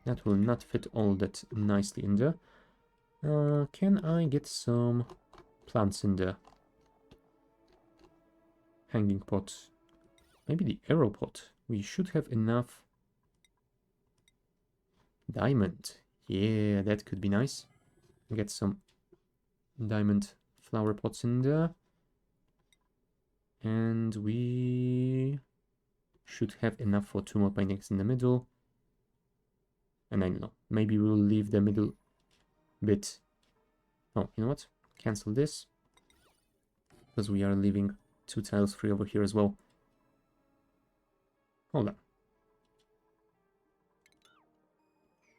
That will not fit all that nicely in there. Can I get some plants in there? Hanging pot. Maybe the arrow pot. We should have enough diamond. Yeah, that could be nice. Get some diamond flower pots in there. And we should have enough for 2 more paintings in the middle. And I don't know, maybe we'll leave the middle bit. Oh, you know what? Cancel this. Because we are leaving 2 tiles free over here as well. Hold on.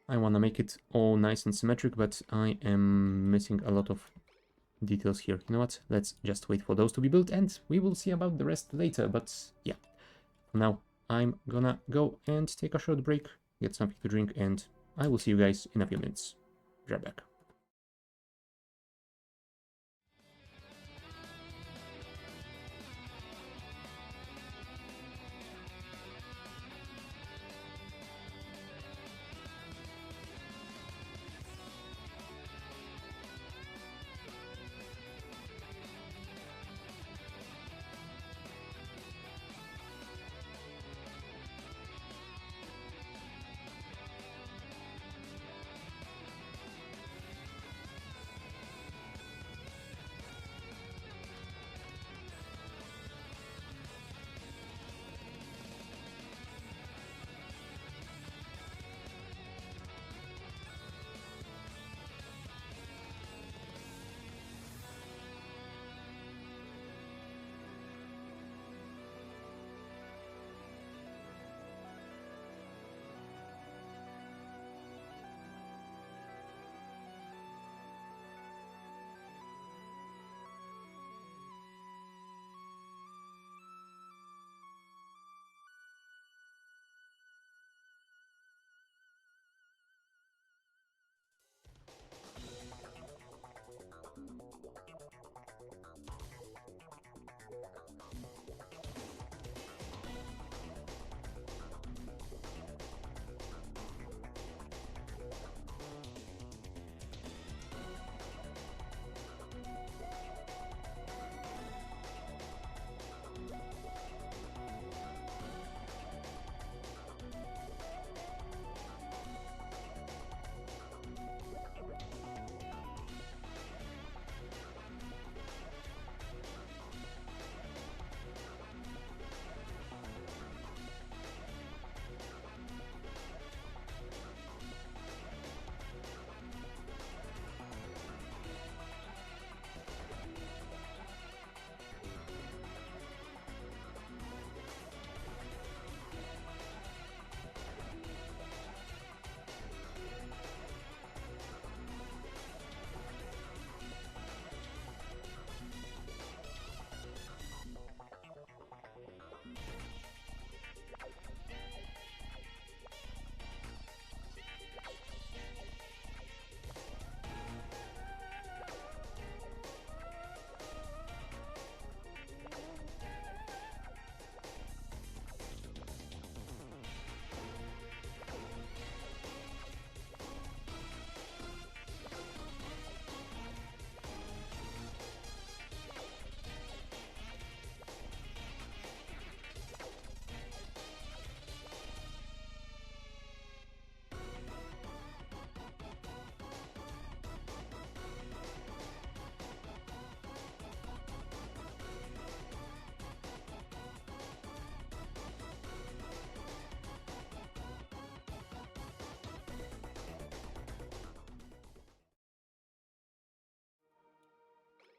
I want to make it all nice and symmetric, but I am missing a lot of details here. You know what? Let's just wait for those to be built, and we will see about the rest later. But yeah, for now, I'm gonna go and take a short break, get something to drink, and I will see you guys in a few minutes. Right back.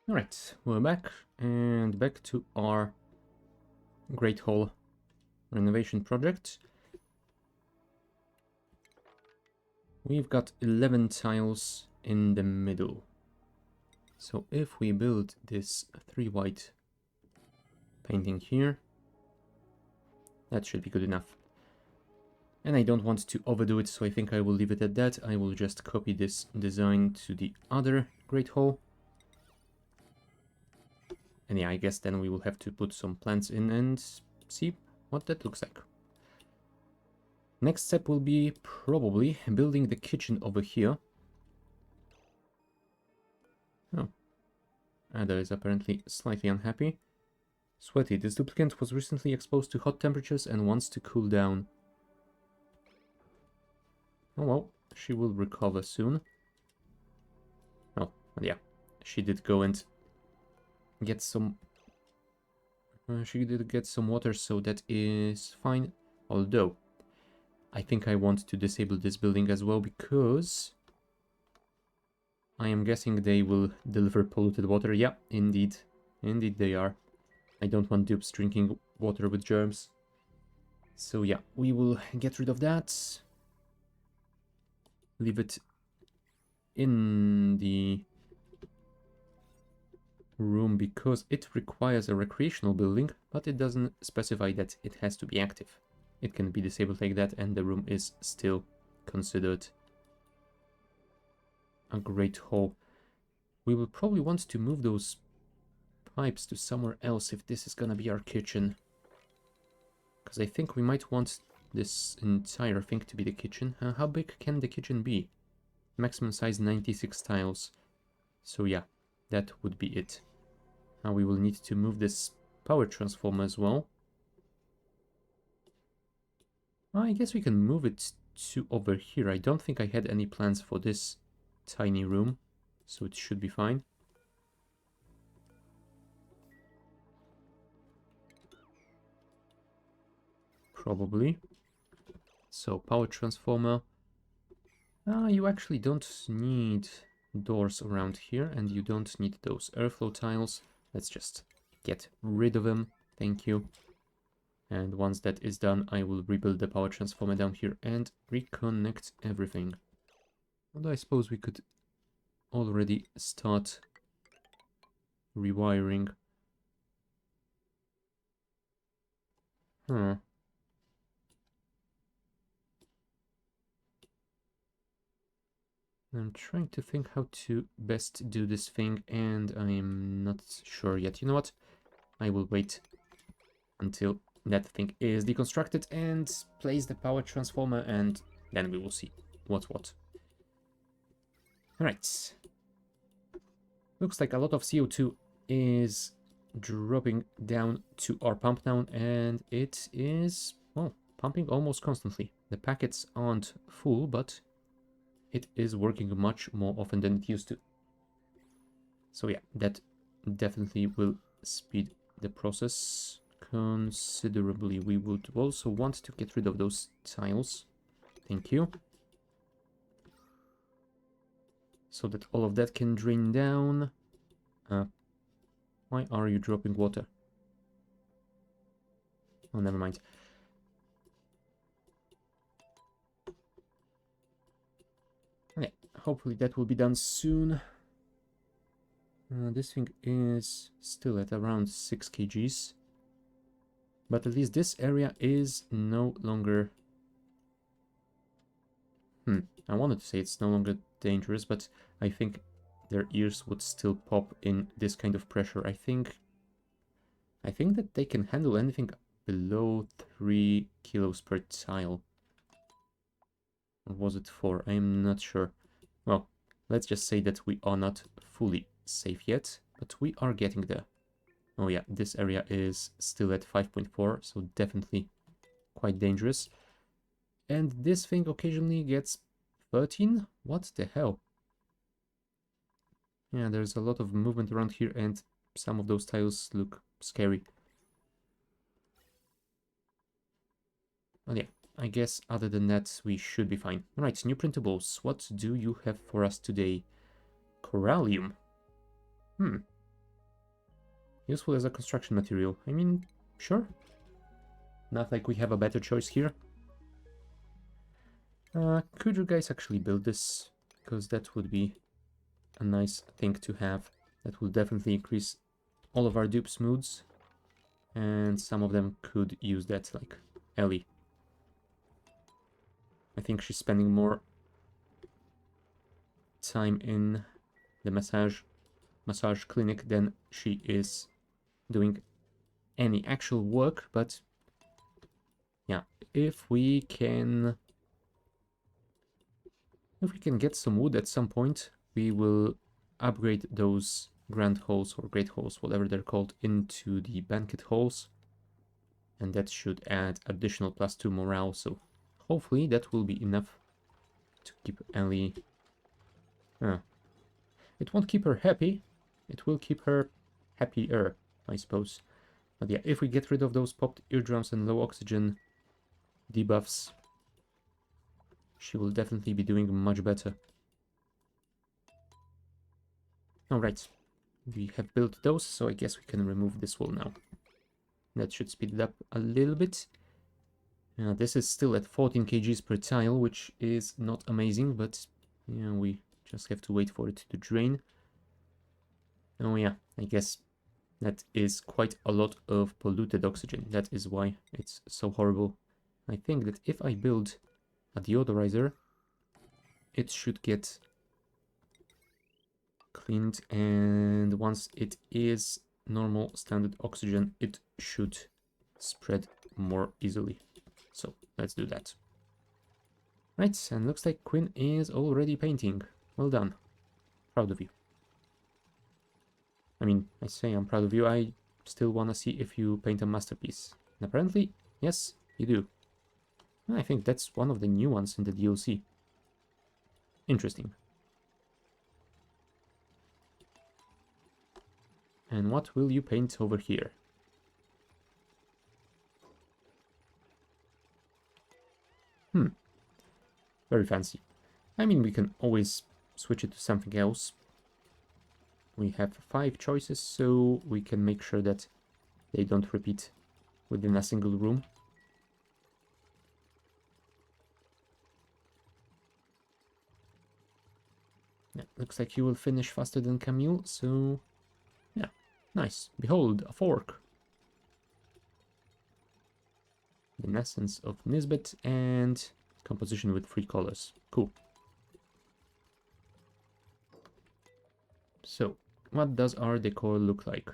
Alright, we're back, and back to our Great Hall renovation project. We've got 11 tiles in the middle. So if we build this 3 white painting here, that should be good enough. And I don't want to overdo it, so I think I will leave it at that. I will just copy this design to the other Great Hall. And yeah, I guess then we will have to put some plants in and see what that looks like. Next step will be probably building the kitchen over here. Oh, Ada is apparently slightly unhappy. Sweaty, this duplicant was recently exposed to hot temperatures and wants to cool down. Oh well, she will recover soon. Oh, but yeah, she did go and get some... she did get some water, so that is fine. Although, I think I want to disable this building as well, because I am guessing they will deliver polluted water. Yeah, indeed. Indeed they are. I don't want dupes drinking water with germs. So yeah, we will get rid of that. Leave it in the room because it requires a recreational building, but it doesn't specify that it has to be active. It can be disabled like that and the room is still considered a great hall. We will probably want to move those pipes to somewhere else if this is gonna be our kitchen. Because I think we might want this entire thing to be the kitchen. How big can the kitchen be? Maximum size 96 tiles. So yeah, that would be it. Now we will need to move this power transformer as well. I guess we can move it to over here. I don't think I had any plans for this tiny room, so it should be fine. Probably. So power transformer. You actually don't need doors around here, and you don't need those airflow tiles. Let's just get rid of them. Thank you. And once that is done, I will rebuild the power transformer down here and reconnect everything. Although I suppose we could already start rewiring. I'm trying to think how to best do this thing, and I'm not sure yet. You know what? I will wait until that thing is deconstructed and place the power transformer, and then we will see what's what. Alright. Looks like a lot of CO2 is dropping down to our pump now, and it is, well, pumping almost constantly. The packets aren't full, but it is working much more often than it used to. So yeah, that definitely will speed the process considerably. We would also want to get rid of those tiles. Thank you. So that all of that can drain down. Why are you dropping water? Oh, never mind. Yeah, hopefully that will be done soon. This thing is still at around 6 kgs. But at least this area is no longer... I wanted to say it's no longer dangerous, but I think their ears would still pop in this kind of pressure. I think that they can handle anything below 3 kilos per tile. Or was it 4? I'm not sure. Well, let's just say that we are not fully safe yet, but we are getting there. Oh yeah, this area is still at 5.4, so definitely quite dangerous. And this thing occasionally gets 13? What the hell? Yeah, there's a lot of movement around here, and some of those tiles look scary. Well, yeah, I guess other than that, we should be fine. Alright, new printables. What do you have for us today? Corallium. Useful as a construction material. I mean, sure. Not like we have a better choice here. Could you guys actually build this? Because that would be a nice thing to have. That will definitely increase all of our dupes' moods. And some of them could use that, like Ellie. I think she's spending more time in the massage clinic than she is doing any actual work, but yeah, if we can get some wood at some point, we will upgrade those grand halls or great halls, whatever they're called, into the banquet halls, and that should add additional +2 morale, so hopefully that will be enough to keep Ellie. It won't keep her happy, it will keep her happier, I suppose. But yeah, if we get rid of those popped eardrums and low oxygen debuffs, she will definitely be doing much better. Alright, we have built those, so I guess we can remove this wall now. That should speed it up a little bit. This is still at 14 kgs per tile, which is not amazing, but yeah, we just have to wait for it to drain. Oh yeah, I guess that is quite a lot of polluted oxygen. That is why it's so horrible. I think that if I build a deodorizer, it should get cleaned, and once it is normal standard oxygen, it should spread more easily. So let's do that. Right, and looks like Quinn is already painting. Well done. Proud of you. I mean, I say I'm proud of you, I still want to see if you paint a masterpiece. And apparently, yes, you do. I think that's one of the new ones in the DLC. Interesting. And what will you paint over here? Very fancy. I mean, we can always switch it to something else. We have 5 choices, so we can make sure that they don't repeat within a single room. Yeah, looks like you will finish faster than Camille, so yeah, nice. Behold, a fork. The essence of Nisbet and composition with 3 colors. Cool. So, what does our decor look like?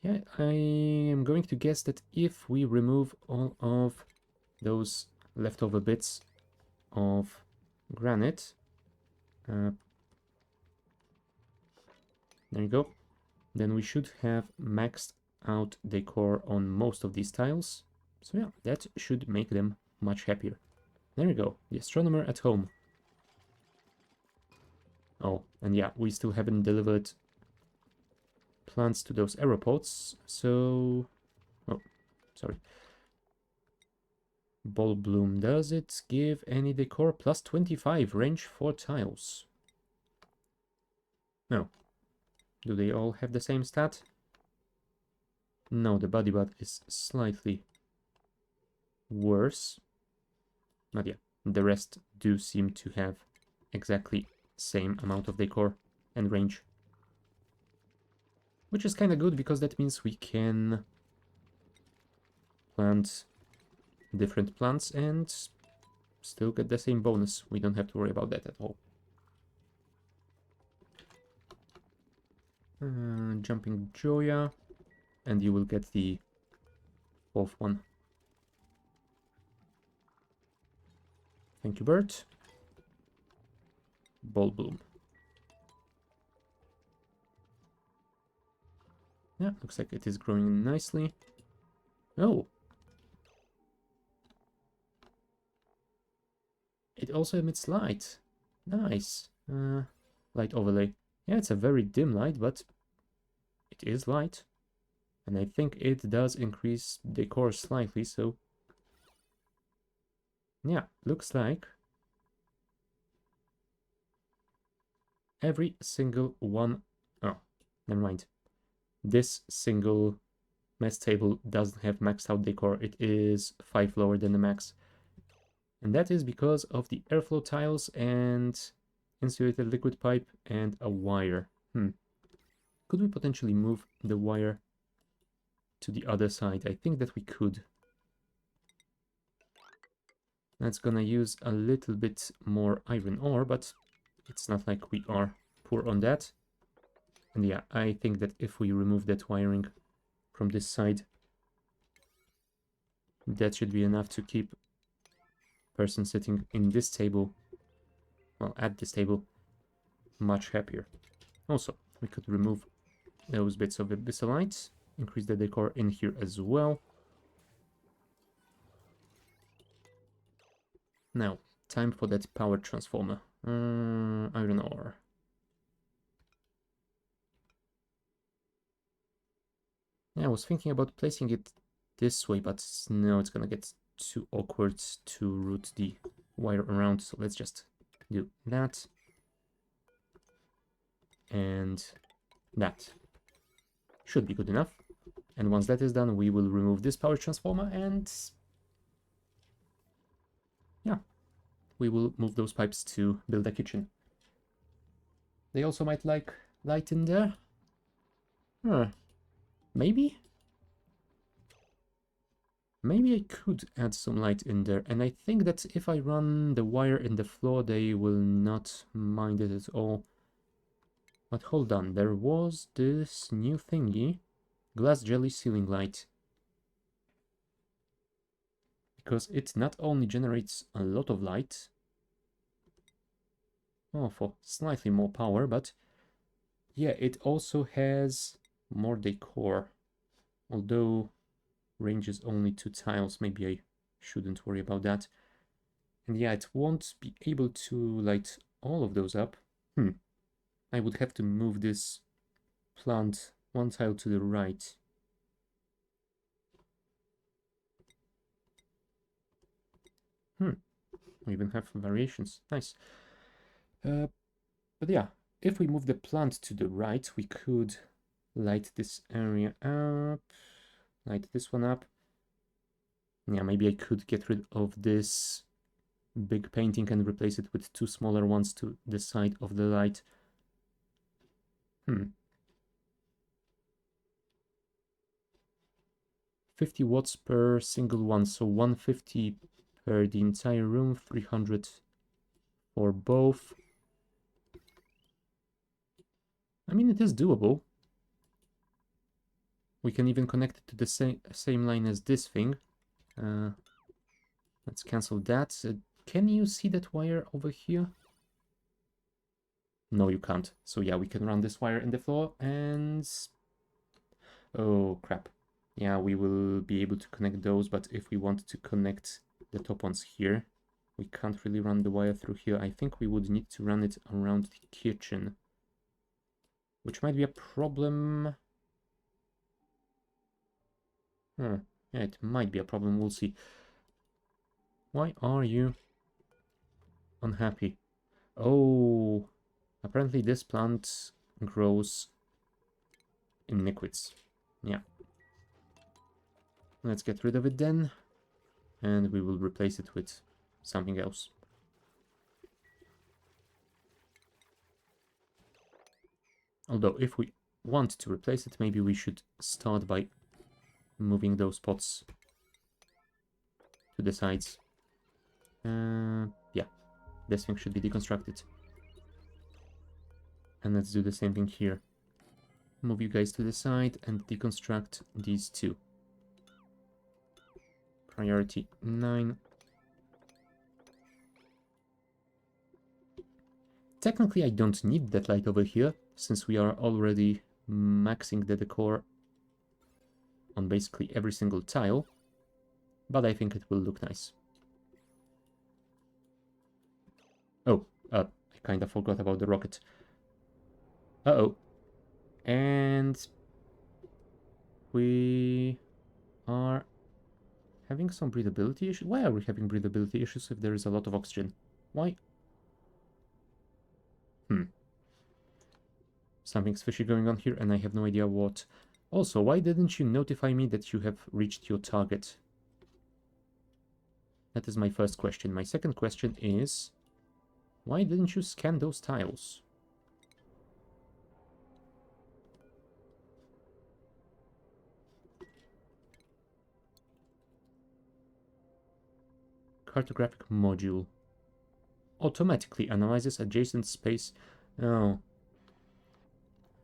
Yeah, I am going to guess that if we remove all of those leftover bits of granite, there you go, then we should have maxed out decor on most of these tiles. So yeah, that should make them much happier. There we go, the astronomer at home. Oh, and yeah, we still haven't delivered plants to those aeropods, so... Oh, sorry. Ball bloom, does it give any decor? Plus 25, range 4 tiles. No. Do they all have the same stat? No, the body bud is slightly worse. But yeah, the rest do seem to have exactly same amount of decor and range. Which is kind of good, because that means we can plant different plants and still get the same bonus. We don't have to worry about that at all. Jumping Joya, and you will get the 4th one. Thank you, Bert. Ball bloom. Yeah, looks like it is growing nicely. Oh! It also emits light. Nice. Light overlay. Yeah, it's a very dim light, but it is light. And I think it does increase decor slightly, so... Yeah, looks like every single one... Oh, never mind. This single mess table doesn't have maxed out decor. It is 5 lower than the max. And that is because of the airflow tiles and insulated liquid pipe and a wire. Could we potentially move the wire to the other side? I think that we could. That's gonna use a little bit more iron ore, but it's not like we are poor on that. And yeah, I think that if we remove that wiring from this side, that should be enough to keep person sitting in this table, well, at this table, much happier. Also, we could remove those bits of abyssalites, increase the decor in here as well. Now, time for that power transformer. Iron ore. Yeah, I was thinking about placing it this way, but no, it's gonna get too awkward to route the wire around, so let's just do that. And that should be good enough. And once that is done, we will remove this power transformer and yeah, we will move those pipes to build a kitchen. They also might like light in there. Maybe? Maybe I could add some light in there, and I think that if I run the wire in the floor, they will not mind it at all. But hold on, there was this new thingy, glass jelly ceiling light. Because it not only generates a lot of light, for slightly more power, but yeah, it also has more decor. Although range is only 2 tiles, maybe I shouldn't worry about that. And yeah, it won't be able to light all of those up. I would have to move this plant 1 tile to the right. We even have variations. Nice. But yeah, if we move the plant to the right, we could light this area up, light this one up. Yeah, maybe I could get rid of this big painting and replace it with 2 smaller ones to the side of the light. 50 watts per single one, so 150 per the entire room, 300 for both. I mean, it is doable. We can even connect it to the same line as this thing. Let's cancel that. Can you see that wire over here? No, you can't. So yeah, we can run this wire in the floor and... oh, crap. Yeah, we will be able to connect those, but if we want to connect the top ones here, we can't really run the wire through here. I think we would need to run it around the kitchen, which might be a problem. Yeah, it might be a problem. We'll see. Why are you unhappy? Oh, apparently this plant grows in liquids. Yeah. Let's get rid of it then, and we will replace it with something else. Although, if we want to replace it, maybe we should start by moving those pots to the sides. Yeah, this thing should be deconstructed. And let's do the same thing here. Move you guys to the side and deconstruct these two. Priority 9. Technically, I don't need that light over here, since we are already maxing the decor on basically every single tile, but I think it will look nice. Oh, I kind of forgot about the rocket. Uh-oh. And we are having some breathability issues. Why are we having breathability issues if there is a lot of oxygen? Why? Something's fishy going on here, and I have no idea what. Also, why didn't you notify me that you have reached your target? That is my first question. My second question is, why didn't you scan those tiles? Cartographic Module. Automatically analyzes adjacent space. Oh.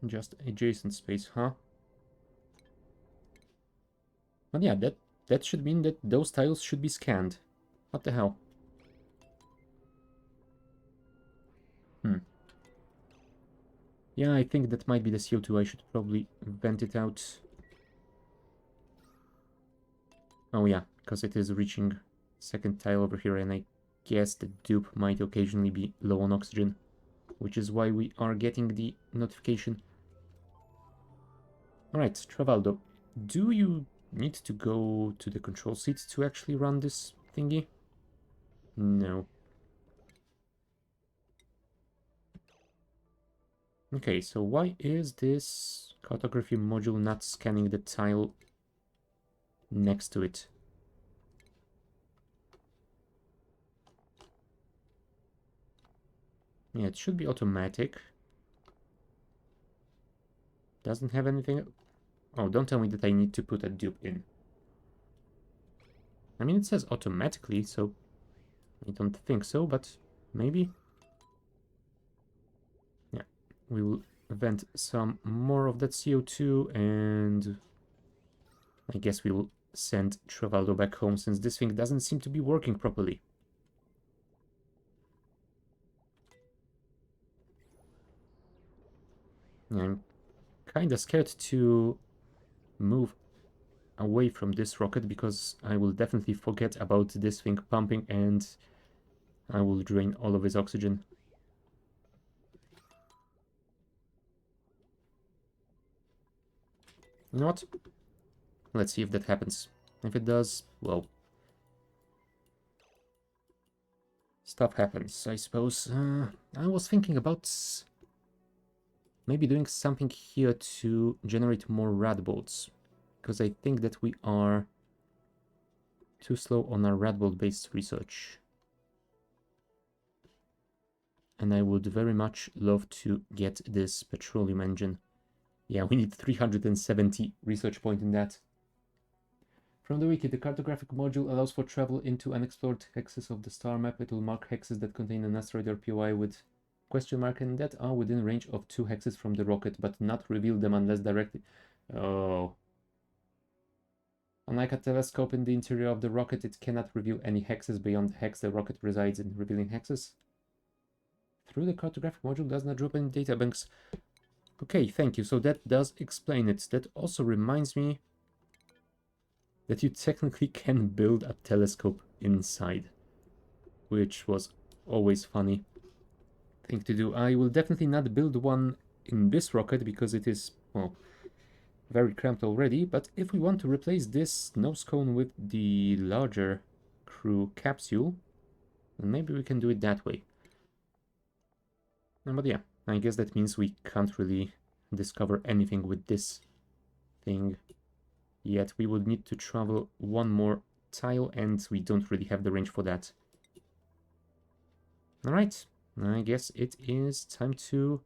Just adjacent space, huh? But yeah, that should mean that those tiles should be scanned. What the hell? Yeah, I think that might be the CO2. I should probably vent it out. Oh yeah, because it is reaching second tile over here, and I guess the dupe might occasionally be low on oxygen, which is why we are getting the notification. Alright, Travaldo, do you need to go to the control seat to actually run this thingy? No. Okay, so why is this cartography module not scanning the tile next to it? Yeah, it should be automatic. Doesn't have anything. Oh, don't tell me that I need to put a dupe in. I mean, it says automatically, so I don't think so, but maybe. Yeah, we will vent some more of that CO2, and I guess we will send Travaldo back home, since this thing doesn't seem to be working properly. Yeah, I'm kinda scared to move away from this rocket, because I will definitely forget about this thing pumping, and I will drain all of his oxygen. You know what? Let's see if that happens. If it does, well, stuff happens, I suppose. I was thinking about maybe doing something here to generate more rad bolts, because I think that we are too slow on our rad bolt based research. And I would very much love to get this petroleum engine. Yeah, we need 370 research point in that. From the wiki, the cartographic module allows for travel into unexplored hexes of the star map. It will mark hexes that contain an asteroid or POI with question mark and that are within range of 2 hexes from the rocket, but not reveal them unless directly... Oh. Unlike a telescope in the interior of the rocket, it cannot reveal any hexes beyond the hex the rocket resides in. Revealing hexes through the cartographic module does not drop any data banks. Okay, thank you. So that does explain it. That also reminds me that you technically can build a telescope inside, which was always funny thing to do. I will definitely not build one in this rocket because it is, well, very cramped already, but if we want to replace this nose cone with the larger crew capsule, then maybe we can do it that way. But yeah, I guess that means we can't really discover anything with this thing yet. We would need to travel one more tile, and we don't really have the range for that. Alright, I guess it is time to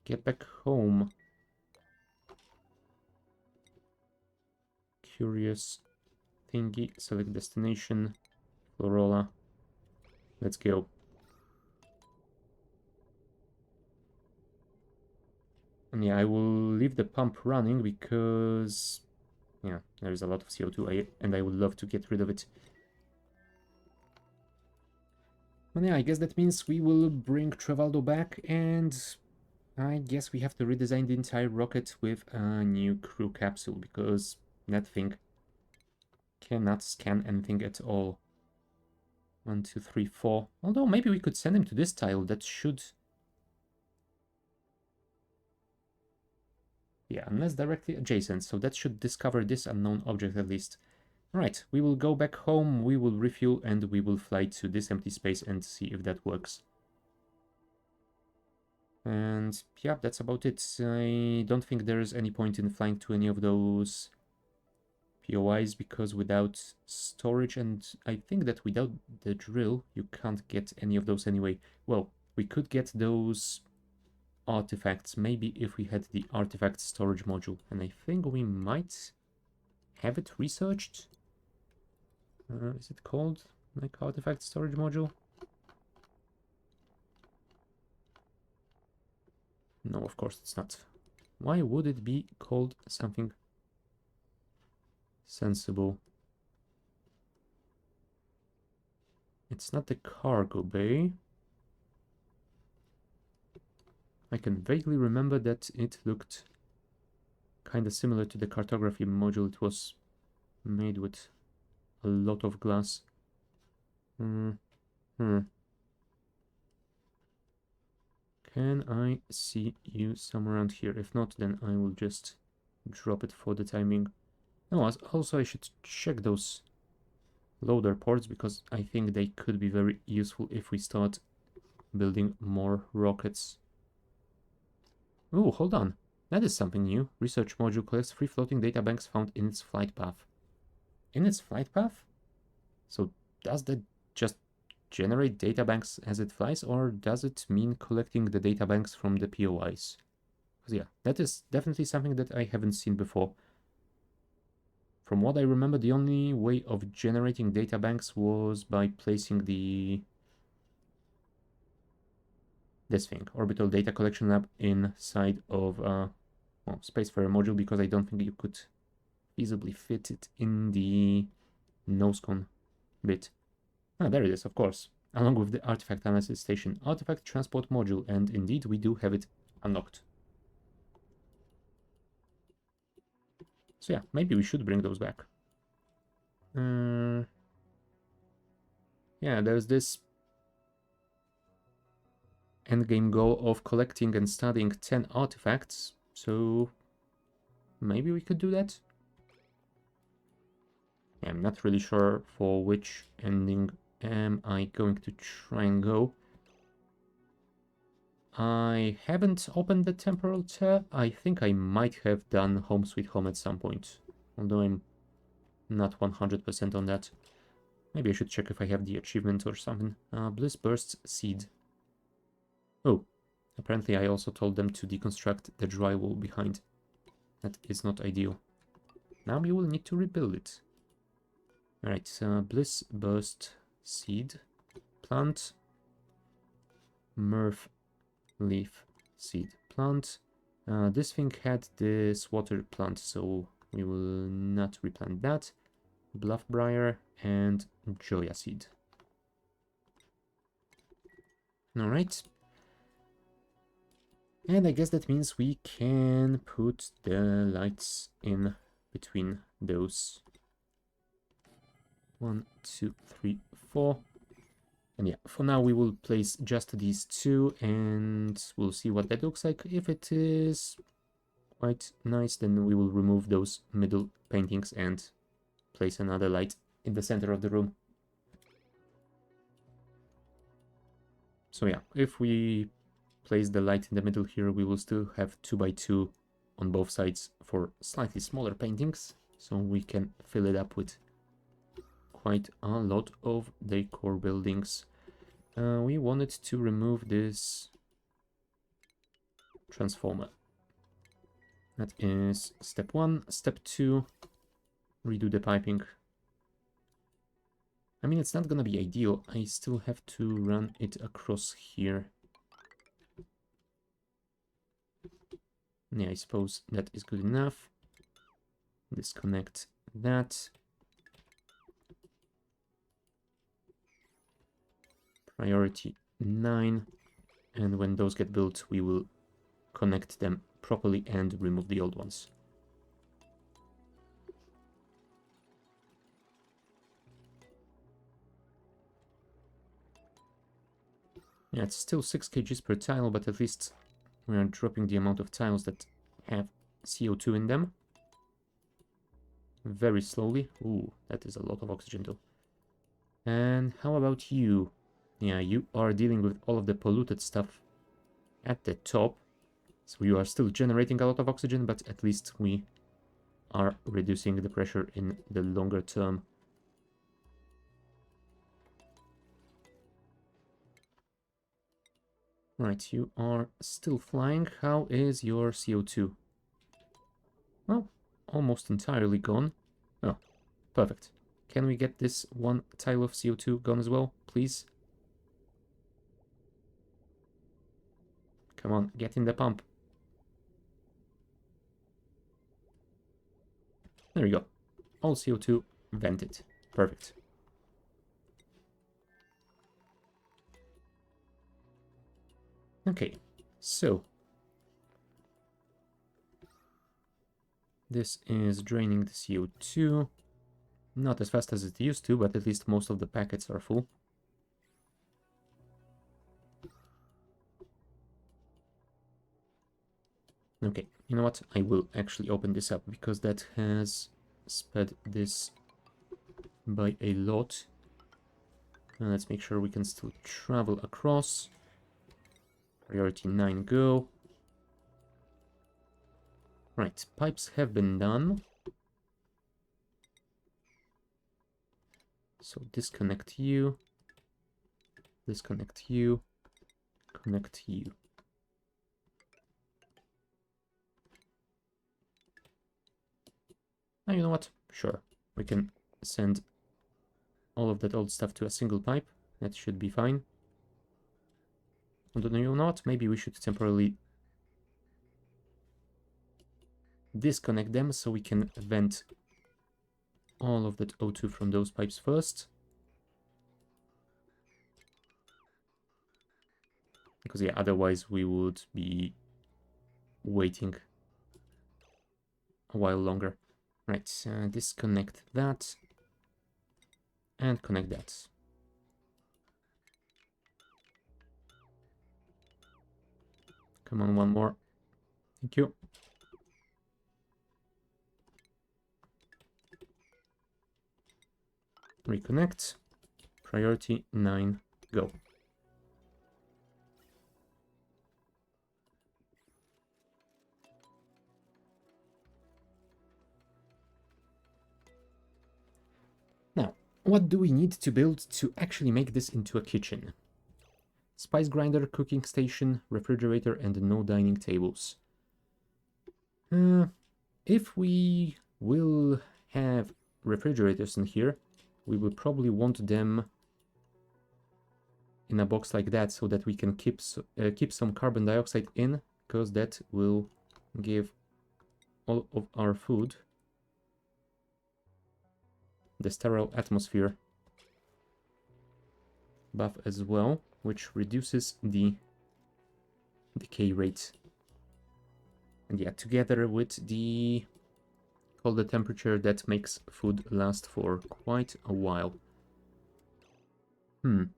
get back home. Curious thingy, select destination, Florola. Let's go. And yeah, I will leave the pump running because, yeah, there is a lot of CO2 and I would love to get rid of it. And yeah, I guess that means we will bring Travaldo back, and I guess we have to redesign the entire rocket with a new crew capsule, because that thing cannot scan anything at all. 1, 2, 3, 4. Although maybe we could send him to this tile. That should... Yeah, unless directly adjacent, so that should discover this unknown object at least. Alright, we will go back home, we will refuel, and we will fly to this empty space and see if that works. And yeah, that's about it. I don't think there's any point in flying to any of those POIs because without storage, and I think that without the drill, you can't get any of those anyway. Well, we could get those artifacts maybe if we had the artifact storage module, and I think we might have it researched. Is it called like artifact storage module? No, of course it's not. Why would it be called something sensible? It's not the cargo bay. I can vaguely remember that it looked kind of similar to the cartography module. It was made with a lot of glass. Can I see you somewhere around here? If not, then I will just drop it for the timing. No, also I should check those loader ports because I think they could be very useful if we start building more rockets. Oh, hold on. That is something new. Research module collects free floating data banks found in its flight path. In its flight path? So does that just generate data banks as it flies, or does it mean collecting the data banks from the POIs? Because yeah, that is definitely something that I haven't seen before. From what I remember, the only way of generating data banks was by placing this thing, Orbital Data Collection Lab, inside of Spacefarer module, because I don't think you could feasibly fit it in the nosecon bit. Ah, there it is, of course, along with the Artifact Analysis Station, Artifact Transport Module, and indeed we do have it unlocked. So yeah, maybe we should bring those back. Yeah, there's this endgame goal of collecting and studying 10 artifacts, so maybe we could do that? Yeah, I'm not really sure for which ending am I going to try and go. I haven't opened the temporal tear. I think I might have done Home Sweet Home at some point, although I'm not 100% on that. Maybe I should check if I have the achievement or something. Bliss Bursts Seed. Oh, apparently I also told them to deconstruct the drywall behind. That is not ideal. Now we will need to rebuild it. Alright, Bliss Burst Seed. Plant. Murph Leaf Seed. Plant. This thing had this water plant, so we will not replant that. Bluffbriar and Joya Seed. Alright. And I guess that means we can put the lights in between those. 1, 2, 3, 4. And yeah, for now we will place just these two and we'll see what that looks like. If it is quite nice, then we will remove those middle paintings and place another light in the center of the room. So yeah, if we place the light in the middle here, we will still have 2x2 on both sides for slightly smaller paintings, so we can fill it up with quite a lot of decor buildings. We wanted to remove this transformer. That is step 1. Step 2, redo the piping. I mean, it's not gonna be ideal. I still have to run it across here. Yeah, I suppose that is good enough. Disconnect that. Priority 9. And when those get built, we will connect them properly and remove the old ones. Yeah, it's still 6 kgs per tile, but at least we are dropping the amount of tiles that have CO2 in them. Very slowly. Ooh, that is a lot of oxygen though. And how about you? Yeah, you are dealing with all of the polluted stuff at the top. So you are still generating a lot of oxygen, but at least we are reducing the pressure in the longer term. Right, you are still flying. How is your CO2? Well, almost entirely gone. Oh, perfect. Can we get this one tile of CO2 gone as well, please? Come on, get in the pump. There we go. All CO2 vented. Perfect. Okay, so this is draining the CO2. Not as fast as it used to, but at least most of the packets are full. Okay, you know what? I will actually open this up because that has sped this by a lot. And let's make sure we can still travel across. Priority 9, go. Right, pipes have been done. So disconnect you, connect you. And you know what? Sure, we can send all of that old stuff to a single pipe. That should be fine. And you know what? Maybe we should temporarily disconnect them so we can vent all of that O2 from those pipes first. Because yeah, otherwise we would be waiting a while longer. Right, disconnect that and connect that. Come on, one more. Thank you. Reconnect. Priority 9, go. Now, what do we need to build to actually make this into a kitchen? Spice grinder, cooking station, refrigerator, and no dining tables. If we will have refrigerators in here, we will probably want them in a box like that so that we can keep some carbon dioxide in, because that will give all of our food the sterile atmosphere buff as well, which reduces the decay rate. And yeah, together with the colder temperature, that makes food last for quite a while. I'm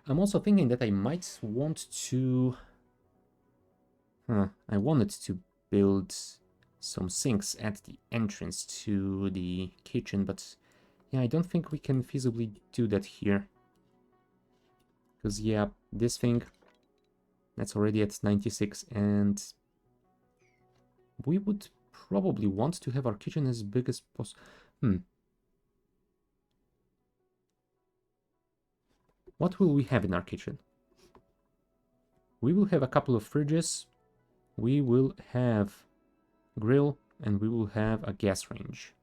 also thinking that I might want to... I wanted to build some sinks at the entrance to the kitchen, but yeah, I don't think we can feasibly do that here. Because yeah, this thing, that's already at 96, and we would probably want to have our kitchen as big as possible. What will we have in our kitchen? We will have a couple of fridges, we will have grill, and we will have a gas range.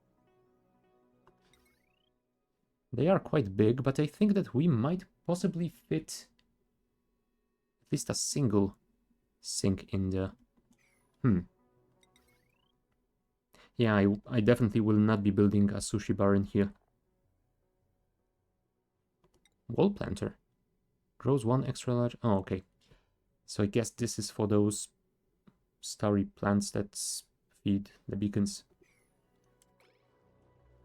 They are quite big, but I think that we might possibly fit at least a single sink in the... Yeah, I definitely will not be building a sushi bar in here. Wall planter. Grows one extra large... Oh, okay. So I guess this is for those starry plants that feed the beacons.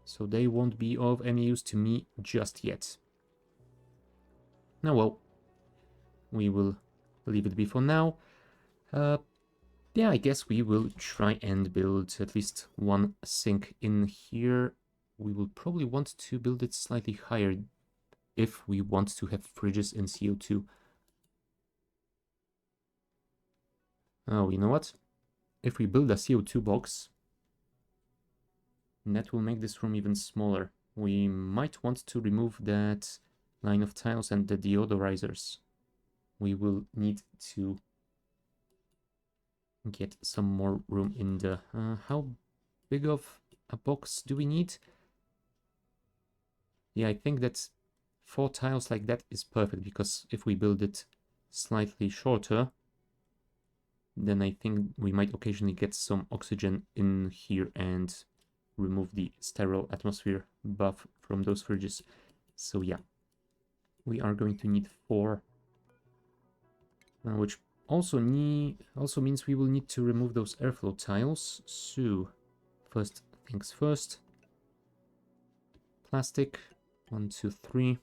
So they won't be of any use to me just yet. Now, well, we will leave it be for now. Yeah, I guess we will try and build at least one sink in here. We will probably want to build it slightly higher if we want to have fridges in CO2. Oh, you know what? If we build a CO2 box, that will make this room even smaller. We might want to remove that line of tiles and the deodorizers. We will need to get some more room in the... how big of a box do we need? Yeah, I think that 4 tiles like that is perfect, because if we build it slightly shorter, then I think we might occasionally get some oxygen in here and remove the sterile atmosphere buff from those fridges. So yeah, we are going to need 4, which also means we will need to remove those airflow tiles. So first things first, plastic, 1, 2, 3.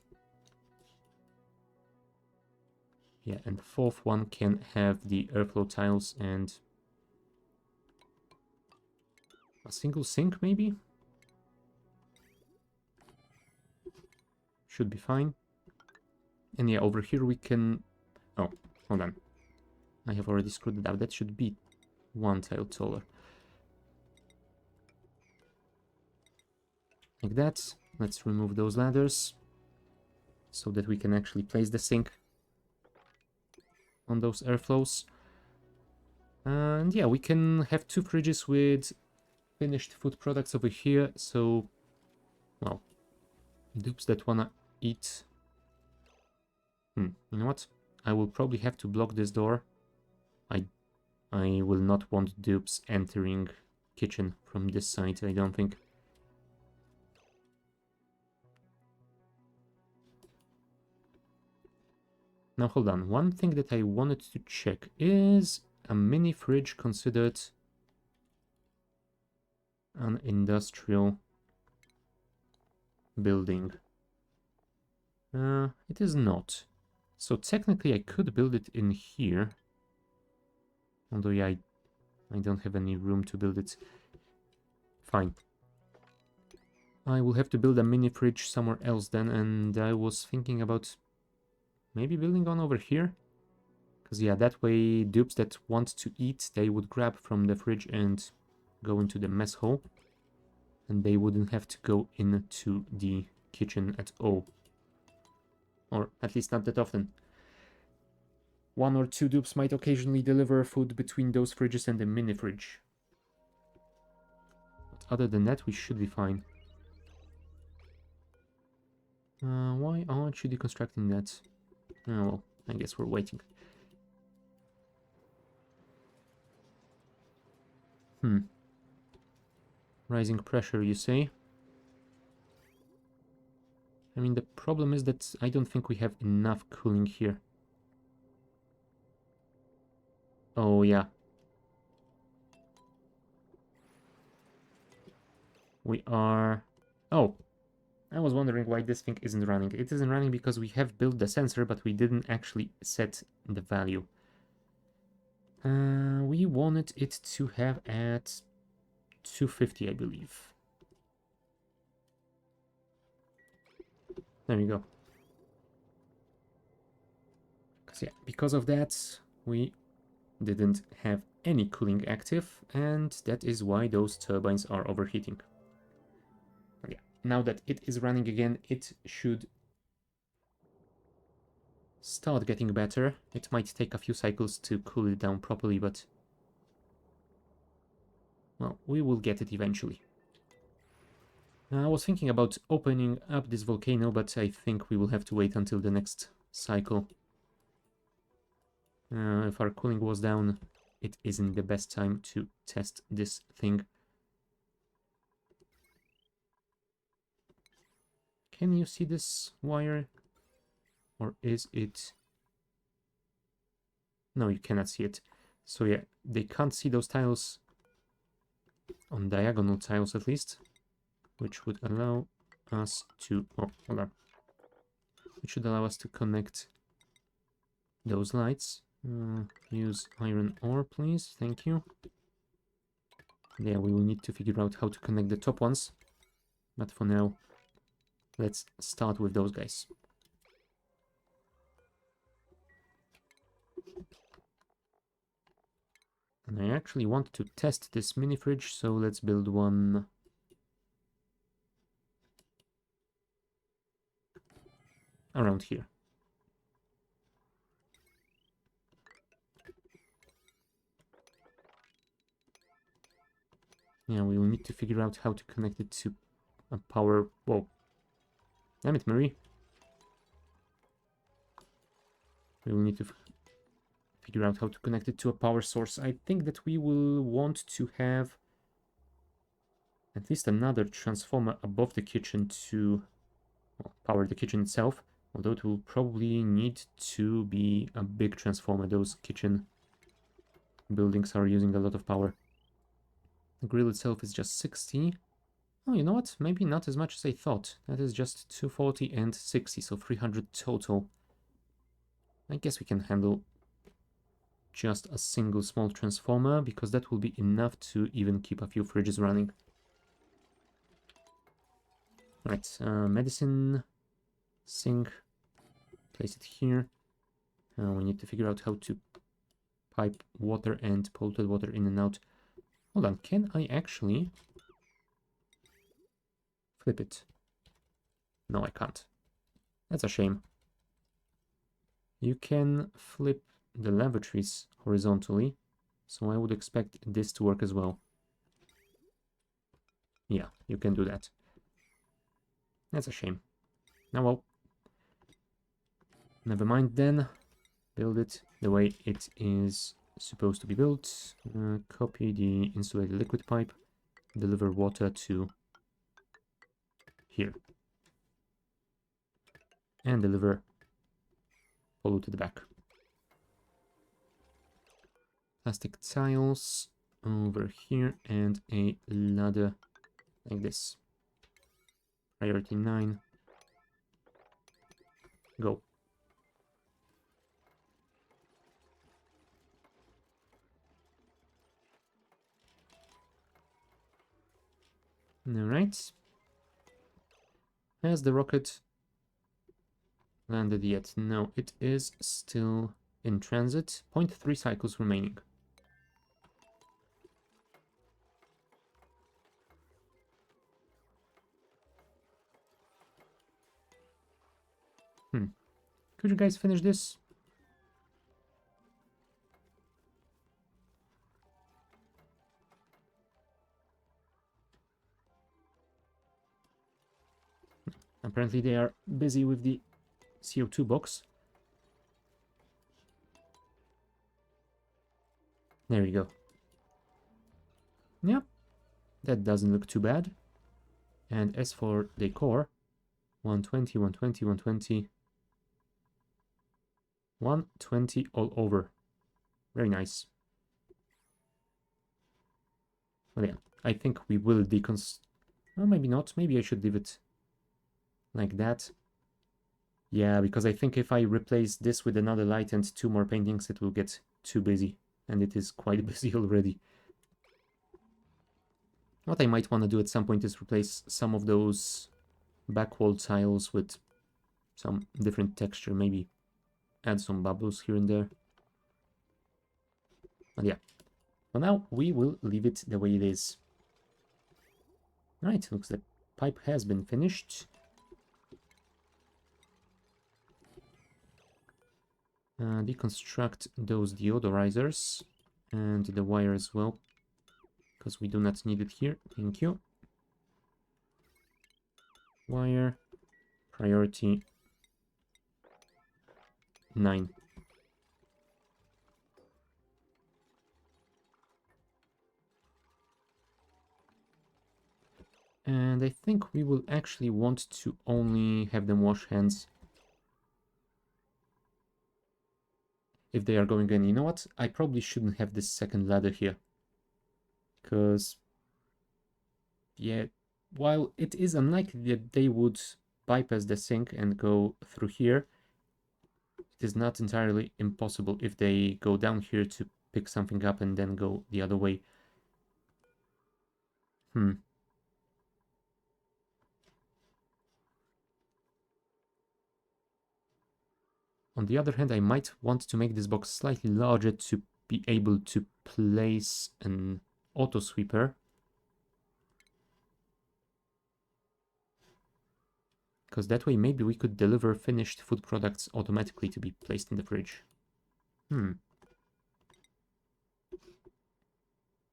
Yeah, and the 4th one can have the airflow tiles and a single sink, maybe? Should be fine. And yeah, over here we can... Oh, hold on. I have already screwed it up. That should be 1 tile taller. Like that. Let's remove those ladders so that we can actually place the sink on those airflows. And yeah, we can have 2 fridges with finished food products over here. So, well, dupes that wanna eat. You know what? I will probably have to block this door. I will not want dupes entering kitchen from this side, I don't think. Now hold on, one thing that I wanted to check, is a mini fridge considered an industrial building? It is not. So technically I could build it in here. Although yeah, I don't have any room to build it. Fine. I will have to build a mini fridge somewhere else then, and I was thinking about maybe building one over here. Because yeah, that way dupes that want to eat, they would grab from the fridge and go into the mess hall. And they wouldn't have to go into the kitchen at all. Or at least not that often. 1 or 2 dupes might occasionally deliver food between those fridges and the mini fridge. But other than that, we should be fine. Why aren't you deconstructing that? Oh, well, I guess we're waiting. Rising pressure, you say? I mean, the problem is that I don't think we have enough cooling here. Oh, yeah. We are... Oh, I was wondering why this thing isn't running. It isn't running because we have built the sensor, but we didn't actually set the value. We wanted it to have at 250, I believe. There we go. Yeah, because of that, we didn't have any cooling active, and that is why those turbines are overheating. Yeah, now that it is running again, it should start getting better. It might take a few cycles to cool it down properly, but well, we will get it eventually. I was thinking about opening up this volcano, but I think we will have to wait until the next cycle. If our cooling was down, it isn't the best time to test this thing. Can you see this wire? Or is it... No, you cannot see it. So yeah, they can't see those tiles, on diagonal tiles at least, which would allow us to... Oh, hold on. Which should allow us to connect those lights. Use iron ore, please. Thank you. Yeah, we will need to figure out how to connect the top ones. But for now, let's start with those guys. And I actually want to test this mini fridge, so let's build one around here. Yeah, we will need to figure out how to connect it to a power... Whoa. Damn it, Marie. We will need to figure out how to connect it to a power source. I think that we will want to have at least another transformer above the kitchen to power the kitchen itself. Although it will probably need to be a big transformer. Those kitchen buildings are using a lot of power. The grill itself is just 60. Oh, you know what? Maybe not as much as I thought. That is just 240 and 60, so 300 total. I guess we can handle just a single small transformer, because that will be enough to even keep a few fridges running. Right, medicine, sink, place it here. We need to figure out how to pipe water and polluted water in and out. Hold on, can I actually flip it? No, I can't. That's a shame. You can flip the lavatories horizontally, so I would expect this to work as well. Yeah, you can do that. That's a shame. Now, well, never mind then. Build it the way it is supposed to be built. Copy the insulated liquid pipe. Deliver water to here. And deliver polluted back. Plastic tiles over here and a ladder like this. Priority 9. Go. Alright. Has the rocket landed yet? No, it is still in transit. 0.3 cycles remaining. Could you guys finish this? Apparently they are busy with the CO2 box. There we go. Yep, that doesn't look too bad. And as for decor, 120, 120, 120. 120 all over. Very nice. Well, yeah, I think we will well, maybe not. Maybe I should leave it like that. Yeah, because I think if I replace this with another light and 2 more paintings, it will get too busy. And it is quite busy already. What I might want to do at some point is replace some of those back wall tiles with some different texture. Maybe add some bubbles here and there. But yeah, for now we will leave it the way it is. Right, looks like pipe has been finished. Deconstruct those deodorizers and the wire as well, because we do not need it here. Thank you. Wire, priority 9. And I think we will actually want to only have them wash hands if they are going in. You know what? I probably shouldn't have this second ladder here. Because, yeah, while it is unlikely that they would bypass the sink and go through here, it is not entirely impossible if they go down here to pick something up and then go the other way. On the other hand, I might want to make this box slightly larger to be able to place an auto sweeper. Because that way maybe we could deliver finished food products automatically to be placed in the fridge.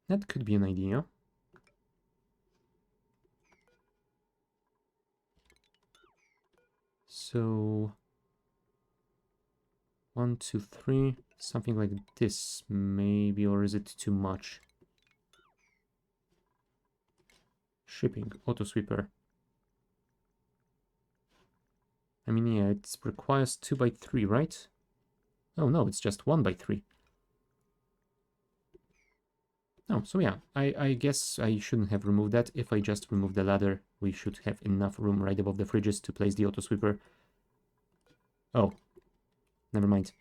That could be an idea. So 1, 2, 3, something like this maybe, or is it too much? Shipping, auto sweeper. I mean, yeah, it requires 2 by 3, right? Oh no, it's just 1 by 3. Oh, so yeah, I guess I shouldn't have removed that. If I just remove the ladder, we should have enough room right above the fridges to place the auto sweeper. Oh, never mind.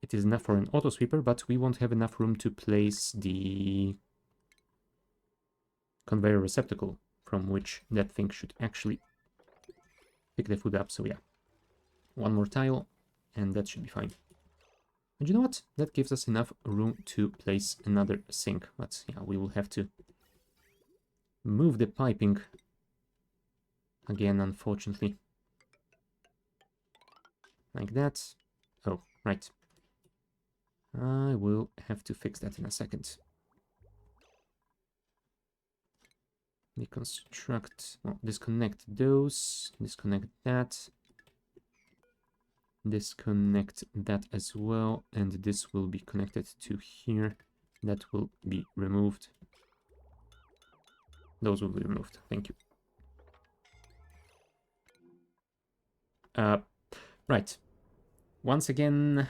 It is enough for an auto sweeper, but we won't have enough room to place the conveyor receptacle from which that thing should actually pick the food up. So yeah, 1 more tile and that should be fine. And you know what? That gives us enough room to place another sink. But yeah, we will have to move the piping again, unfortunately. Like that. Oh, right. I will have to fix that in a second. Deconstruct, well, disconnect those, disconnect that, disconnect that as well, and this will be connected to here. That will be removed. Those will be removed. Thank you. Right. Once again,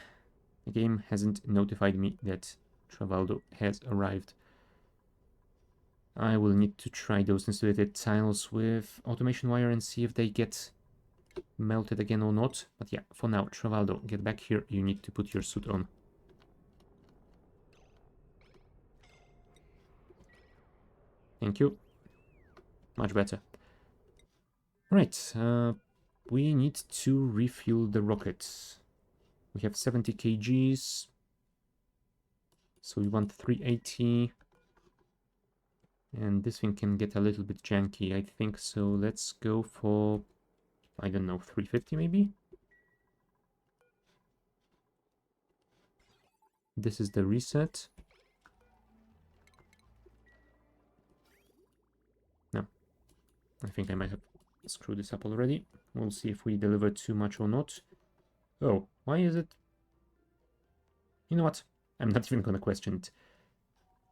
the game hasn't notified me that Travaldo has arrived. I will need to try those insulated tiles with automation wire and see if they get melted again or not. But yeah, for now, Travaldo, get back here. You need to put your suit on. Thank you. Much better. Right, we need to refuel the rockets. We have 70 kgs. So we want 380. And this thing can get a little bit janky, I think. So let's go for, I don't know, 350 maybe? This is the reset. No, I think I might have screwed this up already. We'll see if we deliver too much or not. Oh, why is it? You know what? I'm not even gonna question it.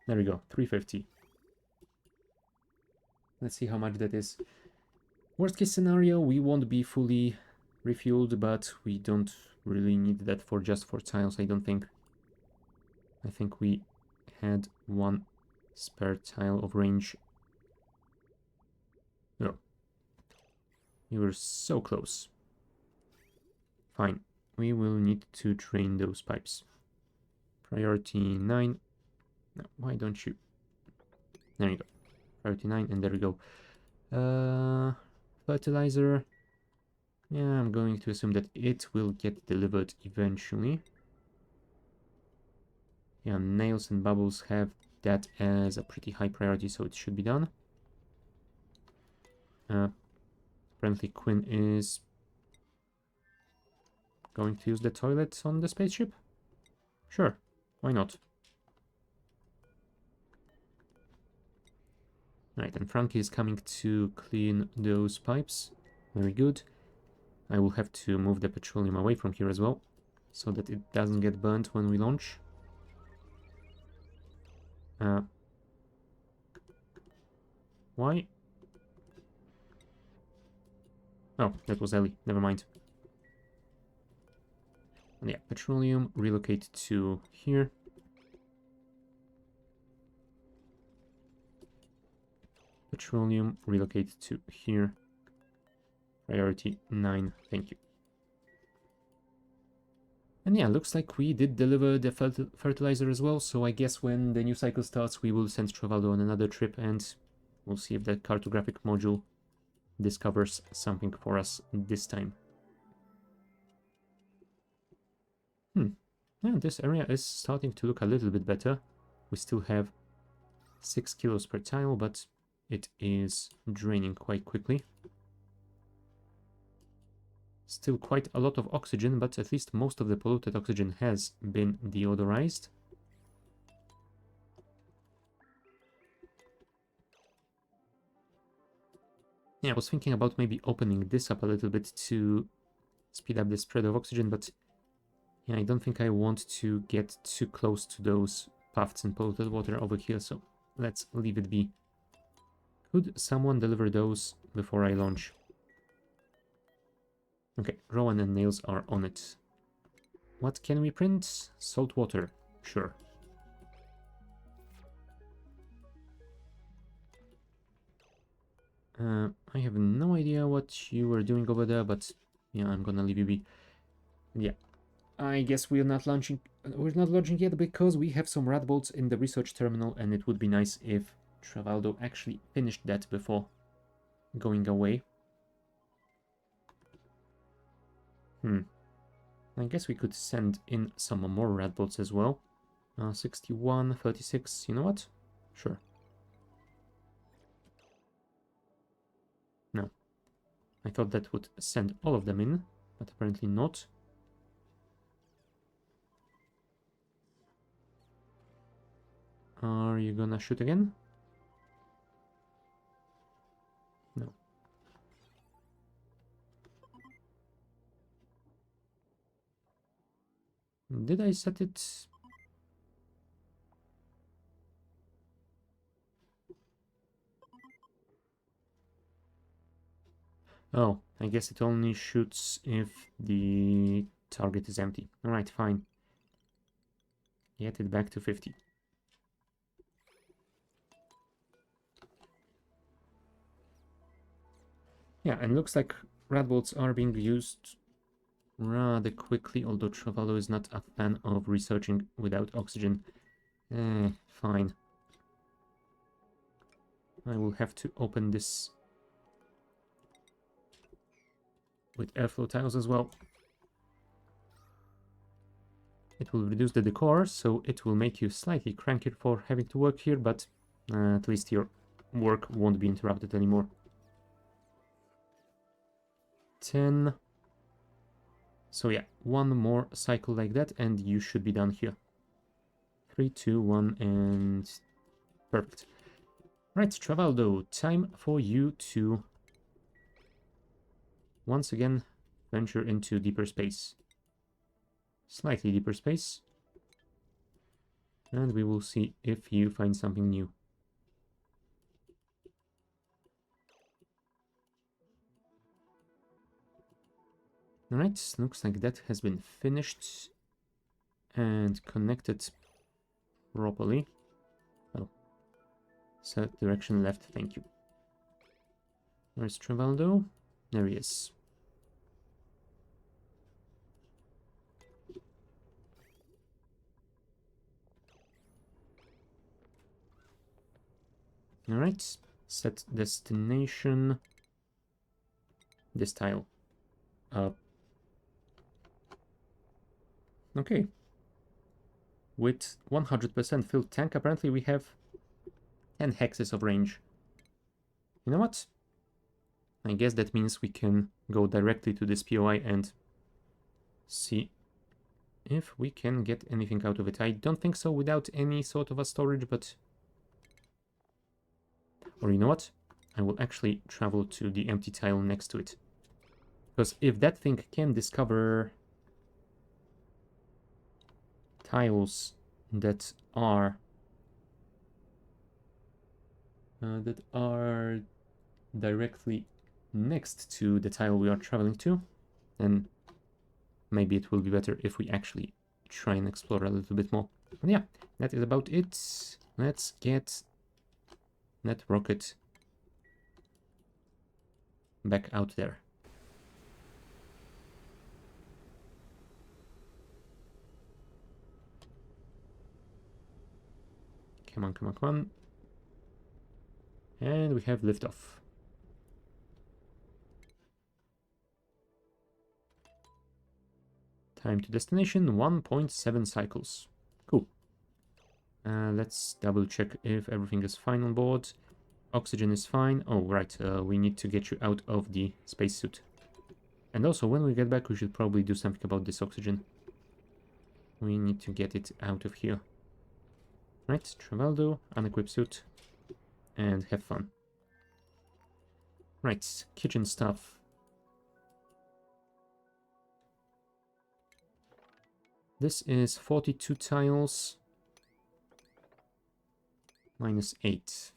There we go, 350. Let's see how much that is. Worst case scenario, we won't be fully refueled, but we don't really need that for just 4 tiles, I don't think. I think we had 1 spare tile of range. No. We were so close. Fine. We will need to drain those pipes. Priority 9. No, why don't you? There you go. Priority 9, and there we go. Fertilizer. Yeah, I'm going to assume that it will get delivered eventually. Yeah, nails and bubbles have that as a pretty high priority, so it should be done. Apparently Quinn is going to use the toilet on the spaceship? Sure, why not? Right, and Frankie is coming to clean those pipes. Very good. I will have to move the petroleum away from here as well, so that it doesn't get burnt when we launch. Why? Oh, that was Ellie. Never mind. And yeah, petroleum, relocate to here. Petroleum, relocate to here. Priority 9, thank you. And yeah, looks like we did deliver the fertilizer as well, so I guess when the new cycle starts, we will send Travaldo on another trip, and we'll see if the cartographic module discovers something for us this time. Yeah, this area is starting to look a little bit better. We still have 6 kilos per tile, but it is draining quite quickly. Still quite a lot of oxygen, but at least most of the polluted oxygen has been deodorized. Yeah, I was thinking about maybe opening this up a little bit to speed up the spread of oxygen, but yeah, I don't think I want to get too close to those paths and polluted water over here, so let's leave it be. Could someone deliver those before I launch? Okay, Rowan and Nails are on it. What can we print? Salt water. Sure. I have no idea what you were doing over there, but yeah, I'm gonna leave you be. Yeah, I guess we're not launching. We're not launching yet because we have some rat bolts in the research terminal, and it would be nice if Travaldo actually finished that before going away. I guess we could send in some more rat bolts as well. 61, 36. You know what? Sure. No. I thought that would send all of them in, but apparently not. Are you gonna shoot again? No. Did I set it? Oh, I guess it only shoots if the target is empty. Alright, fine. Get it back to 50. Yeah, and looks like rat bolts are being used rather quickly, although Travallo is not a fan of researching without oxygen. Fine. I will have to open this with airflow tiles as well. It will reduce the decor, so it will make you slightly crankier for having to work here, but at least your work won't be interrupted anymore. 10. So yeah, one more cycle like that, and you should be done here. 3, 2, 1, and perfect. Right, Travaldo, time for you to once again venture into deeper space. Slightly deeper space. And we will see if you find something new. Alright, looks like that has been finished and connected properly. Oh, set direction left, thank you. Where's Travaldo? There he is. Alright, set destination. This tile. Okay. With 100% filled tank, apparently we have 10 hexes of range. You know what? I guess that means we can go directly to this POI and see if we can get anything out of it. I don't think so without any sort of a storage, but... Or you know what? I will actually travel to the empty tile next to it. Because if that thing can discover tiles that are directly next to the tile we are traveling to, then maybe it will be better if we actually try and explore a little bit more. But yeah, that is about it. Let's get that rocket back out there. Come on, come on, come on. And we have liftoff. Time to destination, 1.7 cycles. Cool. Let's double check if everything is fine on board. Oxygen is fine. Oh, right, we need to get you out of the spacesuit. And also, when we get back, we should probably do something about this oxygen. We need to get it out of here. Right, Travaldo, unequip suit, and have fun. Right, kitchen stuff. This is 42 tiles. Minus 8.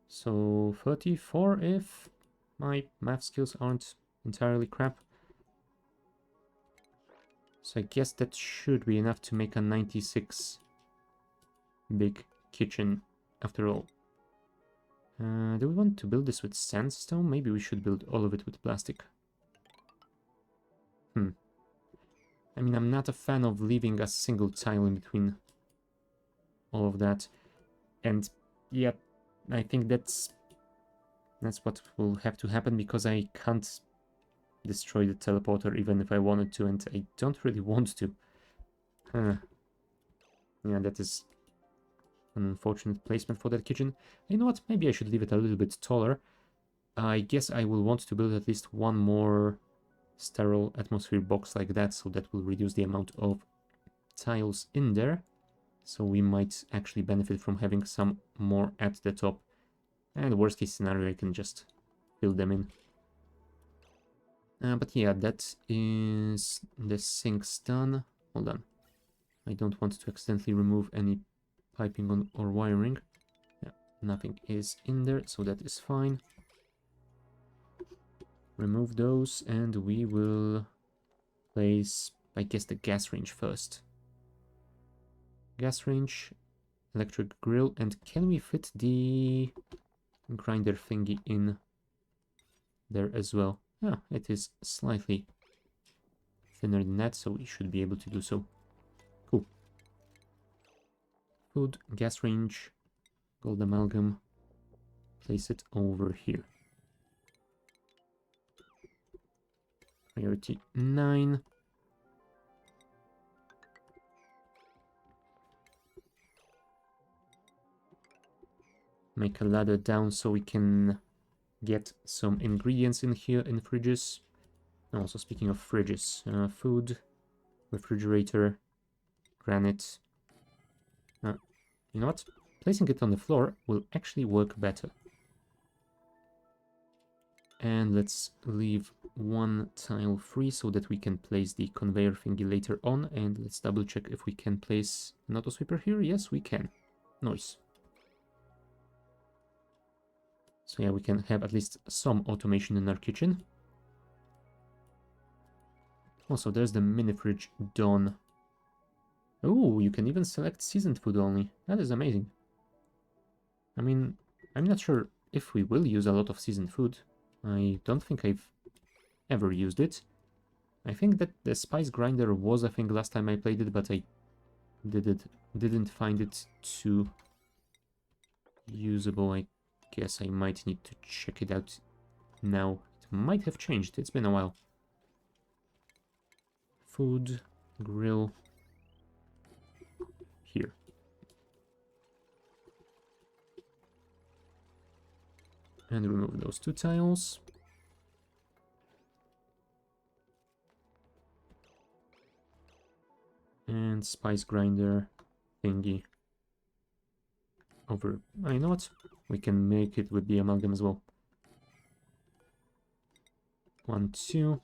So 34 if my math skills aren't entirely crap. So I guess that should be enough to make a 96 big kitchen after all. Do we want to build this with sandstone? Maybe we should build all of it with plastic. I mean, I'm not a fan of leaving a single tile in between all of that. And yeah, I think that's what will have to happen, because I can't destroy the teleporter even if I wanted to, and I don't really want to. Yeah, that is an unfortunate placement for that kitchen. You know what? Maybe I should leave it a little bit taller. I guess I will want to build at least one more sterile atmosphere box like that, so that will reduce the amount of tiles in there. So we might actually benefit from having some more at the top. And worst case scenario, I can just fill them in. But yeah, that is the sinks done. Hold on. I don't want to accidentally remove any piping or wiring. Yeah, nothing is in there, so that is fine. Remove those, and we will place, I guess, the gas range first. Gas range, electric grill, and can we fit the grinder thingy in there as well? Yeah, it is slightly thinner than that, so we should be able to do so. Cool. Food, gas range, gold amalgam, place it over here. Priority 9. Make a ladder down so we can get some ingredients in here in fridges. Also, speaking of fridges, food, refrigerator, granite. You know what? Placing it on the floor will actually work better. And let's leave one tile free so that we can place the conveyor thingy later on. And let's double check if we can place an auto sweeper here. Yes, we can. Nice. So yeah, we can have at least some automation in our kitchen. Also, there's the mini fridge done. Oh, you can even select seasoned food only. That is amazing. I mean, I'm not sure if we will use a lot of seasoned food. I don't think I've ever used it. I think that the spice grinder was a thing last time I played it, but I didn't find it too usable. I guess I might need to check it out now. It might have changed. It's been a while. Food, grill, here. And remove those 2 tiles. And spice grinder thingy over. You know what? We can make it with the amalgam as well. 1, 2.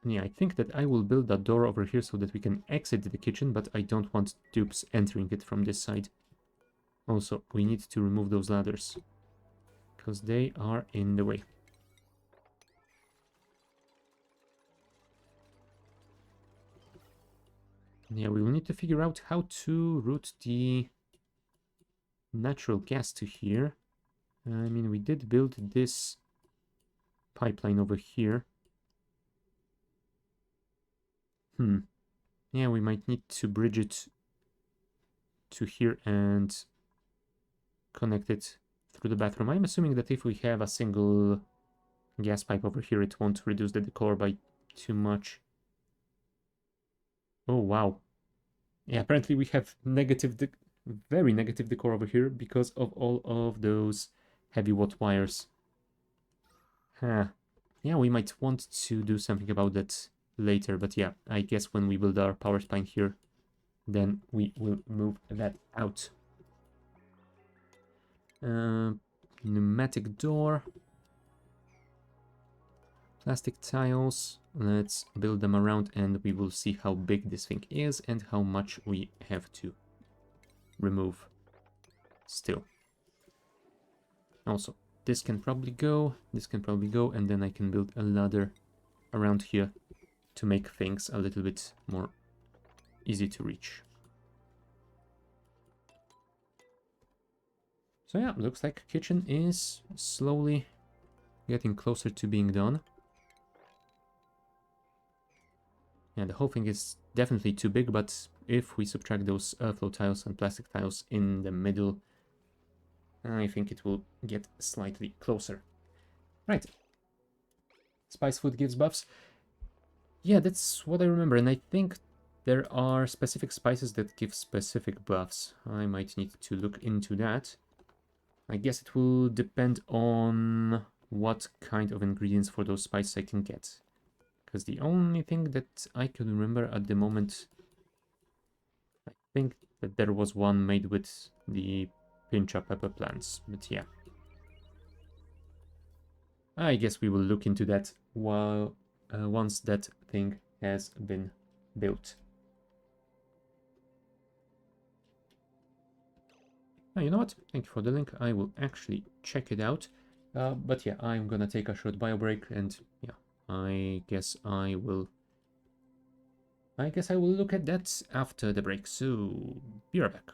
Yeah, I think that I will build a door over here so that we can exit the kitchen, but I don't want dupes entering it from this side. Also, we need to remove those ladders, because they are in the way. Yeah, we will need to figure out how to route the natural gas to here. I mean, we did build this pipeline over here. Yeah, we might need to bridge it to here and connect it through the bathroom. I'm assuming that if we have a single gas pipe over here, it won't reduce the decor by too much. Oh, wow. Yeah, apparently we have very negative decor over here because of all of those heavy watt wires. Huh. Yeah, we might want to do something about that later, but yeah, I guess when we build our power spine here, then we will move that out. Pneumatic door. Plastic tiles. Let's build them around and we will see how big this thing is and how much we have to remove still. Also, this can probably go, and then I can build a ladder around here to make things a little bit more easy to reach. So yeah, looks like kitchen is slowly getting closer to being done. And the whole thing is definitely too big, but if we subtract those airflow tiles and plastic tiles in the middle, I think it will get slightly closer. Right. Spice food gives buffs. Yeah, that's what I remember, and I think there are specific spices that give specific buffs. I might need to look into that. I guess it will depend on what kind of ingredients for those spices I can get. Because the only thing that I can remember at the moment, I think that there was one made with the pincha pepper plants, but yeah. I guess we will look into that while once that thing has been built. Oh, you know what? Thank you for the link. I will actually check it out. But yeah, I'm gonna take a short bio break, and yeah, I guess I will look at that after the break. So be right back.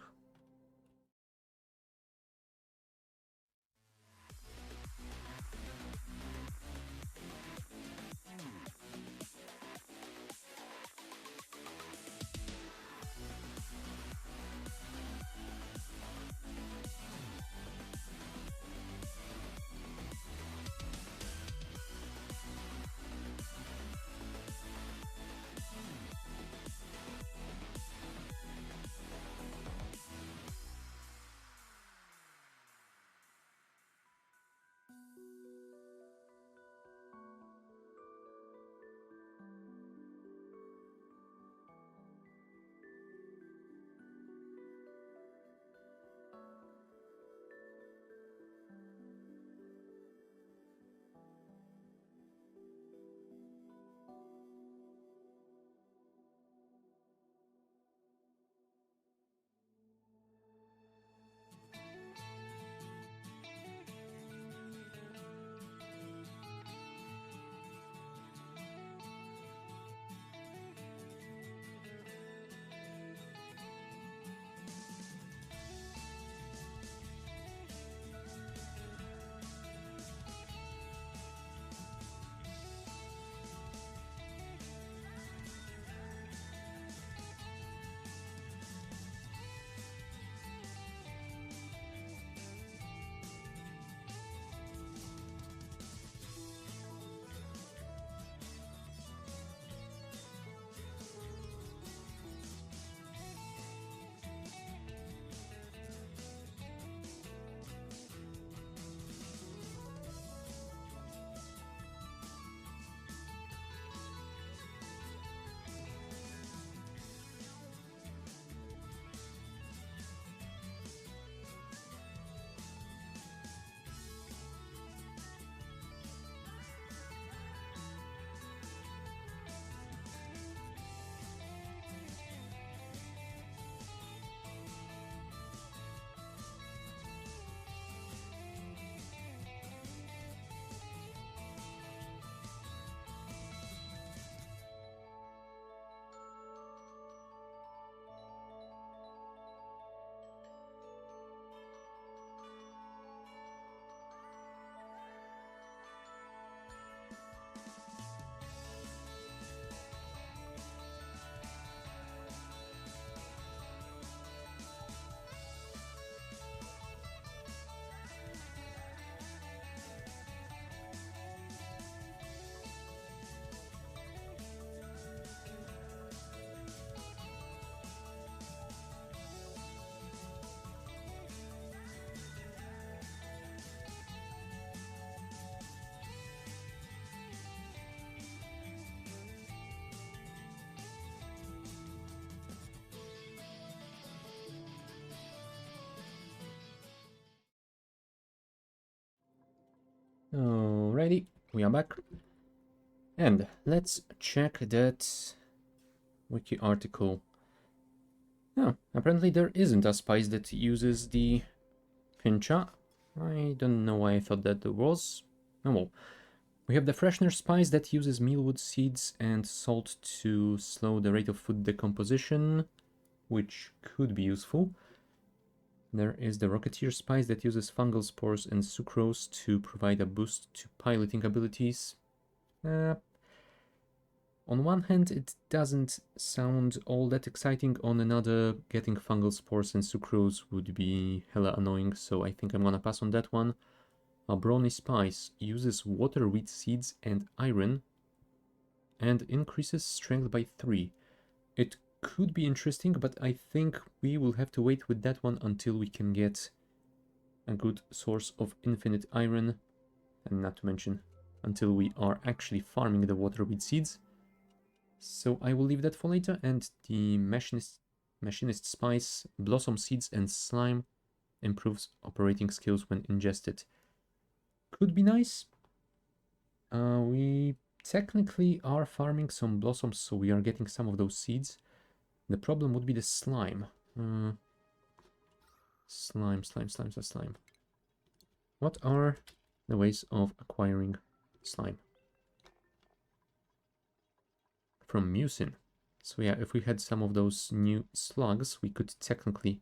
Alrighty, we are back. And let's check that wiki article. Oh, apparently there isn't a spice that uses the pincha. I don't know why I thought that there was. Oh well. We have the freshener spice that uses mealwood seeds and salt to slow the rate of food decomposition, which could be useful. There is the rocketeer spice that uses fungal spores and sucrose to provide a boost to piloting abilities. On one hand, it doesn't sound all that exciting. On another, getting fungal spores and sucrose would be hella annoying, so I think I'm gonna pass on that one. A brownie spice uses water wheat seeds and iron and increases strength by 3. It could be interesting, but I think we will have to wait with that one until we can get a good source of infinite iron, and not to mention until we are actually farming the water wheat seeds. So I will leave that for later, and the machinist spice, blossom seeds and slime improves operating skills when ingested. Could be nice. We technically are farming some blossoms, so we are getting some of those seeds. The problem would be the slime. Slime. What are the ways of acquiring slime? From mucin. So yeah, if we had some of those new slugs, we could technically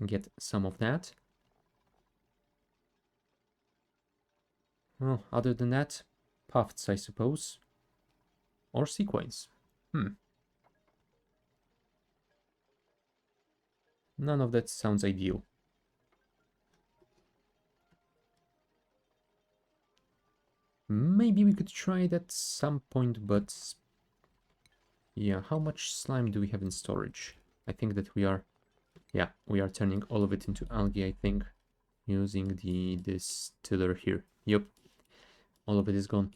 get some of that. Well, other than that, puffs, I suppose. Or sequins. None of that sounds ideal. Maybe we could try it at some point, but yeah, how much slime do we have in storage? I think that we are turning all of it into algae, I think, using the distiller here. Yep, all of it is gone.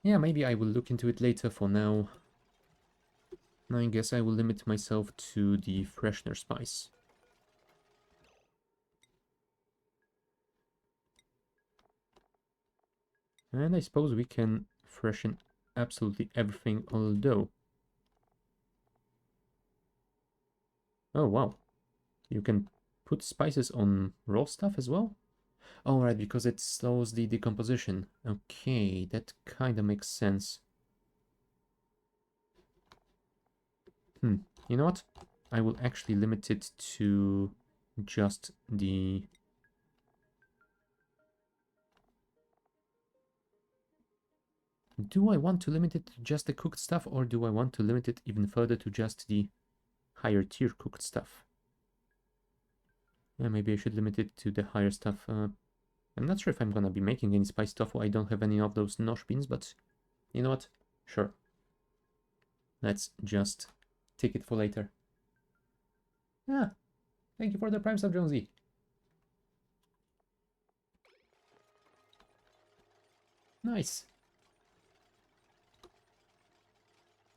Yeah, maybe I will look into it later. For now, I guess I will limit myself to the freshener spice. And I suppose we can freshen absolutely everything, although... Oh, wow. You can put spices on raw stuff as well? Oh, right, because it slows the decomposition. Okay, that kind of makes sense. You know what? I will actually limit it to just the... Do I want to limit it to just the cooked stuff, or do I want to limit it even further to just the higher tier cooked stuff? Yeah, maybe I should limit it to the higher stuff. I'm not sure if I'm gonna be making any spice tofu. I don't have any of those nosh beans, but you know what? Sure. Let's just take it for later. Ah, thank you for the Prime sub, Jonesy. Nice.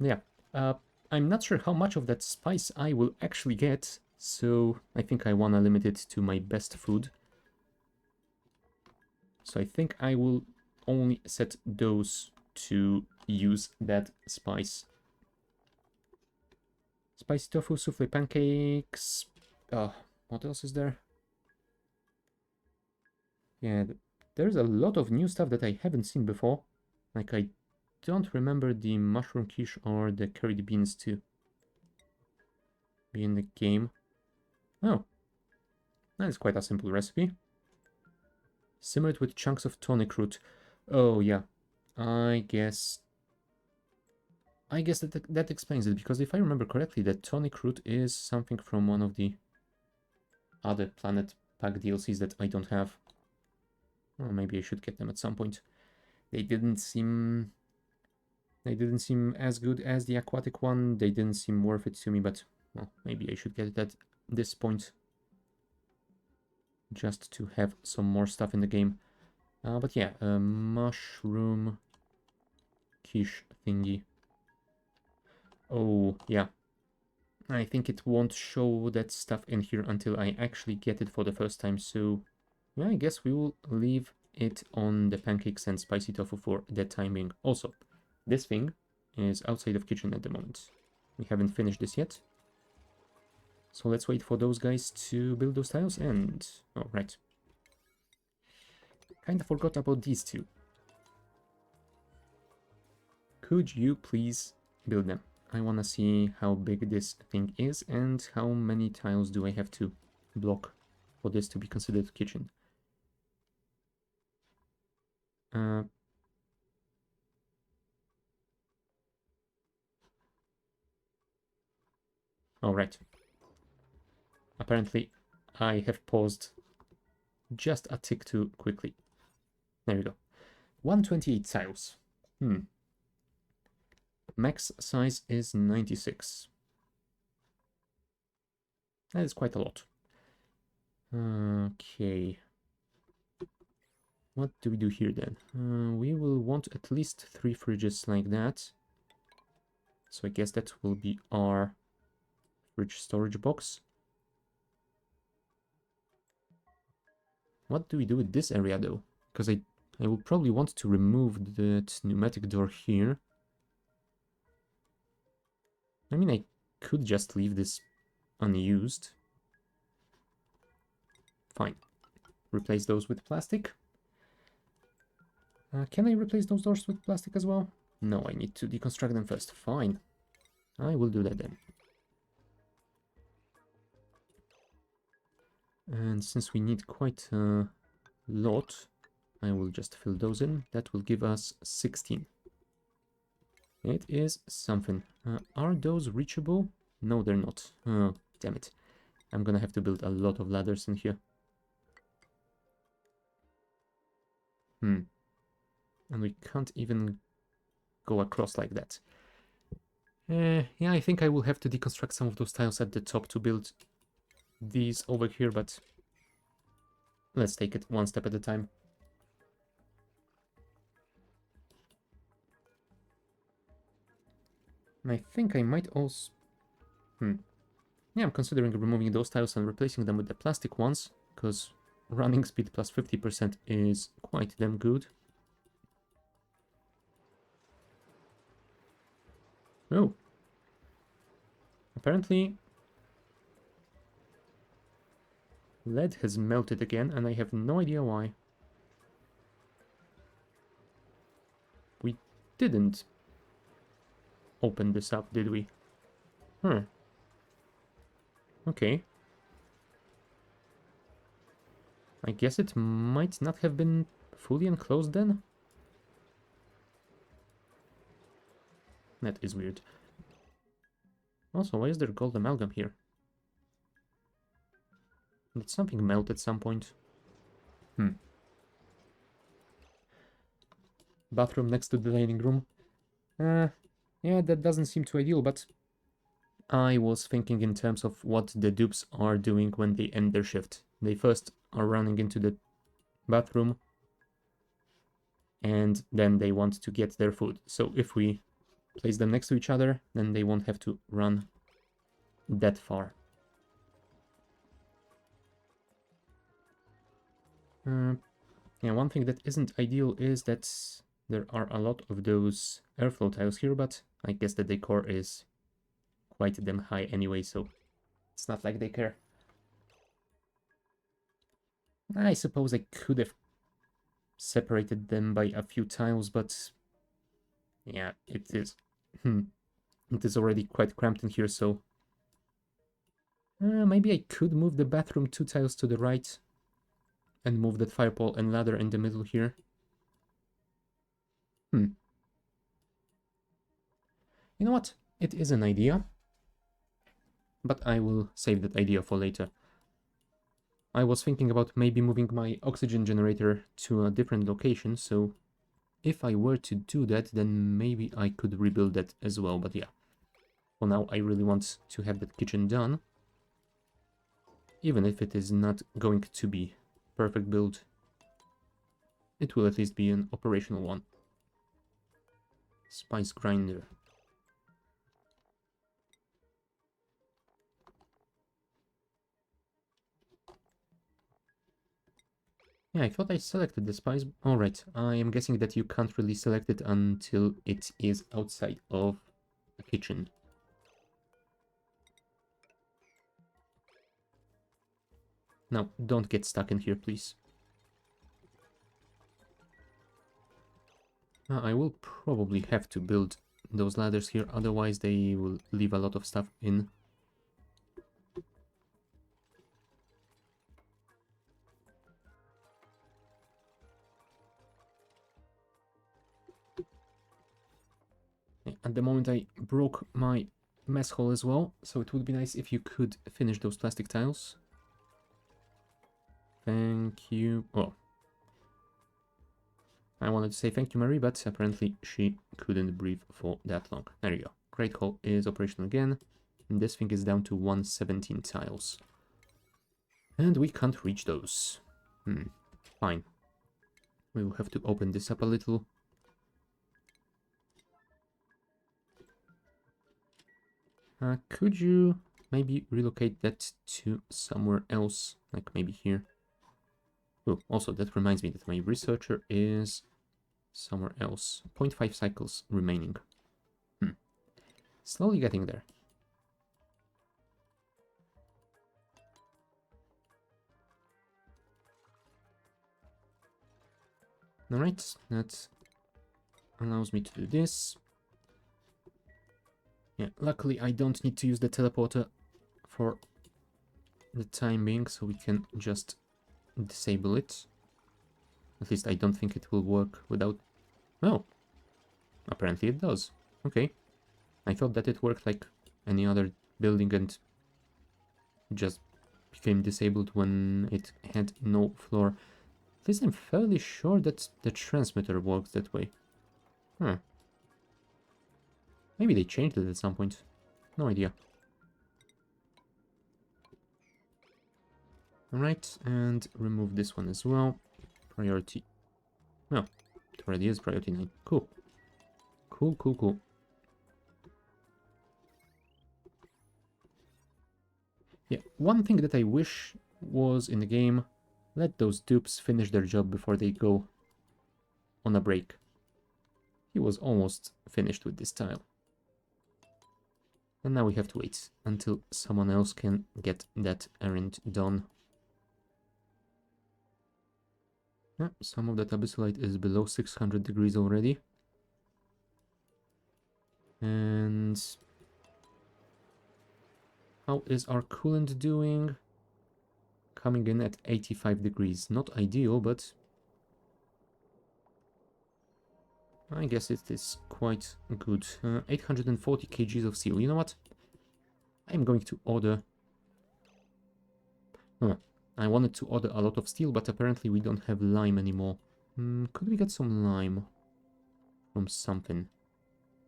Yeah, I'm not sure how much of that spice I will actually get, so I think I wanna limit it to my best food. So I think I will only set those to use that spice. Spicy tofu, souffle pancakes. What else is there? Yeah, there's a lot of new stuff that I haven't seen before. Like, I don't remember the mushroom quiche or the curried beans to be in the game. Oh, that is quite a simple recipe. Simmer it with chunks of tonic root. Oh, yeah. I guess that explains it, because if I remember correctly, that tonic root is something from one of the other Planet Pack DLCs that I don't have. Or maybe I should get them at some point. They didn't seem as good as the aquatic one. They didn't seem worth it to me, but well, maybe I should get it at this point, just to have some more stuff in the game. But yeah, a mushroom quiche thingy. Oh, yeah. I think it won't show that stuff in here until I actually get it for the first time, so yeah, I guess we will leave it on the pancakes and spicy tofu for the time being. Also, this thing is outside of kitchen at the moment. We haven't finished this yet. So let's wait for those guys to build those tiles and... Oh, right. Kinda forgot about these two. Could you please build them? I wanna see how big this thing is and how many tiles do I have to block for this to be considered kitchen. Alright. Apparently, I have paused just a tick too quickly. There we go. 128 tiles. Max size is 96. That is quite a lot. Okay. What do we do here then? We will want at least 3 fridges like that. So I guess that will be our fridge storage box. What do we do with this area though? Because I will probably want to remove that pneumatic door here. I mean, I could just leave this unused. Fine. Replace those with plastic. Can I replace those doors with plastic as well? No, I need to deconstruct them first. Fine. I will do that then. And since we need quite a lot, I will just fill those in. That will give us 16. It is something. Are those reachable? No, they're not. Oh, damn it. I'm gonna have to build a lot of ladders in here. And we can't even go across like that. Yeah, I think I will have to deconstruct some of those tiles at the top to build these over here, but let's take it one step at a time. And I think I might also... Yeah, I'm considering removing those tiles and replacing them with the plastic ones, because running speed plus 50% is quite damn good. Oh. Apparently, lead has melted again, and I have no idea why. We didn't open this up, did we? Okay. I guess it might not have been fully enclosed then? That is weird. Also, why is there gold amalgam here? Did something melt at some point? Bathroom next to the dining room. Yeah, that doesn't seem too ideal, but I was thinking in terms of what the dupes are doing when they end their shift. They first are running into the bathroom, and then they want to get their food. So if we place them next to each other, then they won't have to run that far. Yeah, one thing that isn't ideal is that there are a lot of those airflow tiles here, but I guess the decor is quite damn high anyway, so it's not like they care. I suppose I could have separated them by a few tiles, but yeah, it is it is already quite cramped in here, so maybe I could move the bathroom 2 tiles to the right and move that fire pole and ladder in the middle here. You know what? It is an idea, but I will save that idea for later. I was thinking about maybe moving my oxygen generator to a different location, so if I were to do that, then maybe I could rebuild that as well, but yeah. For now, I really want to have that kitchen done, even if it is not going to be perfect build. It will at least be an operational one. Spice grinder. Yeah, I thought I selected the spice. Alright, I am guessing that you can't really select it until it is outside of a kitchen. Now, don't get stuck in here, please. I will probably have to build those ladders here, otherwise they will leave a lot of stuff in. At the moment I broke my mess hall as well, so it would be nice if you could finish those plastic tiles. Thank you. Oh, I wanted to say thank you, Mary, but apparently she couldn't breathe for that long. There you go. Great Hall is operational again. And this thing is down to 117 tiles. And we can't reach those. Fine. We will have to open this up a little. Could you maybe relocate that to somewhere else? Like maybe here. Oh, also, that reminds me that my researcher is somewhere else. 0.5 cycles remaining. Slowly getting there. Alright, that allows me to do this. Yeah, luckily I don't need to use the teleporter for the time being, so we can just disable it. At least I don't think it will work without... Oh, apparently it does. Okay. I thought that it worked like any other building and just became disabled when it had no floor. At least I'm fairly sure that the transmitter works that way. Huh. Maybe they changed it at some point. No idea. Alright, and remove this one as well. Priority. No, it already is priority 9. Cool. Cool, cool, cool. Yeah, one thing that I wish was in the game, let those dupes finish their job before they go on a break. He was almost finished with this tile. And now we have to wait until someone else can get that errand done. Yeah, some of that abyssalite is below 600 degrees already. And how is our coolant doing? Coming in at 85 degrees. Not ideal, but I guess it is quite good. 840 kgs of steel. You know what? I'm going to order... I wanted to order a lot of steel, but apparently we don't have lime anymore. Could we get some lime from something?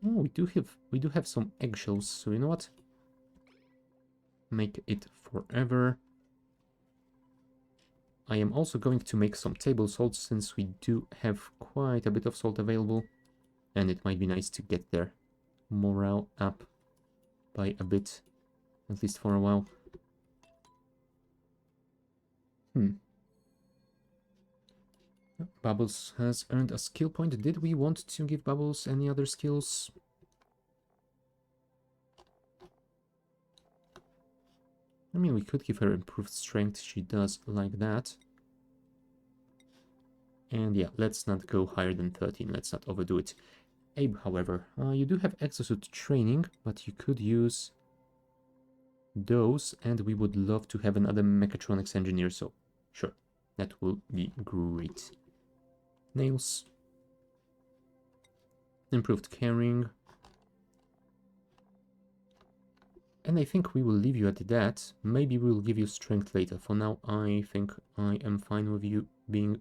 Oh, we do have some eggshells, so you know what? Make it forever. I am also going to make some table salt, since we do have quite a bit of salt available. And it might be nice to get their morale up by a bit, at least for a while. Bubbles has earned a skill point. Did we want to give Bubbles any other skills? I mean, we could give her improved strength. She does like that. And yeah, let's not go higher than 13. Let's not overdo it. Abe, however, you do have exosuit training, but you could use those, and we would love to have another mechatronics engineer, so sure, that will be great. Nails. Improved carrying. And I think we will leave you at that. Maybe we'll give you strength later. For now, I think I am fine with you being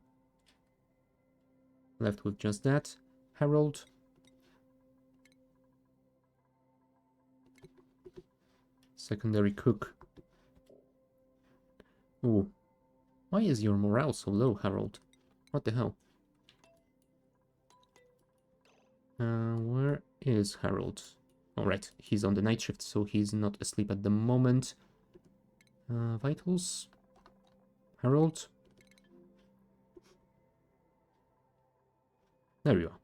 left with just that. Harold. Secondary cook. Ooh. Why is your morale so low, Harold? What the hell? Where is Harold? Alright, he's on the night shift, so he's not asleep at the moment. Vitals. Harold. There you are.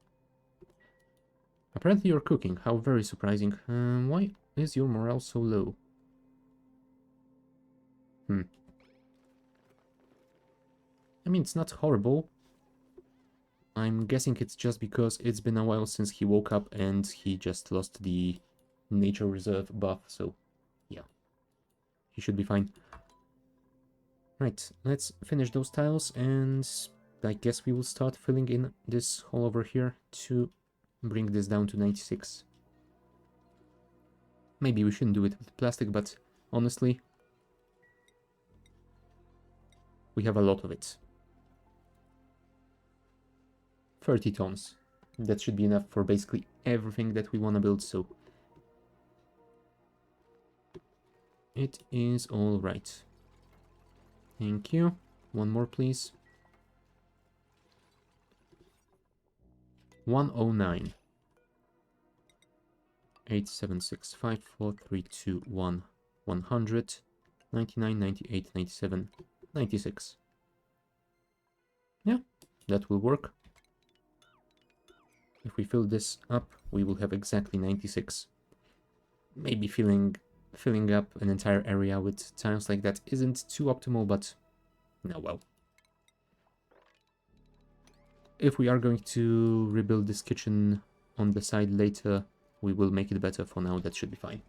Apparently you're cooking. How very surprising. Why is your morale so low? I mean, it's not horrible. I'm guessing it's just because it's been a while since he woke up and he just lost the nature reserve buff, so yeah. He should be fine. Right, let's finish those tiles and I guess we will start filling in this hole over here to bring this down to 96. Maybe we shouldn't do it with plastic, but honestly, we have a lot of it. 30 tons. That should be enough for basically everything that we want to build, so it is all right. Thank you. One more, please. 109. 876 5432 1 100 99 98 97 96. Yeah, that will work. If we fill this up, we will have exactly 96. Maybe filling up an entire area with tiles like that isn't too optimal, but no, well. If we are going to rebuild this kitchen on the side later, we will make it better. For now, that should be fine.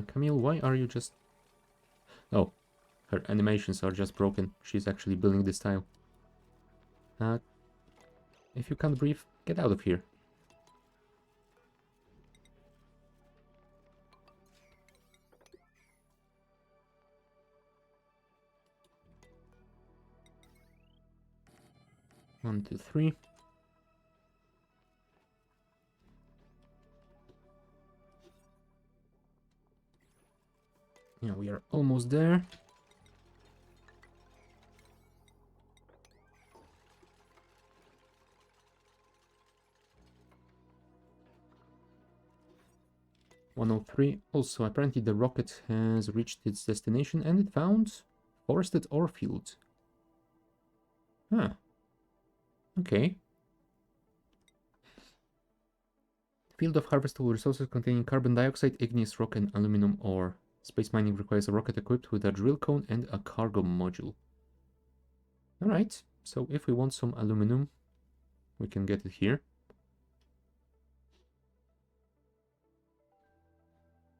Camille, why are you just... Oh, her animations are just broken. She's actually building this tile. If you can't breathe, get out of here. One, two, three. Yeah, we are almost there. (103). Also, apparently the rocket has reached its destination and it found forested ore field. Huh. Okay. Field of harvestable resources containing carbon dioxide, igneous rock, and aluminum ore. Space mining requires a rocket equipped with a drill cone and a cargo module. Alright, so if we want some aluminum, we can get it here.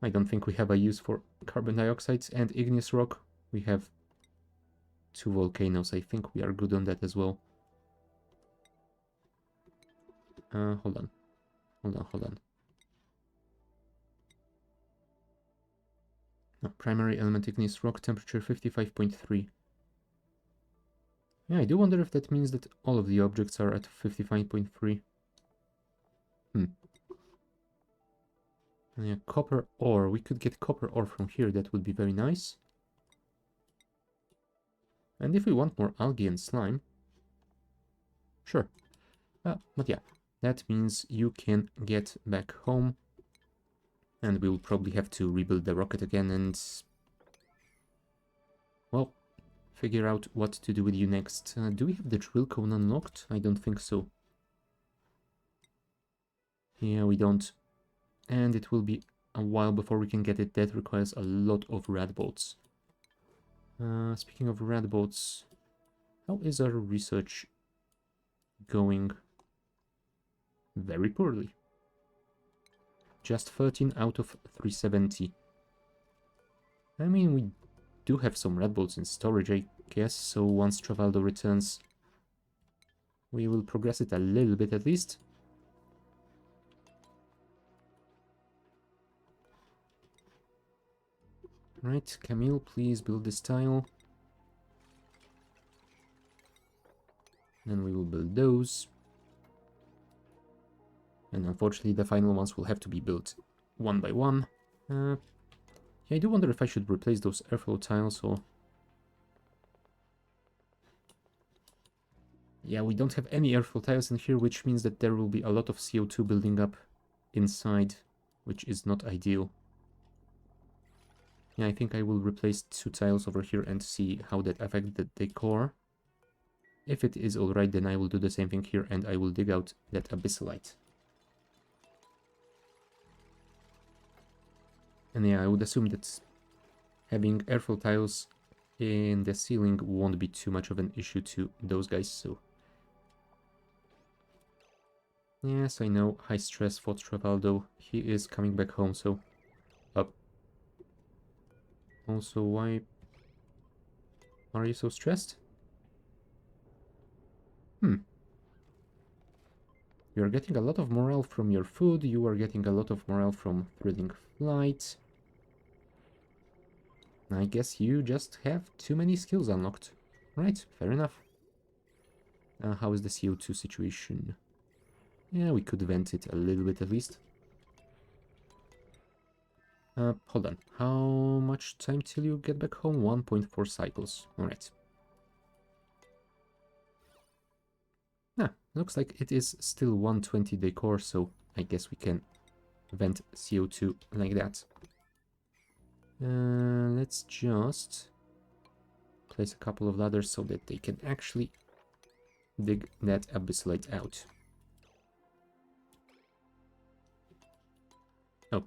I don't think we have a use for carbon dioxide and igneous rock. We have 2 volcanoes. I think we are good on that as well. Hold on. No, primary element igneous rock, temperature 55.3. Yeah, I do wonder if that means that all of the objects are at 55.3. Yeah, copper ore. We could get copper ore from here. That would be very nice. And if we want more algae and slime, sure. But yeah, that means you can get back home. And we'll probably have to rebuild the rocket again and... well, figure out what to do with you next. Do we have the drill cone unlocked? I don't think so. Yeah, we don't. And it will be a while before we can get it. That requires a lot of rad bolts. Speaking of rad bolts, how is our research going? Very poorly. Just 13 out of 370. I mean, we do have some red bolts in storage, I guess, so once Travaldo returns, we will progress it a little bit at least. Right, Camille, please build this tile. Then we will build those. And unfortunately, the final ones will have to be built one by one. Yeah, I do wonder if I should replace those airflow tiles or... yeah, we don't have any airflow tiles in here, which means that there will be a lot of CO2 building up inside, which is not ideal. Yeah, I think I will replace 2 tiles over here and see how that affects the decor. If it is alright, then I will do the same thing here and I will dig out that abyssalite. And yeah, I would assume that having airflow tiles in the ceiling won't be too much of an issue to those guys, so... Yes, I know, high stress for Travaldo. He is coming back home, so... Up. Also, why are you so stressed? You're getting a lot of morale from your food, you are getting a lot of morale from thrilling flight. I guess you just have too many skills unlocked. Right, fair enough. How is the CO2 situation? Yeah, we could vent it a little bit at least. Hold on. How much time till you get back home? 1.4 cycles. Alright. Looks like it is still 120 decor, so I guess we can vent CO2 like that. Let's just place a couple of ladders so that they can actually dig that abyssalite out. Oh,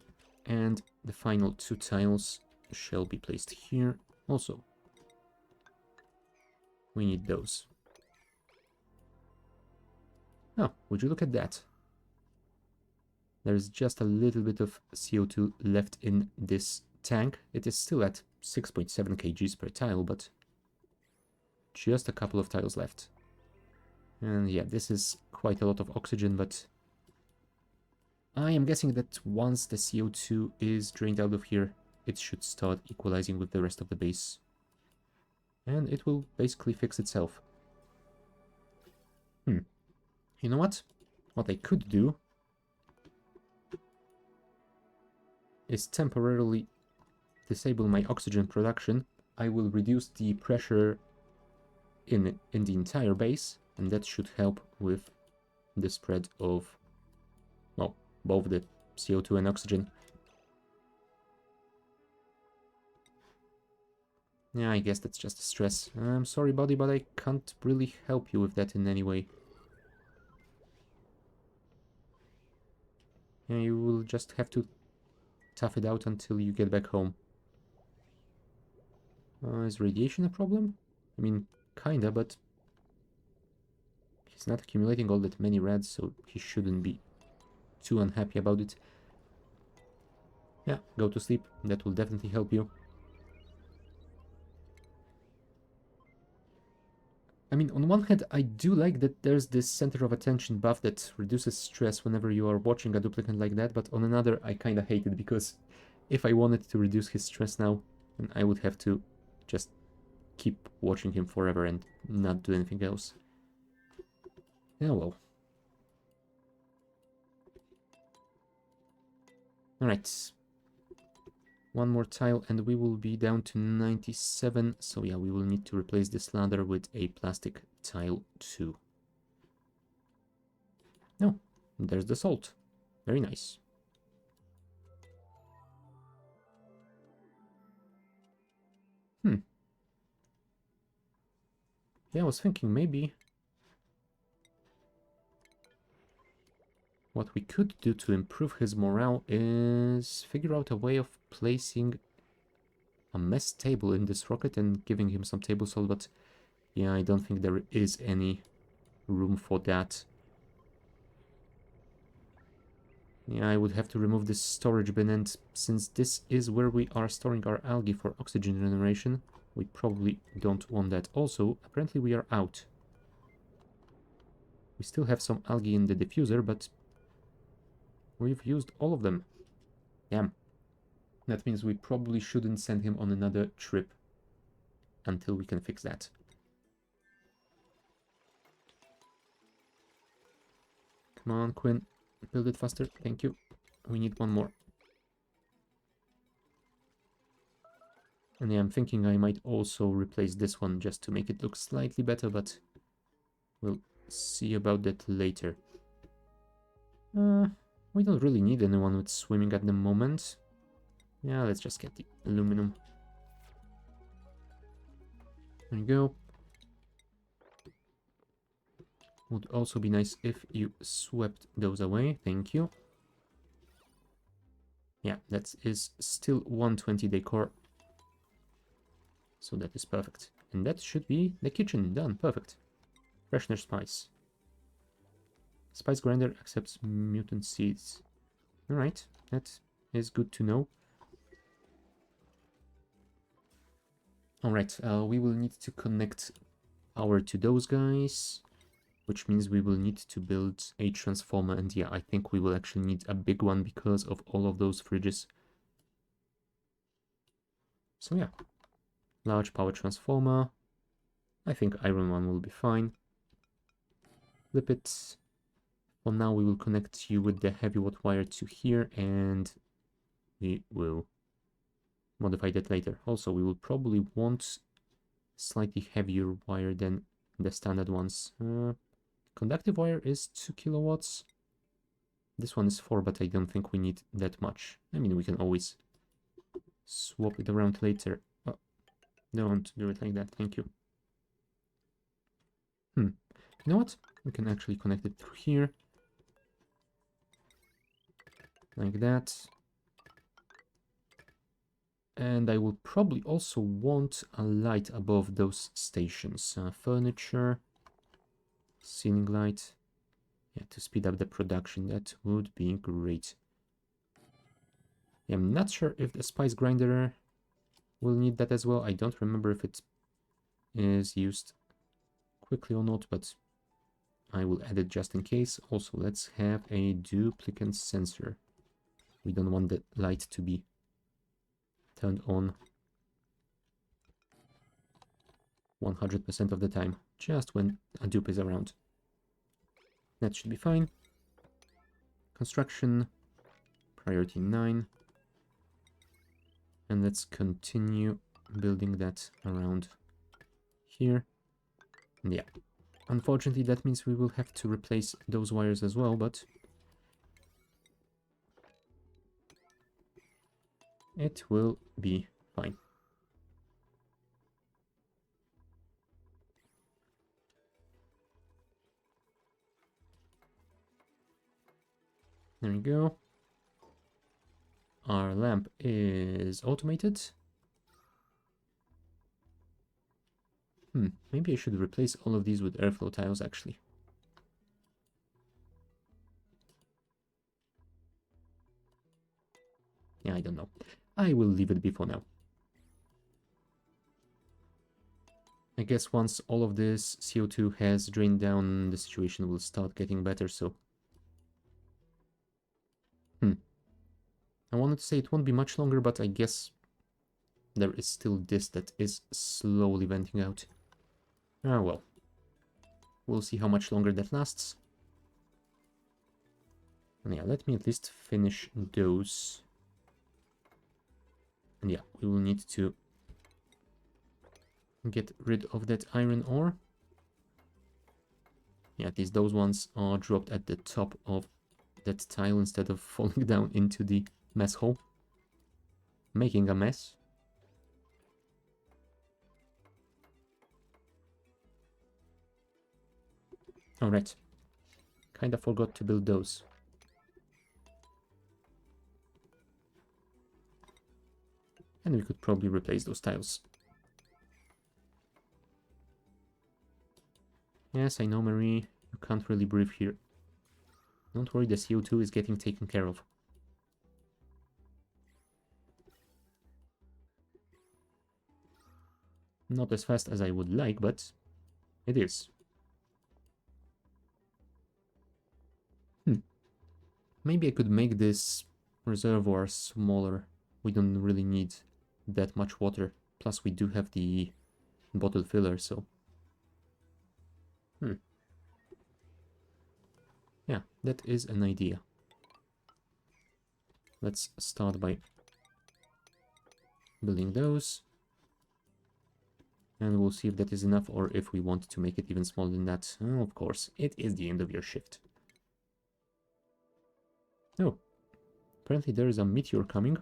and the final 2 tiles shall be placed here also. We need those. Oh, would you look at that? There's just a little bit of CO2 left in this tank. It is still at 6.7 kgs per tile, but just a couple of tiles left. And yeah, this is quite a lot of oxygen, but I am guessing that once the CO2 is drained out of here, it should start equalizing with the rest of the base. And it will basically fix itself. You know what? What I could do is temporarily disable my oxygen production. I will reduce the pressure in the entire base, and that should help with the spread of, well, both the CO2 and oxygen. Yeah, I guess that's just a stress. I'm sorry, buddy, but I can't really help you with that in any way. Yeah, you will just have to tough it out until you get back home. Is radiation a problem? I mean, kinda, but he's not accumulating all that many reds, so he shouldn't be too unhappy about it. Yeah, go to sleep. That will definitely help you. I mean, on one hand, I do like that there's this center of attention buff that reduces stress whenever you are watching a duplicant like that, but on another, I kinda hate it, because if I wanted to reduce his stress now, then I would have to just keep watching him forever and not do anything else. Yeah, well. Alright. One more tile and we will be down to 97. So yeah, we will need to replace this ladder with a plastic tile too. No, there's the salt. Very nice. Yeah, I was thinking maybe what we could do to improve his morale is figure out a way of placing a mess table in this rocket and giving him some table salt, but yeah, I don't think there is any room for that. Yeah, I would have to remove this storage bin, and since this is where we are storing our algae for oxygen generation, we probably don't want that. Also, apparently we are out. We still have some algae in the diffuser, but we've used all of them. Damn. That means we probably shouldn't send him on another trip until we can fix that. Come on, Quinn. Build it faster. Thank you. We need one more. And yeah, I'm thinking I might also replace this one just to make it look slightly better, but we'll see about that later. We don't really need anyone with swimming at the moment. Yeah, let's just get the aluminum. There you go. Would also be nice if you swept those away. Thank you. Yeah, that is still 120 decor. So that is perfect. And that should be the kitchen done. Perfect. Freshener spice. Spice grinder accepts mutant seeds. Alright, that is good to know. Alright, we will need to connect power to those guys, which means we will need to build a transformer, and yeah, I think we will actually need a big one because of all of those fridges. So yeah, large power transformer. I think iron one will be fine. Flip it. For now, we will connect you with the heavy watt wire to here, and we will modify that later. Also, we will probably want slightly heavier wire than the standard ones. Conductive wire is 2 kilowatts. This one is 4, but I don't think we need that much. I mean, we can always swap it around later. Oh, don't do it like that, thank you. You know what? We can actually connect it through here. Like that. And I will probably also want a light above those stations. Furniture, ceiling light. Yeah, to speed up the production, that would be great. Yeah, I'm not sure if the spice grinder will need that as well. I don't remember if it is used quickly or not, but I will add it just in case. Also, let's have a duplicate sensor. We don't want the light to be turned on 100% of the time, just when a dupe is around. That should be fine. Construction, priority 9. And let's continue building that around here. And yeah, unfortunately that means we will have to replace those wires as well, but it will be fine. There we go. Our lamp is automated. Maybe I should replace all of these with airflow tiles, actually. Yeah, I don't know. I will leave it be for now. I guess once all of this CO2 has drained down, the situation will start getting better, so... I wanted to say it won't be much longer, but I guess there is still this that is slowly venting out. Ah, well. We'll see how much longer that lasts. And yeah, let me at least finish those. And yeah, we will need to get rid of that iron ore. Yeah, at least those ones are dropped at the top of that tile instead of falling down into the mess hole, making a mess. Alright. Kinda forgot to build those. And we could probably replace those tiles. Yes, I know, Marie. You can't really breathe here. Don't worry, the CO2 is getting taken care of. Not as fast as I would like, but it is. Maybe I could make this reservoir smaller. We don't really need that much water. Plus we do have the bottle filler, so... Yeah, that is an idea. Let's start by building those. And we'll see if that is enough or if we want to make it even smaller than that. Oh, of course, it is the end of your shift. Oh, apparently there is a meteor coming.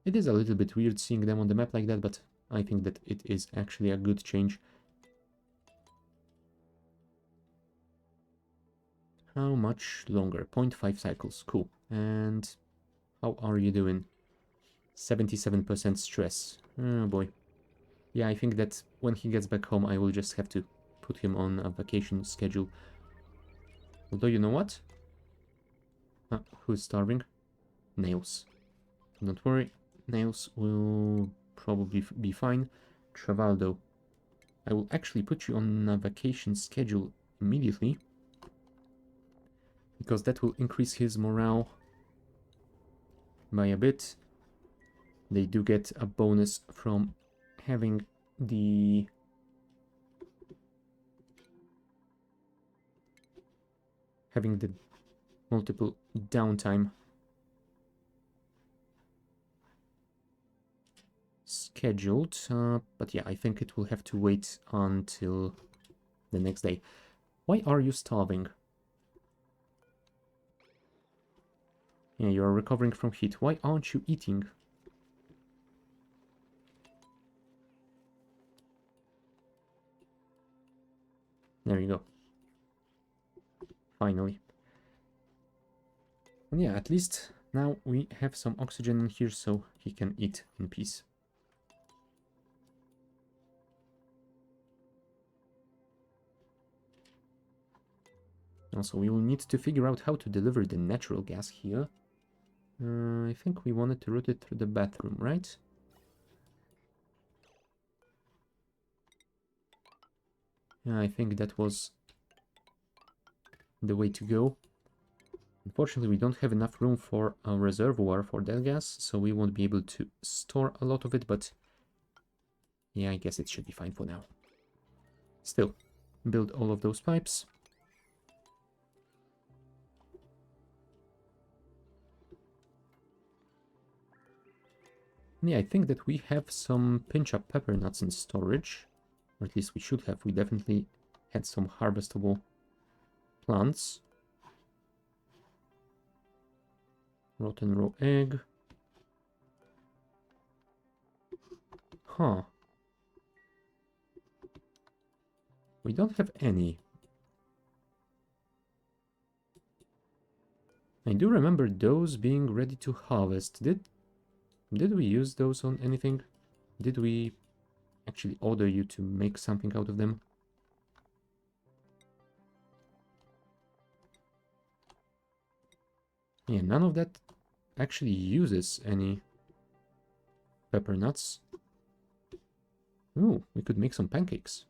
It is a little bit weird seeing them on the map like that, but I think that it is actually a good change. How much longer? 0.5 cycles. Cool. And how are you doing? 77% stress. Oh boy. Yeah, I think that when he gets back home, I will just have to put him on a vacation schedule. Although, you know what? Who's starving? Nails. Don't worry. Nails will probably be fine. Travaldo. I will actually put you on a vacation schedule immediately, because that will increase his morale by a bit. They do get a bonus from having the multiple downtime scheduled, but yeah, I think it will have to wait until the next day. Why are you starving? Yeah, you are recovering from heat. Why aren't you eating? There you go. Finally. And yeah, at least now we have some oxygen in here so he can eat in peace. Also, we will need to figure out how to deliver the natural gas here. I think we wanted to route it through the bathroom, right? Yeah, I think that was the way to go. Unfortunately, we don't have enough room for a reservoir for that gas, so we won't be able to store a lot of it, but yeah, I guess it should be fine for now. Still, build all of those pipes. Yeah, I think that we have some pinch-up pepper nuts in storage. Or at least we should have. We definitely had some harvestable plants. Rotten raw egg. Huh. We don't have any. I do remember those being ready to harvest. Did we use those on anything? Did we actually order you to make something out of them? Yeah, none of that actually uses any pepper nuts. Ooh, we could make some pancakes.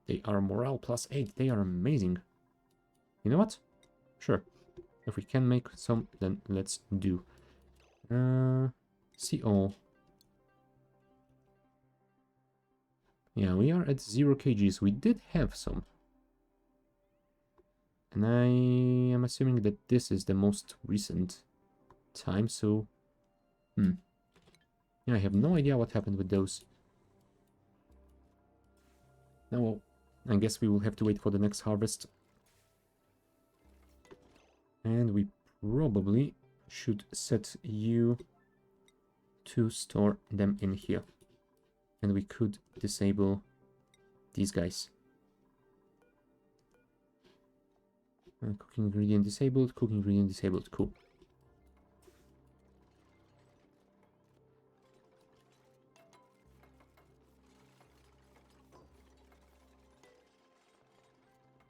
They are morale +8. They are amazing. You know what? Sure. If we can make some, then let's do. CO. Yeah, we are at 0 kgs. We did have some. And I am assuming that this is the most recent time, so... Yeah, I have no idea what happened with those. Now, well, I guess we will have to wait for the next harvest. And we probably should set you to store them in here. And we could disable these guys. Cooking ingredient disabled, cooking ingredient disabled, cool.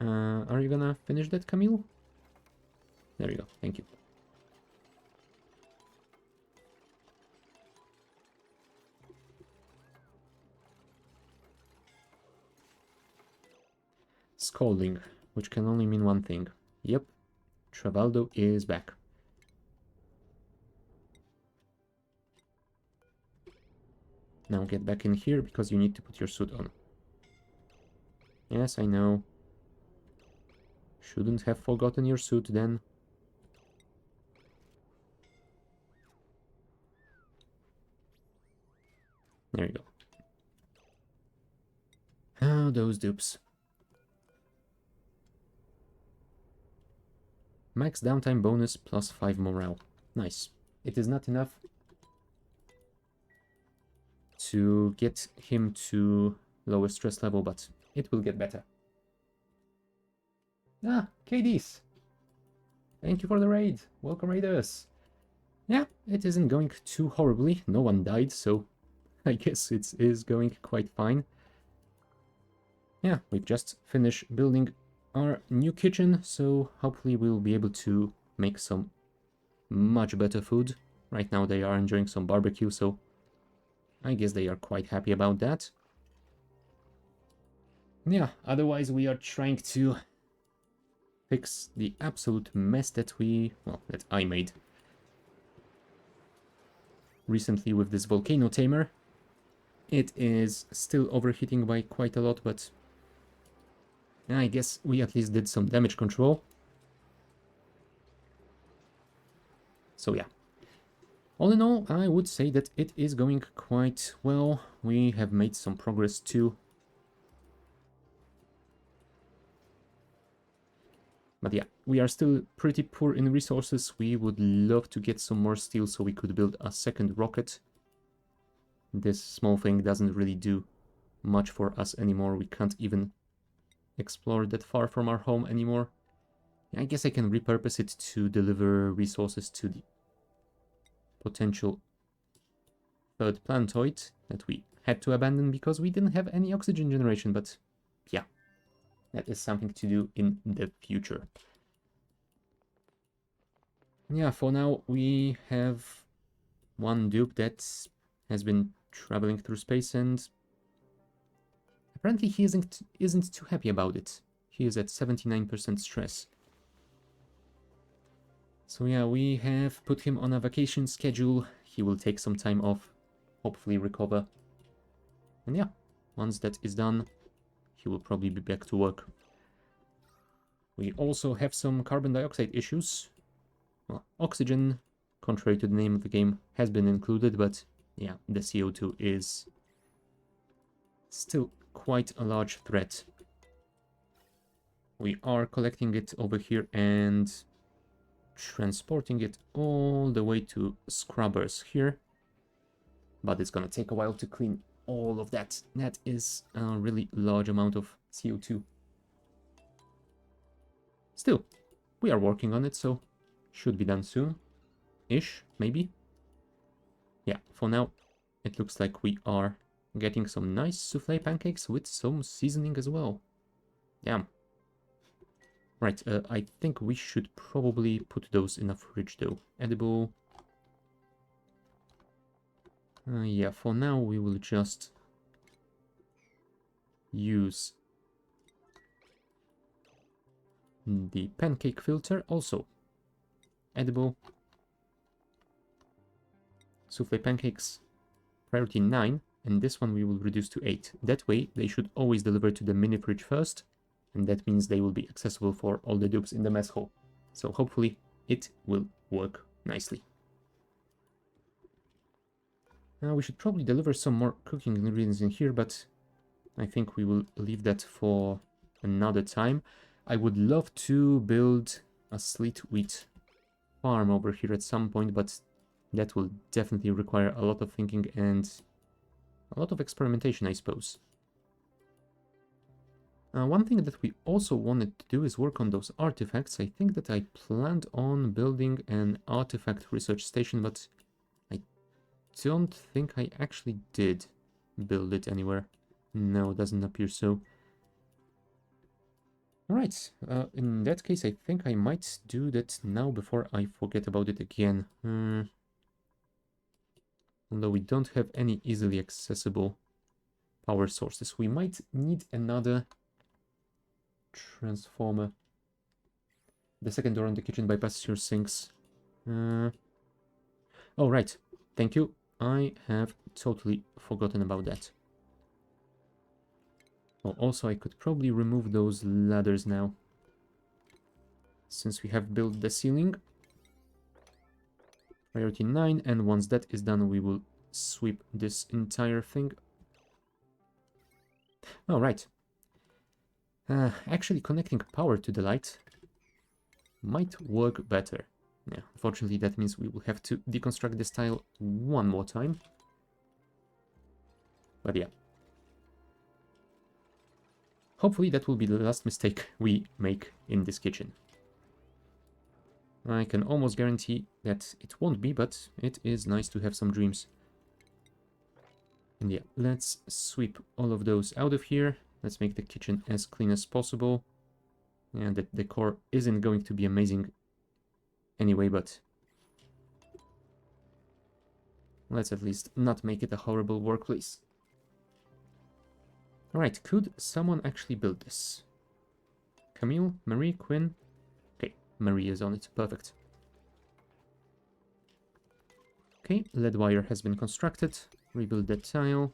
Are you gonna finish that, Camille? There you go, thank you. Scolding, which can only mean one thing. Yep, Travaldo is back. Now get back in here because you need to put your suit on. Yes, I know. Shouldn't have forgotten your suit then. There you go. Oh, those dupes. Max downtime bonus +5 morale. Nice. it is not enough to get him to lower stress level, but it will get better. Ah, KDs. Thank you for the raid. Welcome, raiders. Yeah, it isn't going too horribly. No one died, so I guess it is going quite fine. Yeah, we've just finished building our new kitchen, so hopefully we'll be able to make some much better food. Right now they are enjoying some barbecue, so I guess they are quite happy about that. Yeah, otherwise we are trying to fix the absolute mess that that I made recently with this volcano tamer. It is still overheating by quite a lot, but I guess we at least did some damage control. So yeah. All in all, I would say that it is going quite well. We have made some progress too. But yeah, we are still pretty poor in resources. We would love to get some more steel so we could build a second rocket. This small thing doesn't really do much for us anymore. We can't even explore that far from our home anymore. I guess I can repurpose it to deliver resources to the potential third planetoid that we had to abandon because we didn't have any oxygen generation, but yeah, that is something to do in the future. Yeah, for now we have one dupe that has been traveling through space, and apparently he isn't too happy about it. He is at 79% stress. So yeah, we have put him on a vacation schedule. He will take some time off, hopefully recover. And yeah, once that is done, he will probably be back to work. We also have some carbon dioxide issues. Well, oxygen, contrary to the name of the game, has been included, but yeah, the CO2 is still quite a large threat. We are collecting it over here and transporting it all the way to scrubbers here, but it's gonna take a while to clean all of that. That is a really large amount of CO2. Still, we are working on it, so should be done soon-ish, maybe. Yeah, for now, it looks like we are getting some nice souffle pancakes with some seasoning as well. Damn. Right, I think we should probably put those in a fridge though. Edible. Yeah, for now we will just use the pancake filter. Also, edible. Souffle pancakes, priority 9, and this one we will reduce to 8. That way, they should always deliver to the mini fridge first, and that means they will be accessible for all the dupes in the mess hall. So hopefully it will work nicely. Now we should probably deliver some more cooking ingredients in here, but I think we will leave that for another time. I would love to build a sleet wheat farm over here at some point, but that will definitely require a lot of thinking and a lot of experimentation, I suppose. One thing that we also wanted to do is work on those artifacts. I think that I planned on building an artifact research station, but I don't think I actually did build it anywhere. No, it doesn't appear so. Alright, in that case I think I might do that now before I forget about it again. Although we don't have any easily accessible power sources. We might need another transformer. The second door on the kitchen bypasses your sinks. Oh, right. Thank you. I have totally forgotten about that. Oh, also I could probably remove those ladders now, since we have built the ceiling. Priority 9, and once that is done, we will sweep this entire thing. Oh, right. Actually, connecting power to the light might work better. Yeah, unfortunately that means we will have to deconstruct this tile one more time. But yeah. Hopefully that will be the last mistake we make in this kitchen. I can almost guarantee that it won't be, but it is nice to have some dreams. And yeah, let's sweep all of those out of here. Let's make the kitchen as clean as possible. And the decor isn't going to be amazing anyway, but let's at least not make it a horrible workplace. Alright, could someone actually build this? Camille? Marie? Quinn? Okay, Marie is on it. Perfect. Okay, lead wire has been constructed. Rebuild that tile.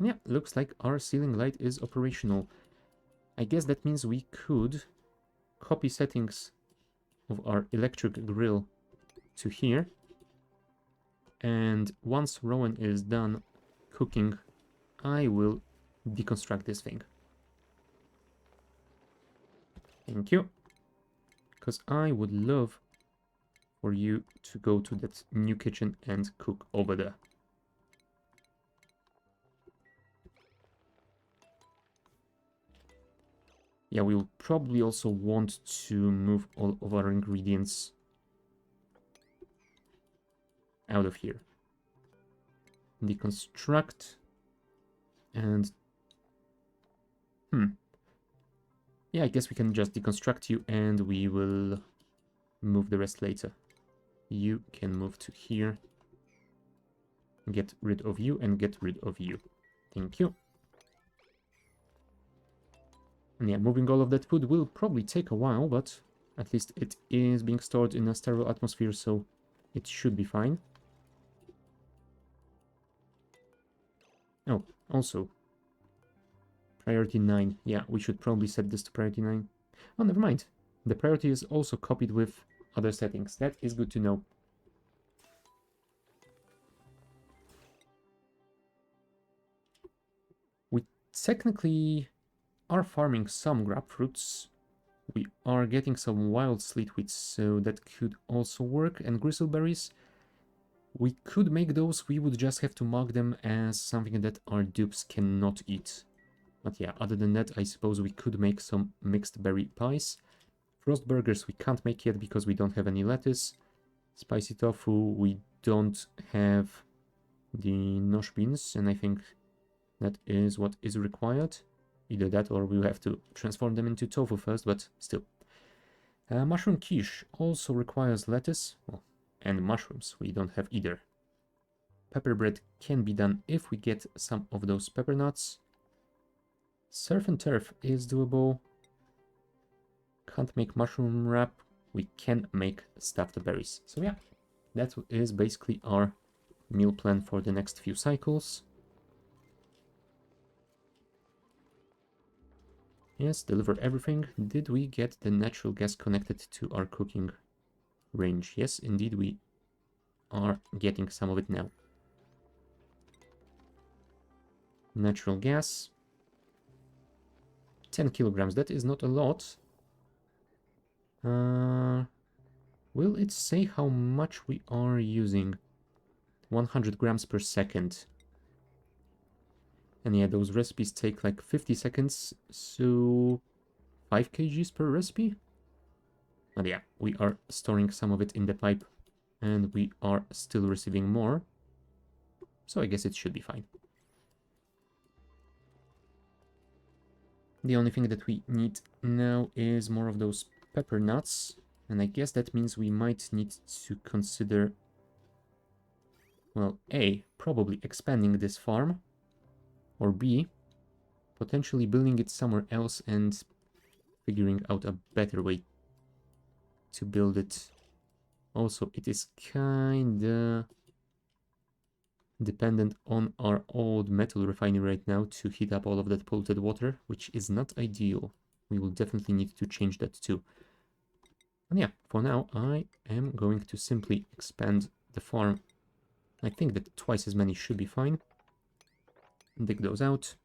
Yeah, looks like our ceiling light is operational. I guess that means we could copy settings of our electric grill to here. And once Rowan is done cooking, I will deconstruct this thing. Thank you. Because I would love for you to go to that new kitchen and cook over there. Yeah, we'll probably also want to move all of our ingredients out of here. Deconstruct. And... yeah, I guess we can just deconstruct you and we will move the rest later. You can move to here. Get rid of you and get rid of you. Thank you. And yeah, moving all of that food will probably take a while, but at least it is being stored in a sterile atmosphere, so it should be fine. Oh, also, priority 9. Yeah, we should probably set this to priority 9. Oh, never mind. The priority is also copied with other settings. That is good to know. We technically are farming some grapefruits. We are getting some wild sleetweeds, so that could also work. And gristleberries, we could make those. We would just have to mark them as something that our dupes cannot eat. But yeah, other than that, I suppose we could make some mixed berry pies. Frost burgers we can't make yet because we don't have any lettuce. Spicy tofu, we don't have the nosh beans, and I think that is what is required. Either that or we'll have to transform them into tofu first, but still. Mushroom quiche also requires lettuce, well, and mushrooms. We don't have either. Pepper bread can be done if we get some of those pepper nuts. Surf and turf is doable. Can't make mushroom wrap. We can make stuffed berries. So yeah, that is basically our meal plan for the next few cycles. Yes, deliver everything. Did we get the natural gas connected to our cooking range? Yes, indeed we are getting some of it now. Natural gas. 10 kilograms, that is not a lot. Will it say how much we are using? 100 grams per second. And yeah, those recipes take like 50 seconds, so 5 kgs per recipe? But yeah, we are storing some of it in the pipe, and we are still receiving more. So I guess it should be fine. The only thing that we need now is more of those pepper nuts, and I guess that means we might need to consider, well, A, probably expanding this farm, or B, potentially building it somewhere else and figuring out a better way to build it. Also, it is kinda dependent on our old metal refinery right now to heat up all of that polluted water, which is not ideal. We will definitely need to change that too. And yeah, for now, I am going to simply expand the farm. I think that twice as many should be fine. Dig those out.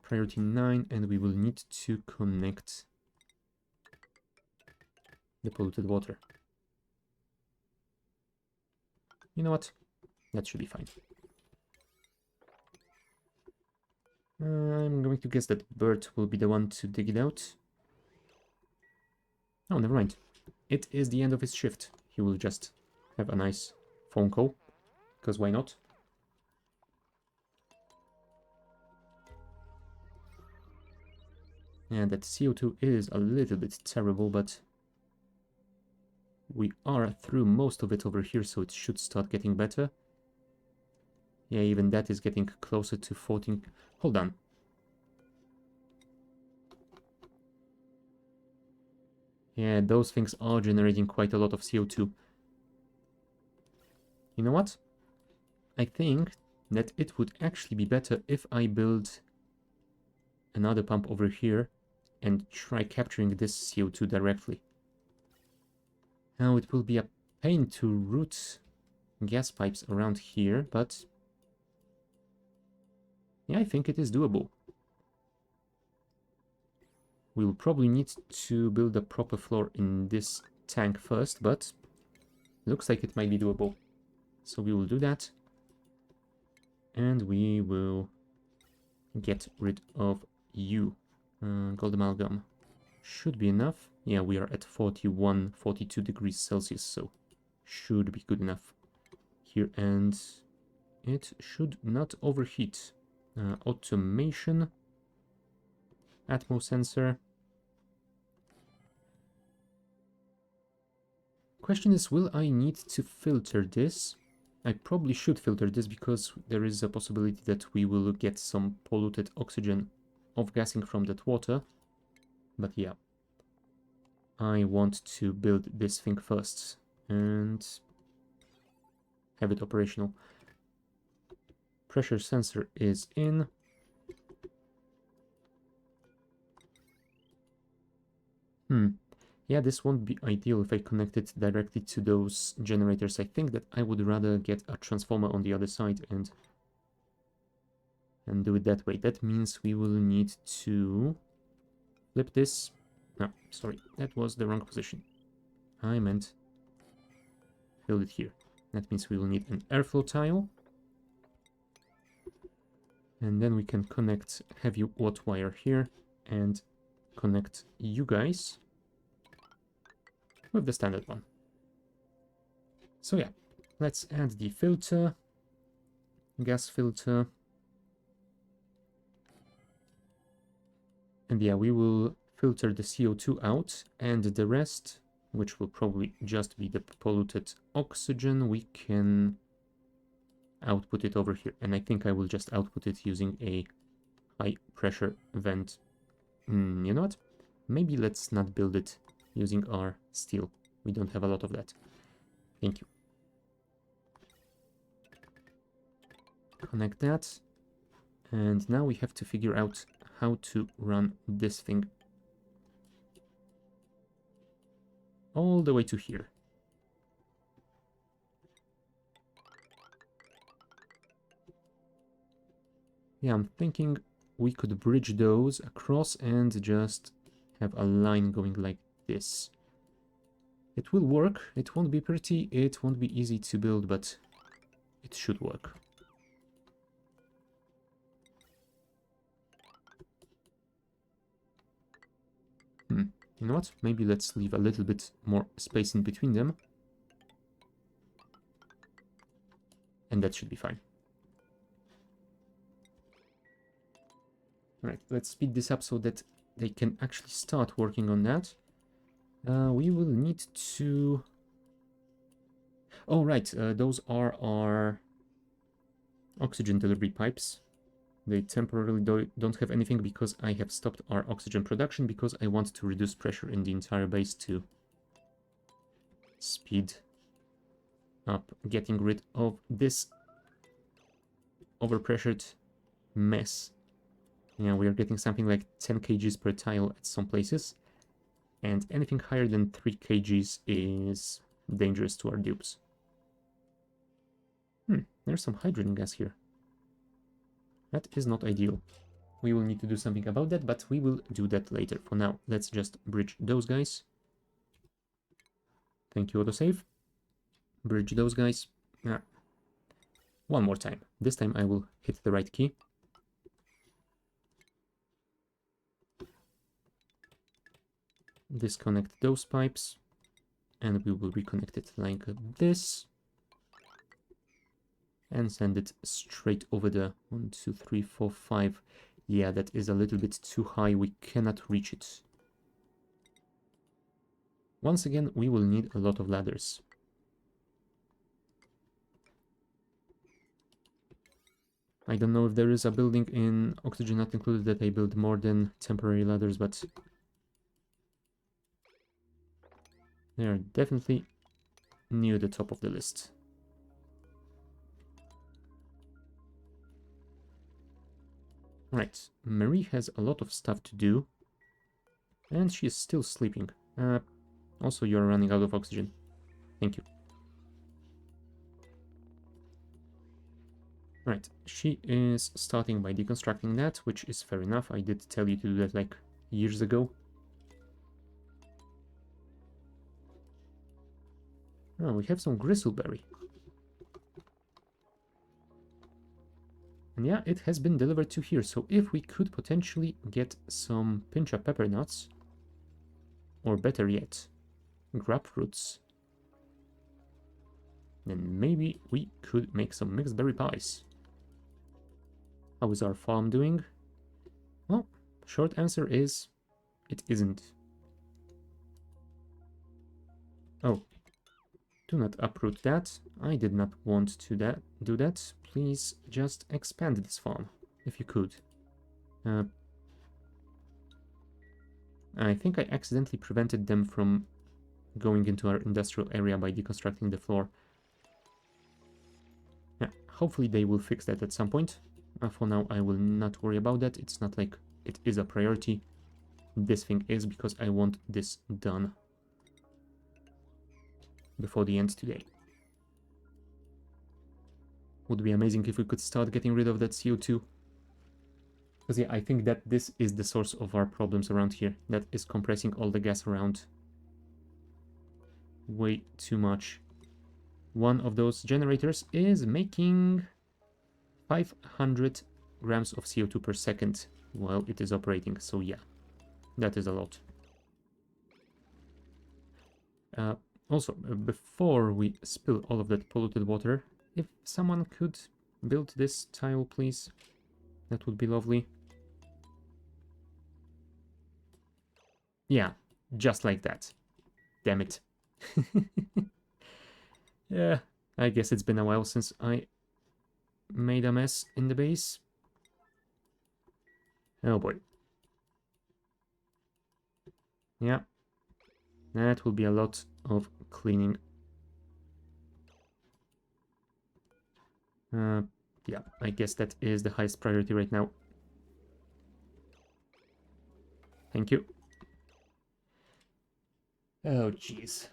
Priority 9, and we will need to connect the polluted water. You know what? That should be fine. I'm going to guess that Bert will be the one to dig it out. Oh, never mind. It is the end of his shift. He will just have a nice phone call, because why not? And that CO2 is a little bit terrible, but we are through most of it over here, so it should start getting better. Yeah, even that is getting closer to 14. Hold on. Yeah, those things are generating quite a lot of CO2. You know what? I think that it would actually be better if I build another pump over here and try capturing this CO2 directly. Now it will be a pain to route gas pipes around here, but yeah, I think it is doable. We'll probably need to build a proper floor in this tank first, but looks like it might be doable. So we will do that. And we will get rid of you. Gold amalgam should be enough. Yeah, we are at 41, 42 degrees Celsius, so should be good enough here. And it should not overheat. Automation. Atmo sensor. Question is, will I need to filter this? I probably should filter this because there is a possibility that we will get some polluted oxygen off-gassing from that water. But yeah, I want to build this thing first and have it operational. Pressure sensor is in. Yeah, this won't be ideal if I connect it directly to those generators. I think that I would rather get a transformer on the other side and do it that way. That means we will need to flip this. No, sorry, that was the wrong position. I meant build it here. That means we will need an airflow tile. And then we can connect heavy watt wire here and connect you guys with the standard one. So yeah, let's add the filter, gas filter. And yeah, we will filter the CO2 out, and the rest, which will probably just be the polluted oxygen, we can output it over here. And I think I will just output it using a high pressure vent. You know what? Maybe let's not build it using our steel. We don't have a lot of that. Thank you. Connect that. And now we have to figure out how to run this thing all the way to here. Yeah, I'm thinking we could bridge those across and just have a line going like this. It will work. It won't be pretty, it won't be easy to build, but it should work. You know what? Maybe let's leave a little bit more space in between them. And that should be fine. Alright, let's speed this up so that they can actually start working on that. We will need to... Oh, right, those are our oxygen delivery pipes. They temporarily don't have anything because I have stopped our oxygen production because I want to reduce pressure in the entire base to speed up getting rid of this overpressured mess. Yeah, we are getting something like 10 kgs per tile at some places, and anything higher than 3 kgs is dangerous to our dupes. There's some hydrogen gas here. That is not ideal. We will need to do something about that, but we will do that later. For now, let's just bridge those guys. Thank you, autosave. Bridge those guys. One more time. This time I will hit the right key. Disconnect those pipes. And we will reconnect it like this. And send it straight over the 1, 2, 3, 4, 5. Yeah, that is a little bit too high. We cannot reach it. Once again, we will need a lot of ladders. I don't know if there is a building in Oxygen Not Included that I build more than temporary ladders, but they are definitely near the top of the list. Right, Marie has a lot of stuff to do, and she is still sleeping. Also, you're running out of oxygen. Thank you. Right, she is starting by deconstructing that, which is fair enough. I did tell you to do that like years ago. Oh, we have some gristleberry. And yeah, it has been delivered to here. So if we could potentially get some pincha pepper nuts, or better yet, grapefruits, then maybe we could make some mixed berry pies. How is our farm doing? Well, short answer is, it isn't. Oh, do not uproot that. I did not want to do that. Please just expand this farm, if you could. I think I accidentally prevented them from going into our industrial area by deconstructing the floor. Yeah, hopefully they will fix that at some point. For now, I will not worry about that. It's not like it is a priority. This thing is, because I want this done before the end today. Would be amazing if we could start getting rid of that CO2. Because yeah, I think that this is the source of our problems around here. That is compressing all the gas around way too much. One of those generators is making 500 grams of CO2 per second while it is operating. So yeah, that is a lot. Also, before we spill all of that polluted water, if someone could build this tile, please, that would be lovely. Yeah, just like that. Damn it. Yeah, I guess it's been a while since I made a mess in the base. Oh boy. Yeah, that will be a lot of cleaning. Yeah, I guess that is the highest priority right now. Thank you. Oh, jeez.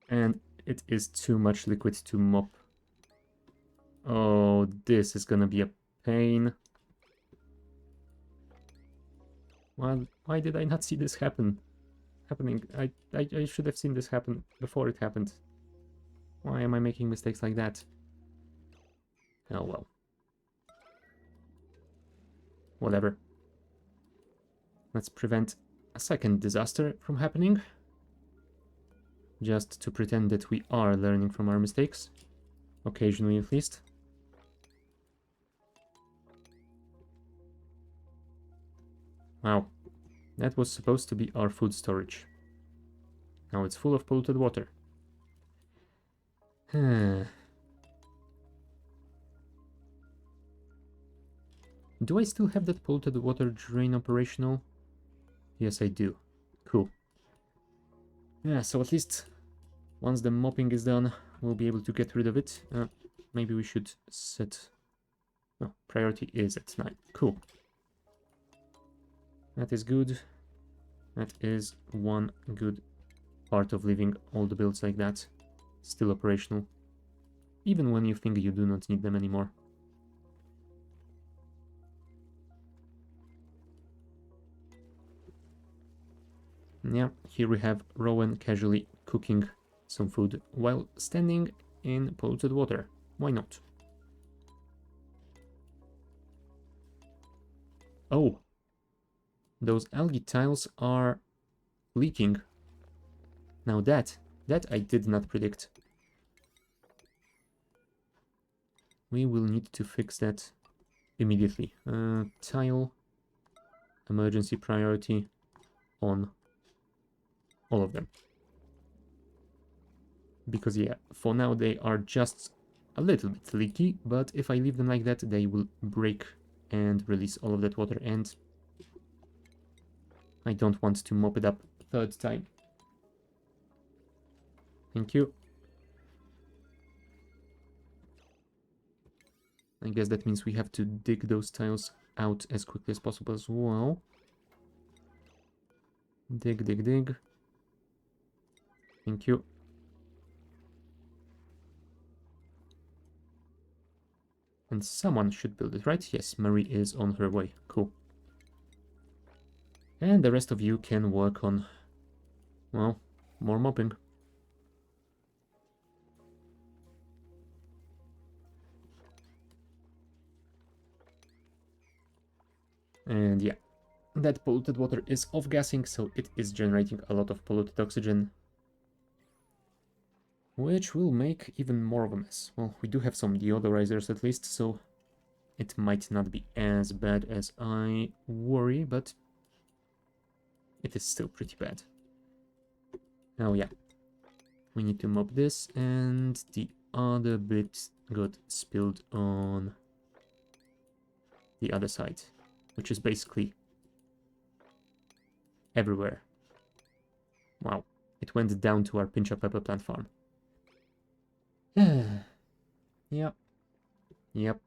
And it is too much liquid to mop. Oh, this is gonna be a pain. Well, why did I not see this happening? I should have seen this happen before it happened. Why am I making mistakes like that? Oh well. Whatever. Let's prevent a second disaster from happening. Just to pretend that we are learning from our mistakes. Occasionally, at least. Wow. That was supposed to be our food storage. Now it's full of polluted water. Do I still have that polluted water drain operational? Yes, I do. Cool. Yeah, so at least once the mopping is done, we'll be able to get rid of it. Maybe we should set... No, priority is at 9. Cool. That is good. That is one good part of leaving all the builds like that. Still operational. Even when you think you do not need them anymore. Yeah, here we have Rowan casually cooking some food while standing in polluted water. Why not? Oh, those algae tiles are leaking. Now that I did not predict. We will need to fix that immediately. Tile, emergency priority on all of them. Because yeah, for now they are just a little bit leaky, but if I leave them like that, they will break and release all of that water, and I don't want to mop it up third time. Thank you. I guess that means we have to dig those tiles out as quickly as possible as well. Dig, dig, dig. Thank you. And someone should build it, right? Yes, Marie is on her way. Cool. And the rest of you can work on, well, more mopping. And yeah, that polluted water is off-gassing, so it is generating a lot of polluted oxygen, which will make even more of a mess. Well, we do have some deodorizers at least, so it might not be as bad as I worry, but it is still pretty bad. Oh yeah, we need to mop this, and the other bit got spilled on the other side, which is basically everywhere. Wow, it went down to our pincha pepper plant farm. Yep. Yep.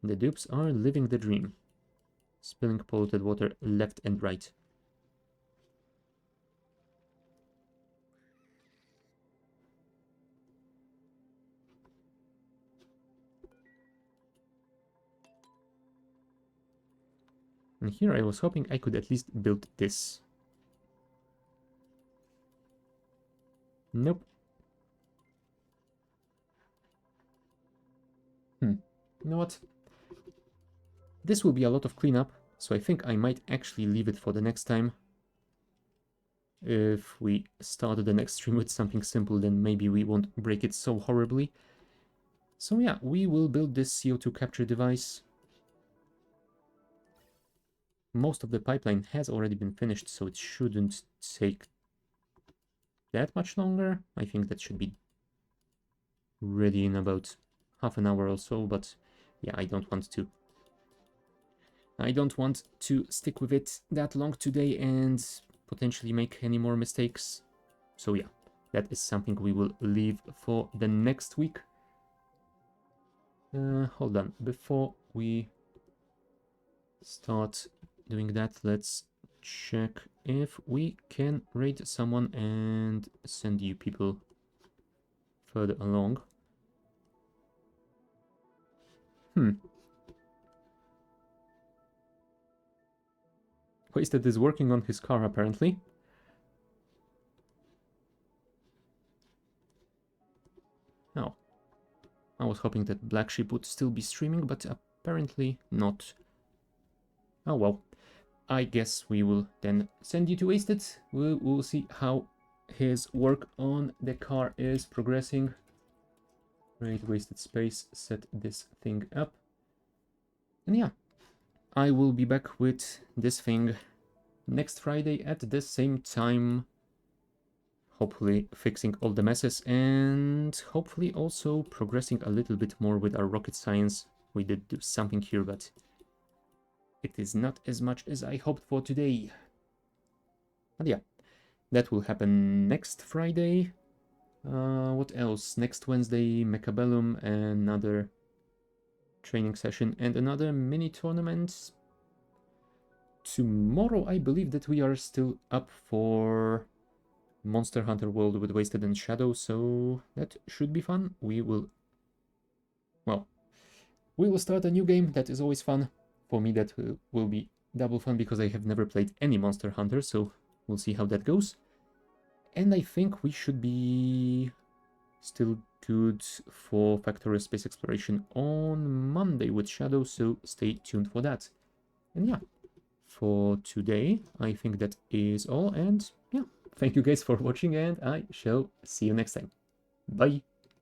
The dupes are living the dream. Spilling polluted water left and right. And here I was hoping I could at least build this. Nope. You know what? This will be a lot of cleanup, so I think I might actually leave it for the next time. If we start the next stream with something simple, then maybe we won't break it so horribly. So yeah, we will build this CO2 capture device. Most of the pipeline has already been finished, so it shouldn't take that much longer. I think that should be ready in about half an hour or so, but yeah, I don't want to stick with it that long today and potentially make any more mistakes. So yeah, that is something we will leave for the next week. Hold on, before we start doing that, let's check if we can raid someone and send you people further along. Wasted is working on his car, apparently. Oh. I was hoping that Black Sheep would still be streaming, but apparently not. Oh well. I guess we will then send you to Wasted. We'll see how his work on the car is progressing. Great, wasted space. Set this thing up. And yeah, I will be back with this thing next Friday at the same time. Hopefully fixing all the messes and hopefully also progressing a little bit more with our rocket science. We did do something here, but it is not as much as I hoped for today. But yeah, that will happen next Friday. What else? Next Wednesday, Mechabellum, another training session and another mini tournament. Tomorrow, I believe that we are still up for Monster Hunter World with Wasted and Shadow, so that should be fun. We will start a new game. That is always fun. For me, that will be double fun because I have never played any Monster Hunter, so we'll see how that goes. And I think we should be still good for Factorial Space Exploration on Monday with Shadow, so stay tuned for that. And yeah, for today, I think that is all, and yeah, thank you guys for watching, and I shall see you next time. Bye!